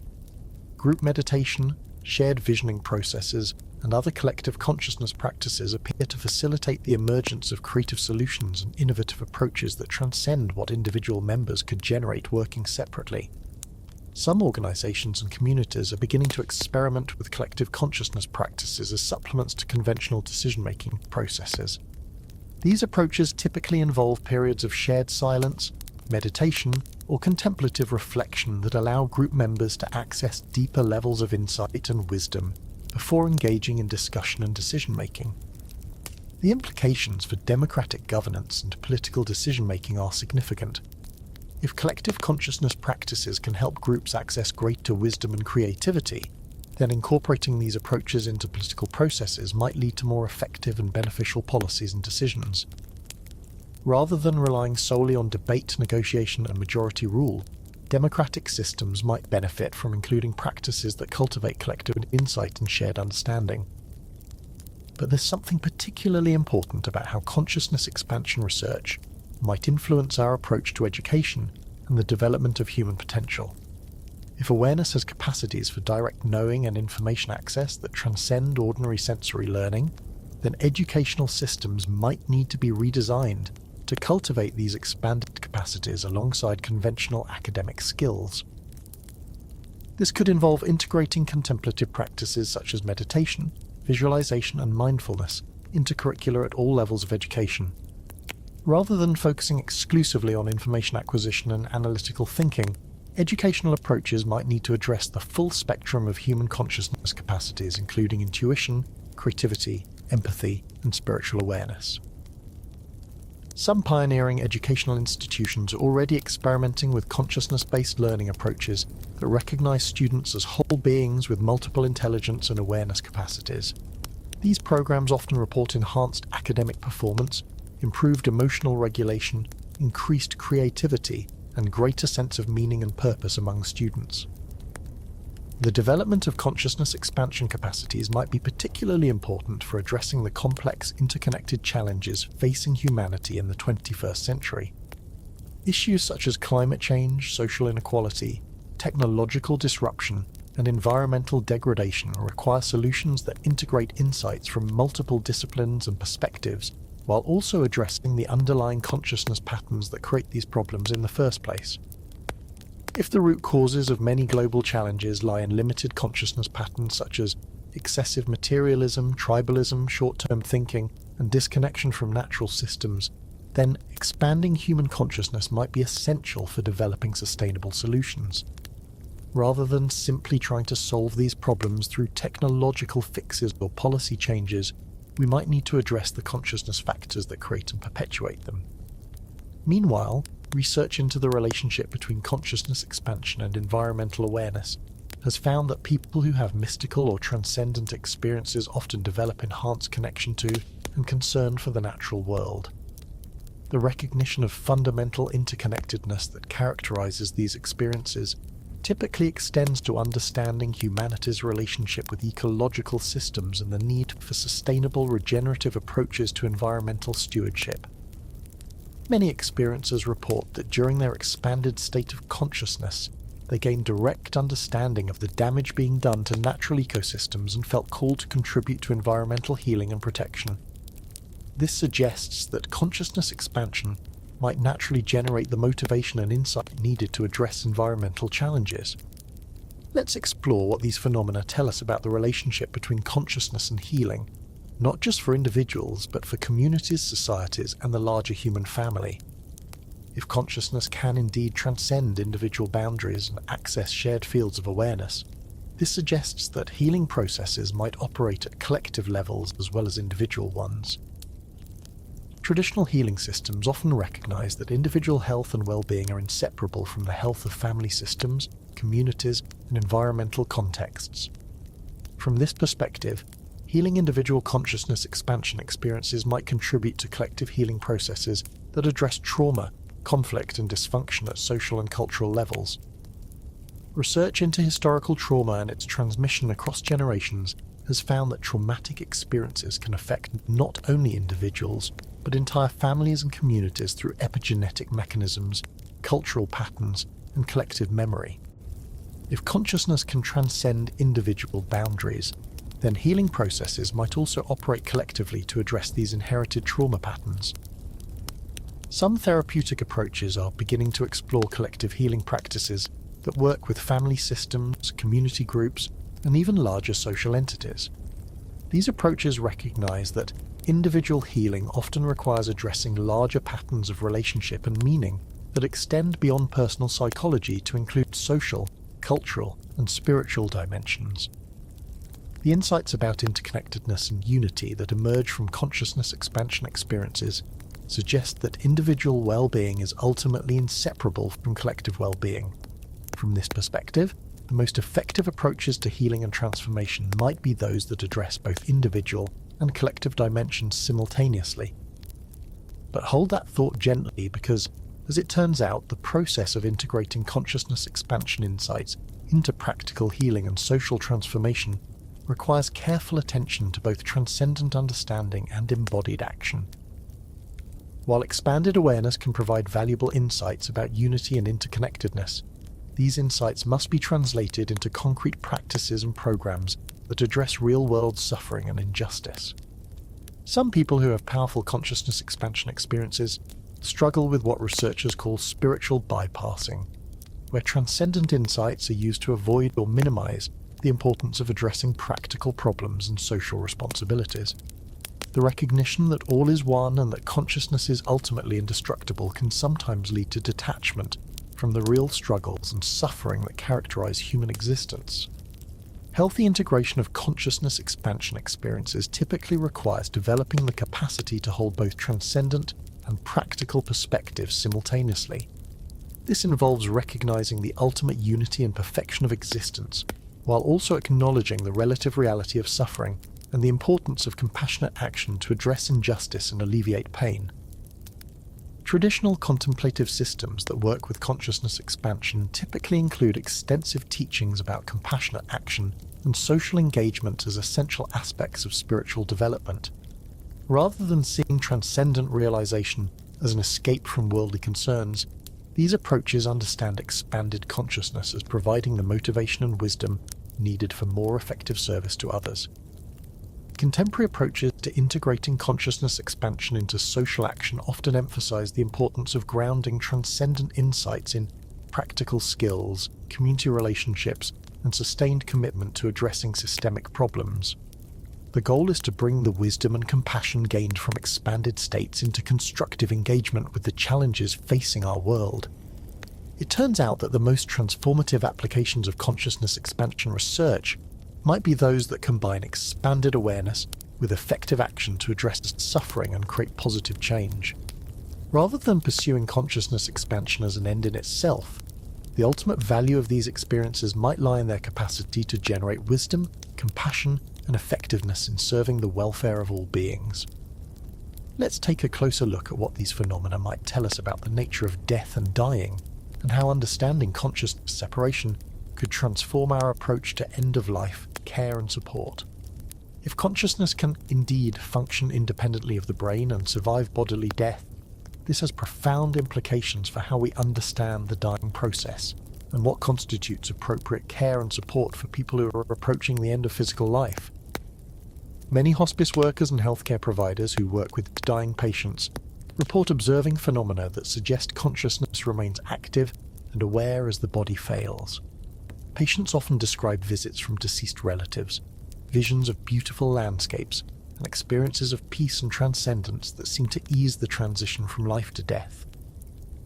Group meditation, shared visioning processes, and other collective consciousness practices appear to facilitate the emergence of creative solutions and innovative approaches that transcend what individual members could generate working separately. Some organizations and communities are beginning to experiment with collective consciousness practices as supplements to conventional decision-making processes. These approaches typically involve periods of shared silence, meditation, or contemplative reflection that allow group members to access deeper levels of insight and wisdom before engaging in discussion and decision-making. The implications for democratic governance and political decision-making are significant. If collective consciousness practices can help groups access greater wisdom and creativity, then incorporating these approaches into political processes might lead to more effective and beneficial policies and decisions. Rather than relying solely on debate, negotiation, and majority rule, democratic systems might benefit from including practices that cultivate collective insight and shared understanding. But there's something particularly important about how consciousness expansion research might influence our approach to education and the development of human potential. If awareness has capacities for direct knowing and information access that transcend ordinary sensory learning, then educational systems might need to be redesigned to cultivate these expanded capacities alongside conventional academic skills. This could involve integrating contemplative practices such as meditation, visualization, and mindfulness into curricula at all levels of education. Rather than focusing exclusively on information acquisition and analytical thinking, educational approaches might need to address the full spectrum of human consciousness capacities, including intuition, creativity, empathy, and spiritual awareness. Some pioneering educational institutions are already experimenting with consciousness-based learning approaches that recognize students as whole beings with multiple intelligence and awareness capacities. These programs often report enhanced academic performance, improved emotional regulation, increased creativity, and greater sense of meaning and purpose among students. The development of consciousness expansion capacities might be particularly important for addressing the complex, interconnected challenges facing humanity in the 21st century. Issues such as climate change, social inequality, technological disruption, and environmental degradation require solutions that integrate insights from multiple disciplines and perspectives, while also addressing the underlying consciousness patterns that create these problems in the first place. If the root causes of many global challenges lie in limited consciousness patterns such as excessive materialism, tribalism, short-term thinking, and disconnection from natural systems, then expanding human consciousness might be essential for developing sustainable solutions. Rather than simply trying to solve these problems through technological fixes or policy changes, we might need to address the consciousness factors that create and perpetuate them. Meanwhile, research into the relationship between consciousness expansion and environmental awareness has found that people who have mystical or transcendent experiences often develop enhanced connection to and concern for the natural world. The recognition of fundamental interconnectedness that characterizes these experiences typically extends to understanding humanity's relationship with ecological systems and the need for sustainable regenerative approaches to environmental stewardship. Many experiencers report that during their expanded state of consciousness, they gained direct understanding of the damage being done to natural ecosystems and felt called to contribute to environmental healing and protection. This suggests that consciousness expansion might naturally generate the motivation and insight needed to address environmental challenges. Let's explore what these phenomena tell us about the relationship between consciousness and healing, not just for individuals, but for communities, societies, and the larger human family. If consciousness can indeed transcend individual boundaries and access shared fields of awareness, this suggests that healing processes might operate at collective levels as well as individual ones. Traditional healing systems often recognize that individual health and well-being are inseparable from the health of family systems, communities, and environmental contexts. From this perspective, healing individual consciousness expansion experiences might contribute to collective healing processes that address trauma, conflict, and dysfunction at social and cultural levels. Research into historical trauma and its transmission across generations has found that traumatic experiences can affect not only individuals, but entire families and communities through epigenetic mechanisms, cultural patterns, and collective memory. If consciousness can transcend individual boundaries, then healing processes might also operate collectively to address these inherited trauma patterns. Some therapeutic approaches are beginning to explore collective healing practices that work with family systems, community groups, and even larger social entities. These approaches recognize that individual healing often requires addressing larger patterns of relationship and meaning that extend beyond personal psychology to include social, cultural, and spiritual dimensions. The insights about interconnectedness and unity that emerge from consciousness expansion experiences suggest that individual well-being is ultimately inseparable from collective well-being. From this perspective, the most effective approaches to healing and transformation might be those that address both individual and collective dimensions simultaneously. But hold that thought gently because, as it turns out, the process of integrating consciousness expansion insights into practical healing and social transformation requires careful attention to both transcendent understanding and embodied action. While expanded awareness can provide valuable insights about unity and interconnectedness, these insights must be translated into concrete practices and programs that address real-world suffering and injustice. Some people who have powerful consciousness expansion experiences struggle with what researchers call spiritual bypassing, where transcendent insights are used to avoid or minimize the importance of addressing practical problems and social responsibilities. The recognition that all is one and that consciousness is ultimately indestructible can sometimes lead to detachment from the real struggles and suffering that characterize human existence. Healthy integration of consciousness expansion experiences typically requires developing the capacity to hold both transcendent and practical perspectives simultaneously. This involves recognizing the ultimate unity and perfection of existence, while also acknowledging the relative reality of suffering and the importance of compassionate action to address injustice and alleviate pain. Traditional contemplative systems that work with consciousness expansion typically include extensive teachings about compassionate action and social engagement as essential aspects of spiritual development. Rather than seeing transcendent realization as an escape from worldly concerns, these approaches understand expanded consciousness as providing the motivation and wisdom needed for more effective service to others. Contemporary approaches to integrating consciousness expansion into social action often emphasize the importance of grounding transcendent insights in practical skills, community relationships, and sustained commitment to addressing systemic problems. The goal is to bring the wisdom and compassion gained from expanded states into constructive engagement with the challenges facing our world. It turns out that the most transformative applications of consciousness expansion research might be those that combine expanded awareness with effective action to address suffering and create positive change. Rather than pursuing consciousness expansion as an end in itself, the ultimate value of these experiences might lie in their capacity to generate wisdom, compassion, and effectiveness in serving the welfare of all beings. Let's take a closer look at what these phenomena might tell us about the nature of death and dying, and how understanding consciousness separation could transform our approach to end-of-life care and support. If consciousness can indeed function independently of the brain and survive bodily death, this has profound implications for how we understand the dying process and what constitutes appropriate care and support for people who are approaching the end of physical life. Many hospice workers and healthcare providers who work with dying patients report observing phenomena that suggest consciousness remains active and aware as the body fails. Patients often describe visits from deceased relatives, visions of beautiful landscapes, and experiences of peace and transcendence that seem to ease the transition from life to death.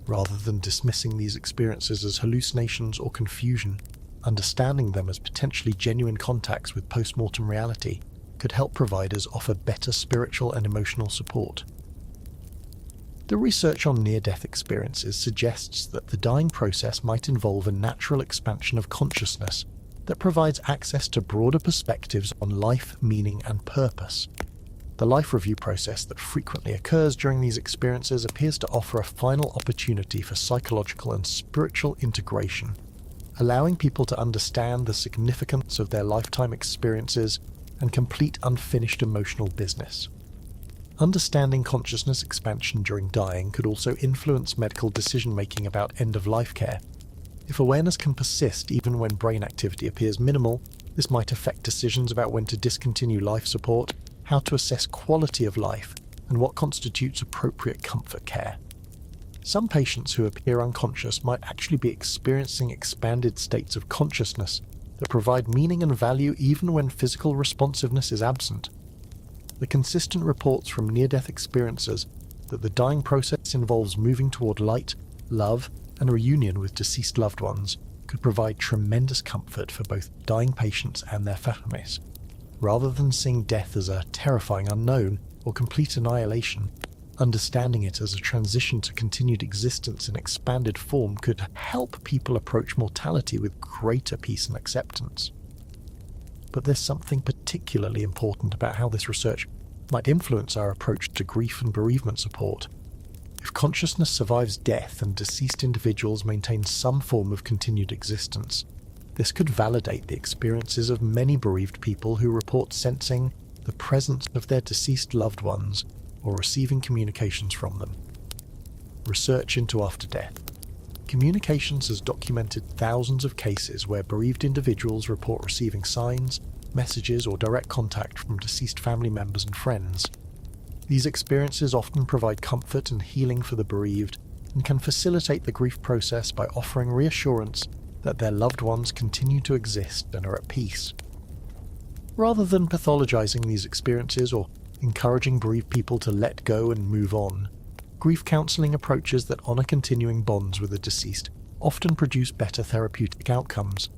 Rather than dismissing these experiences as hallucinations or confusion, understanding them as potentially genuine contacts with post-mortem reality could help providers offer better spiritual and emotional support. The research on near-death experiences suggests that the dying process might involve a natural expansion of consciousness that provides access to broader perspectives on life, meaning, and purpose. The life review process that frequently occurs during these experiences appears to offer a final opportunity for psychological and spiritual integration, allowing people to understand the significance of their lifetime experiences and complete unfinished emotional business. Understanding consciousness expansion during dying could also influence medical decision-making about end-of-life care. If awareness can persist even when brain activity appears minimal, this might affect decisions about when to discontinue life support, how to assess quality of life, and what constitutes appropriate comfort care. Some patients who appear unconscious might actually be experiencing expanded states of consciousness that provide meaning and value even when physical responsiveness is absent. The consistent reports from near-death experiences that the dying process involves moving toward light, love, and reunion with deceased loved ones could provide tremendous comfort for both dying patients and their families. Rather than seeing death as a terrifying unknown or complete annihilation, understanding it as a transition to continued existence in expanded form could help people approach mortality with greater peace and acceptance. But there's something particularly important about how this research might influence our approach to grief and bereavement support. If consciousness survives death and deceased individuals maintain some form of continued existence, this could validate the experiences of many bereaved people who report sensing the presence of their deceased loved ones or receiving communications from them. Research into after death. Communications has documented thousands of cases where bereaved individuals report receiving signs, messages, or direct contact from deceased family members and friends. These experiences often provide comfort and healing for the bereaved and can facilitate the grief process by offering reassurance that their loved ones continue to exist and are at peace. Rather than pathologizing these experiences or encouraging bereaved people to let go and move on, grief counseling approaches that honor continuing bonds with the deceased often produce better therapeutic outcomes.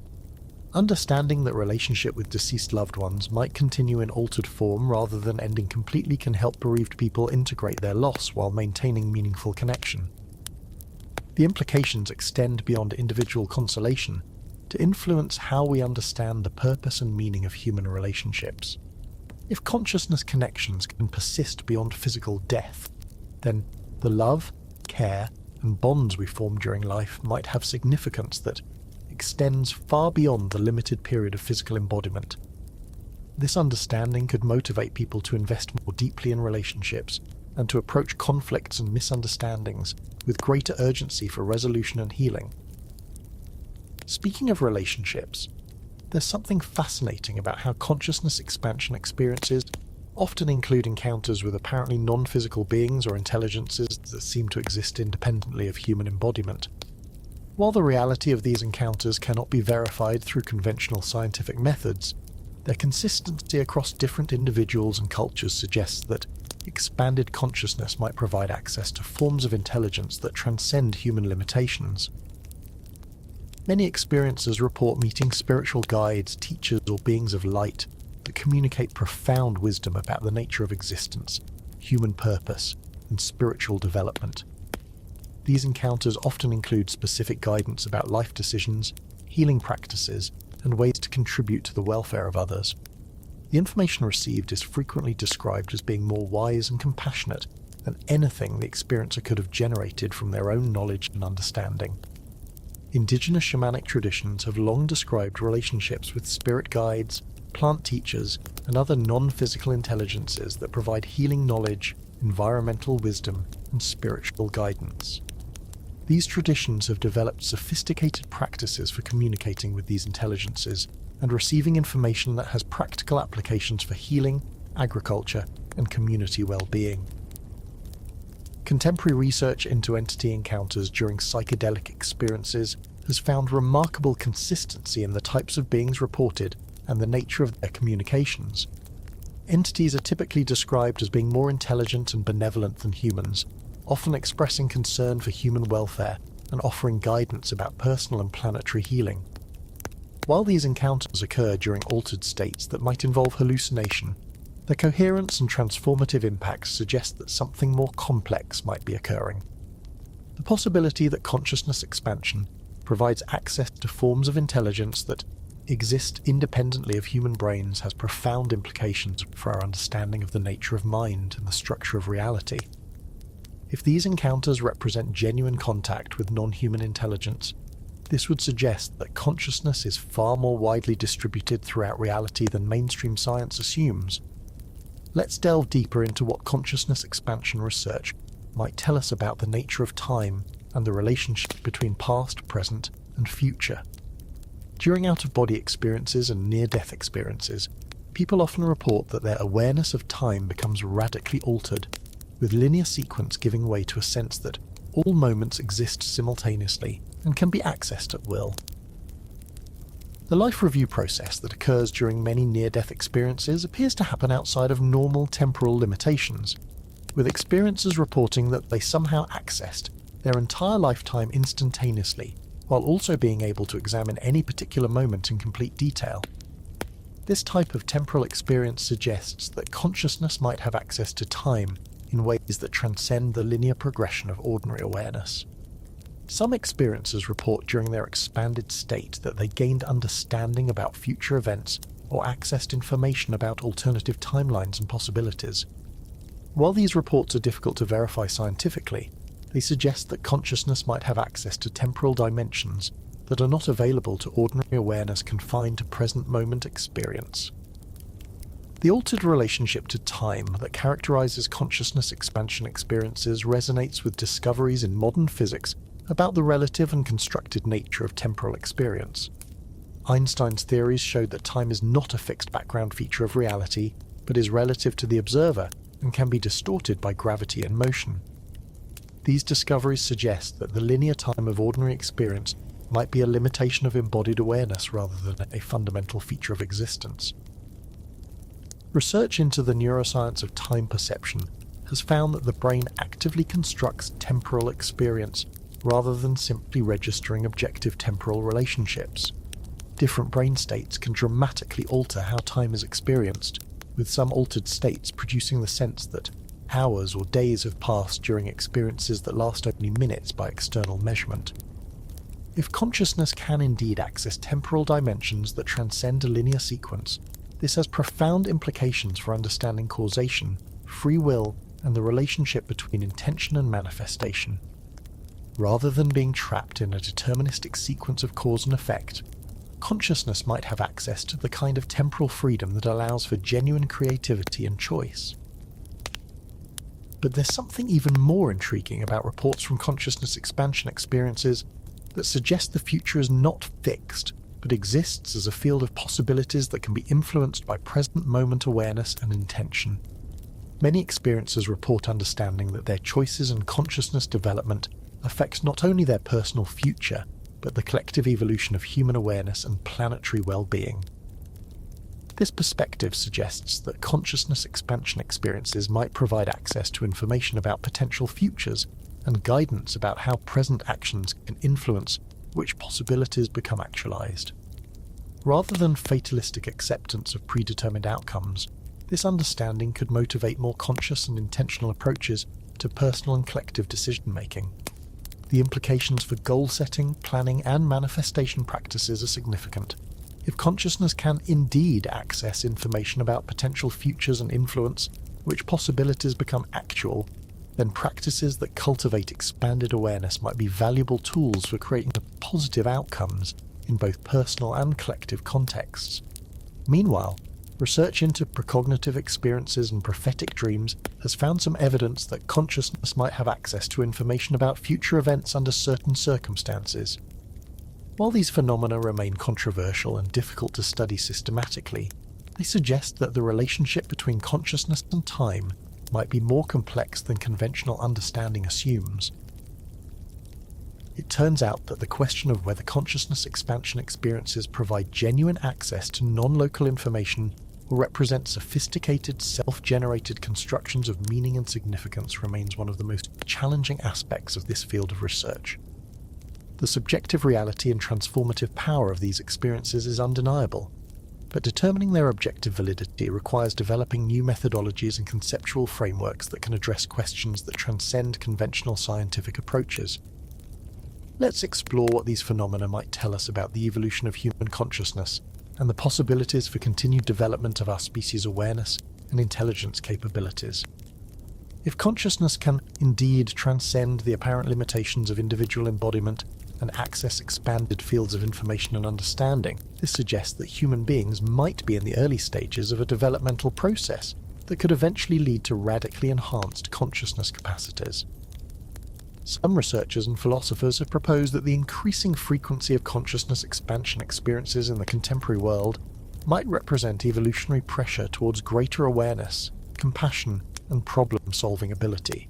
Understanding that relationship with deceased loved ones might continue in altered form rather than ending completely can help bereaved people integrate their loss while maintaining meaningful connection. The implications extend beyond individual consolation to influence how we understand the purpose and meaning of human relationships. If consciousness connections can persist beyond physical death, then the love, care, and bonds we form during life might have significance that extends far beyond the limited period of physical embodiment. This understanding could motivate people to invest more deeply in relationships and to approach conflicts and misunderstandings with greater urgency for resolution and healing. Speaking of relationships, There's something fascinating about how consciousness expansion experiences often include encounters with apparently non-physical beings or intelligences that seem to exist independently of human embodiment. While the reality of these encounters cannot be verified through conventional scientific methods, their consistency across different individuals and cultures suggests that expanded consciousness might provide access to forms of intelligence that transcend human limitations. Many experiencers report meeting spiritual guides, teachers, or beings of light that communicate profound wisdom about the nature of existence, human purpose, and spiritual development. These encounters often include specific guidance about life decisions, healing practices, and ways to contribute to the welfare of others. The information received is frequently described as being more wise and compassionate than anything the experiencer could have generated from their own knowledge and understanding. Indigenous shamanic traditions have long described relationships with spirit guides, plant teachers, and other non-physical intelligences that provide healing knowledge, environmental wisdom, and spiritual guidance. These traditions have developed sophisticated practices for communicating with these intelligences and receiving information that has practical applications for healing, agriculture, and community well-being. Contemporary research into entity encounters during psychedelic experiences has found remarkable consistency in the types of beings reported and the nature of their communications. Entities are typically described as being more intelligent and benevolent than humans, often expressing concern for human welfare and offering guidance about personal and planetary healing. While these encounters occur during altered states that might involve hallucination, their coherence and transformative impacts suggest that something more complex might be occurring. The possibility that consciousness expansion provides access to forms of intelligence that exist independently of human brains has profound implications for our understanding of the nature of mind and the structure of reality. If these encounters represent genuine contact with non-human intelligence, this would suggest that consciousness is far more widely distributed throughout reality than mainstream science assumes. Let's delve deeper into what consciousness expansion research might tell us about the nature of time and the relationship between past, present, and future. During out-of-body experiences and near-death experiences, people often report that their awareness of time becomes radically altered, with linear sequence giving way to a sense that all moments exist simultaneously and can be accessed at will. The life review process that occurs during many near-death experiences appears to happen outside of normal temporal limitations, with experiencers reporting that they somehow accessed their entire lifetime instantaneously, while also being able to examine any particular moment in complete detail. This type of temporal experience suggests that consciousness might have access to time in ways that transcend the linear progression of ordinary awareness. Some experiencers report during their expanded state that they gained understanding about future events or accessed information about alternative timelines and possibilities. While these reports are difficult to verify scientifically, they suggest that consciousness might have access to temporal dimensions that are not available to ordinary awareness confined to present moment experience. The altered relationship to time that characterizes consciousness expansion experiences resonates with discoveries in modern physics about the relative and constructed nature of temporal experience. Einstein's theories showed that time is not a fixed background feature of reality, but is relative to the observer and can be distorted by gravity and motion. These discoveries suggest that the linear time of ordinary experience might be a limitation of embodied awareness rather than a fundamental feature of existence. Research into the neuroscience of time perception has found that the brain actively constructs temporal experience rather than simply registering objective temporal relationships. Different brain states can dramatically alter how time is experienced, with some altered states producing the sense that hours or days have passed during experiences that last only minutes by external measurement. If consciousness can indeed access temporal dimensions that transcend a linear sequence, this has profound implications for understanding causation, free will, and the relationship between intention and manifestation. Rather than being trapped in a deterministic sequence of cause and effect, consciousness might have access to the kind of temporal freedom that allows for genuine creativity and choice. But there's something even more intriguing about reports from consciousness expansion experiences that suggest the future is not fixed, but exists as a field of possibilities that can be influenced by present moment awareness and intention. Many experiencers report understanding that their choices and consciousness development affects not only their personal future, but the collective evolution of human awareness and planetary well-being. This perspective suggests that consciousness expansion experiences might provide access to information about potential futures and guidance about how present actions can influence which possibilities become actualized. Rather than fatalistic acceptance of predetermined outcomes, this understanding could motivate more conscious and intentional approaches to personal and collective decision-making. The implications for goal-setting, planning, and manifestation practices are significant. If consciousness can indeed access information about potential futures and influence which possibilities become actual, then practices that cultivate expanded awareness might be valuable tools for creating positive outcomes in both personal and collective contexts. Meanwhile, research into precognitive experiences and prophetic dreams has found some evidence that consciousness might have access to information about future events under certain circumstances. While these phenomena remain controversial and difficult to study systematically, they suggest that the relationship between consciousness and time might be more complex than conventional understanding assumes. It turns out that the question of whether consciousness expansion experiences provide genuine access to non-local information or represent sophisticated, self-generated constructions of meaning and significance remains one of the most challenging aspects of this field of research. The subjective reality and transformative power of these experiences is undeniable, but determining their objective validity requires developing new methodologies and conceptual frameworks that can address questions that transcend conventional scientific approaches. Let's explore what these phenomena might tell us about the evolution of human consciousness and the possibilities for continued development of our species' awareness and intelligence capabilities. If consciousness can indeed transcend the apparent limitations of individual embodiment and access expanded fields of information and understanding, this suggests that human beings might be in the early stages of a developmental process that could eventually lead to radically enhanced consciousness capacities. Some researchers and philosophers have proposed that the increasing frequency of consciousness expansion experiences in the contemporary world might represent evolutionary pressure towards greater awareness, compassion, and problem-solving ability.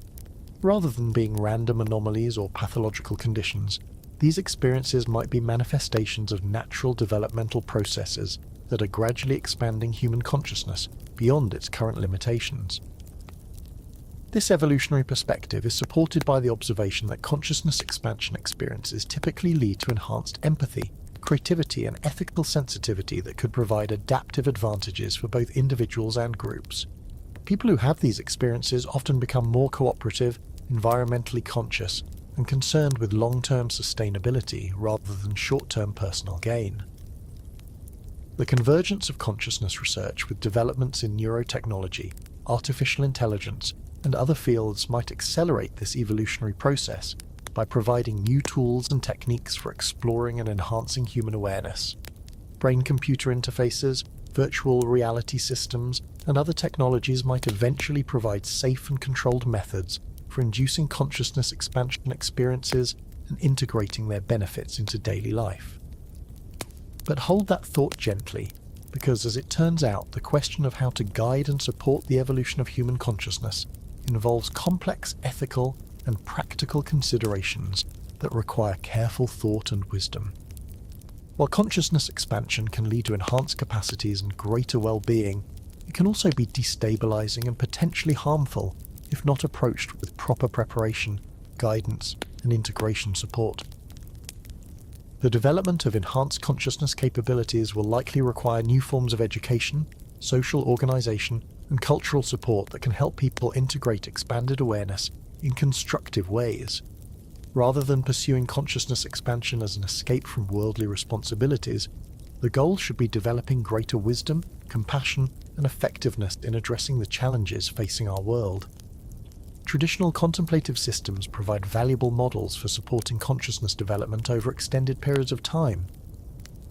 Rather than being random anomalies or pathological conditions, these experiences might be manifestations of natural developmental processes that are gradually expanding human consciousness beyond its current limitations. This evolutionary perspective is supported by the observation that consciousness expansion experiences typically lead to enhanced empathy, creativity, and ethical sensitivity that could provide adaptive advantages for both individuals and groups. People who have these experiences often become more cooperative, environmentally conscious, and concerned with long-term sustainability rather than short-term personal gain. The convergence of consciousness research with developments in neurotechnology, artificial intelligence, and other fields might accelerate this evolutionary process by providing new tools and techniques for exploring and enhancing human awareness. Brain-computer interfaces, virtual reality systems, and other technologies might eventually provide safe and controlled methods for inducing consciousness expansion experiences and integrating their benefits into daily life. But hold that thought gently, because as it turns out, the question of how to guide and support the evolution of human consciousness involves complex ethical and practical considerations that require careful thought and wisdom. While consciousness expansion can lead to enhanced capacities and greater well-being, it can also be destabilizing and potentially harmful if not approached with proper preparation, guidance, and integration support. The development of enhanced consciousness capabilities will likely require new forms of education, social organization, and cultural support that can help people integrate expanded awareness in constructive ways. Rather than pursuing consciousness expansion as an escape from worldly responsibilities, the goal should be developing greater wisdom, compassion, and effectiveness in addressing the challenges facing our world. Traditional contemplative systems provide valuable models for supporting consciousness development over extended periods of time.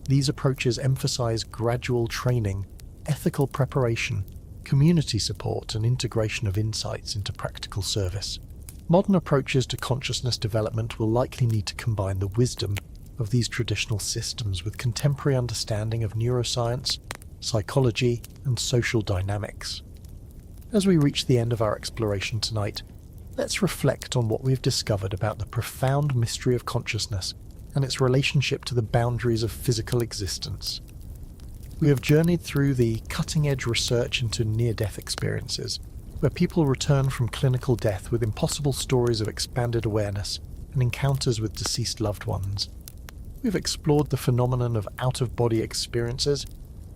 These approaches emphasize gradual training, ethical preparation, community support, and integration of insights into practical service. Modern approaches to consciousness development will likely need to combine the wisdom, of these traditional systems with contemporary understanding of neuroscience, psychology, and social dynamics. As we reach the end of our exploration tonight, let's reflect on what we've discovered about the profound mystery of consciousness and its relationship to the boundaries of physical existence. We have journeyed through the cutting-edge research into near-death experiences, where people return from clinical death with impossible stories of expanded awareness and encounters with deceased loved ones. We've explored the phenomenon of out-of-body experiences,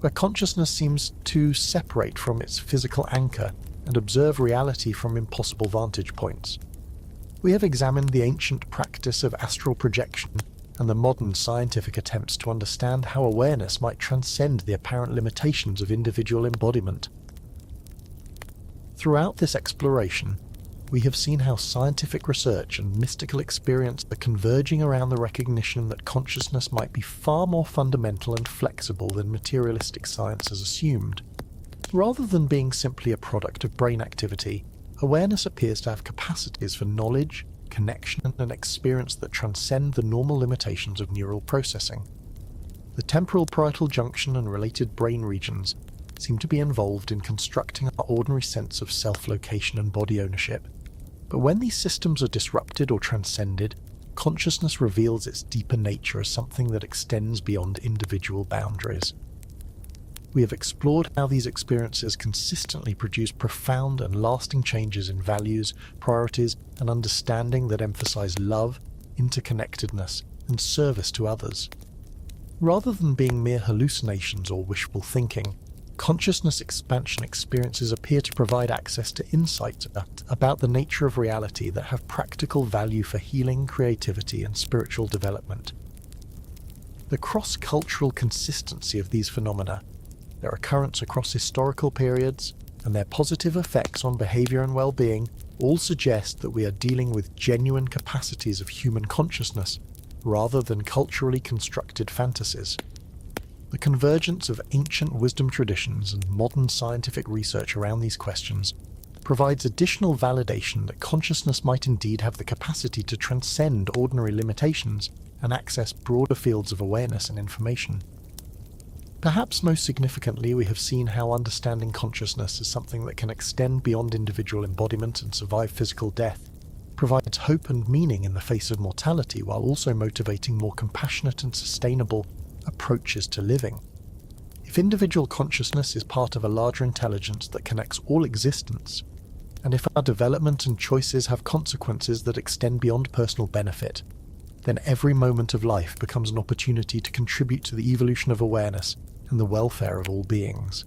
where consciousness seems to separate from its physical anchor and observe reality from impossible vantage points. We have examined the ancient practice of astral projection and the modern scientific attempts to understand how awareness might transcend the apparent limitations of individual embodiment. Throughout this exploration, we have seen how scientific research and mystical experience are converging around the recognition that consciousness might be far more fundamental and flexible than materialistic science has assumed. Rather than being simply a product of brain activity, awareness appears to have capacities for knowledge, connection, and experience that transcend the normal limitations of neural processing. The temporal parietal junction and related brain regions seem to be involved in constructing our ordinary sense of self-location and body ownership. But when these systems are disrupted or transcended, consciousness reveals its deeper nature as something that extends beyond individual boundaries. We have explored how these experiences consistently produce profound and lasting changes in values, priorities, and understanding that emphasize love, interconnectedness, and service to others. Rather than being mere hallucinations or wishful thinking, consciousness expansion experiences appear to provide access to insights about the nature of reality that have practical value for healing, creativity, and spiritual development. The cross-cultural consistency of these phenomena, their occurrence across historical periods, and their positive effects on behavior and well-being all suggest that we are dealing with genuine capacities of human consciousness rather than culturally constructed fantasies. The convergence of ancient wisdom traditions and modern scientific research around these questions provides additional validation that consciousness might indeed have the capacity to transcend ordinary limitations and access broader fields of awareness and information. Perhaps most significantly, we have seen how understanding consciousness as something that can extend beyond individual embodiment and survive physical death provides hope and meaning in the face of mortality, while also motivating more compassionate and sustainable approaches to living. If individual consciousness is part of a larger intelligence that connects all existence, and if our development and choices have consequences that extend beyond personal benefit, then every moment of life becomes an opportunity to contribute to the evolution of awareness and the welfare of all beings.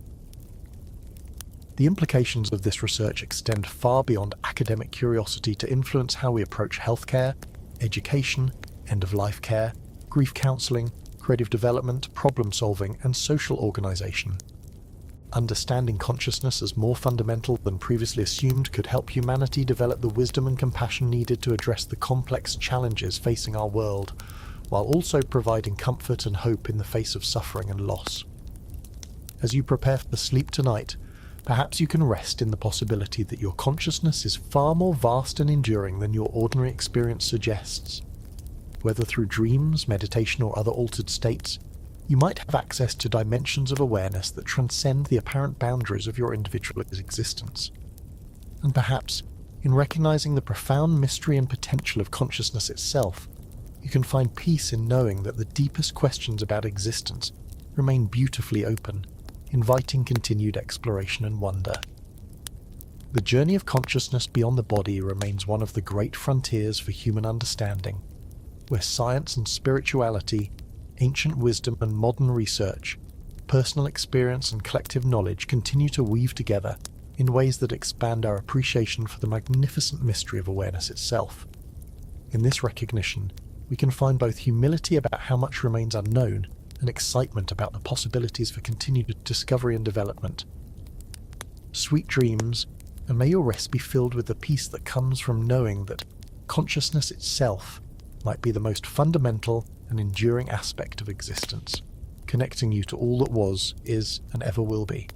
The implications of this research extend far beyond academic curiosity to influence how we approach healthcare, education, end-of-life care, grief counseling, creative development, problem-solving, and social organization. Understanding consciousness as more fundamental than previously assumed could help humanity develop the wisdom and compassion needed to address the complex challenges facing our world, while also providing comfort and hope in the face of suffering and loss. As you prepare for sleep tonight, perhaps you can rest in the possibility that your consciousness is far more vast and enduring than your ordinary experience suggests. Whether through dreams, meditation, or other altered states, you might have access to dimensions of awareness that transcend the apparent boundaries of your individual existence. And perhaps, in recognizing the profound mystery and potential of consciousness itself, you can find peace in knowing that the deepest questions about existence remain beautifully open, inviting continued exploration and wonder. The journey of consciousness beyond the body remains one of the great frontiers for human understanding, where science and spirituality, ancient wisdom and modern research, personal experience and collective knowledge continue to weave together in ways that expand our appreciation for the magnificent mystery of awareness itself. In this recognition, we can find both humility about how much remains unknown and excitement about the possibilities for continued discovery and development. Sweet dreams, and may your rest be filled with the peace that comes from knowing that consciousness itself might be the most fundamental and enduring aspect of existence, connecting you to all that was, is, and ever will be.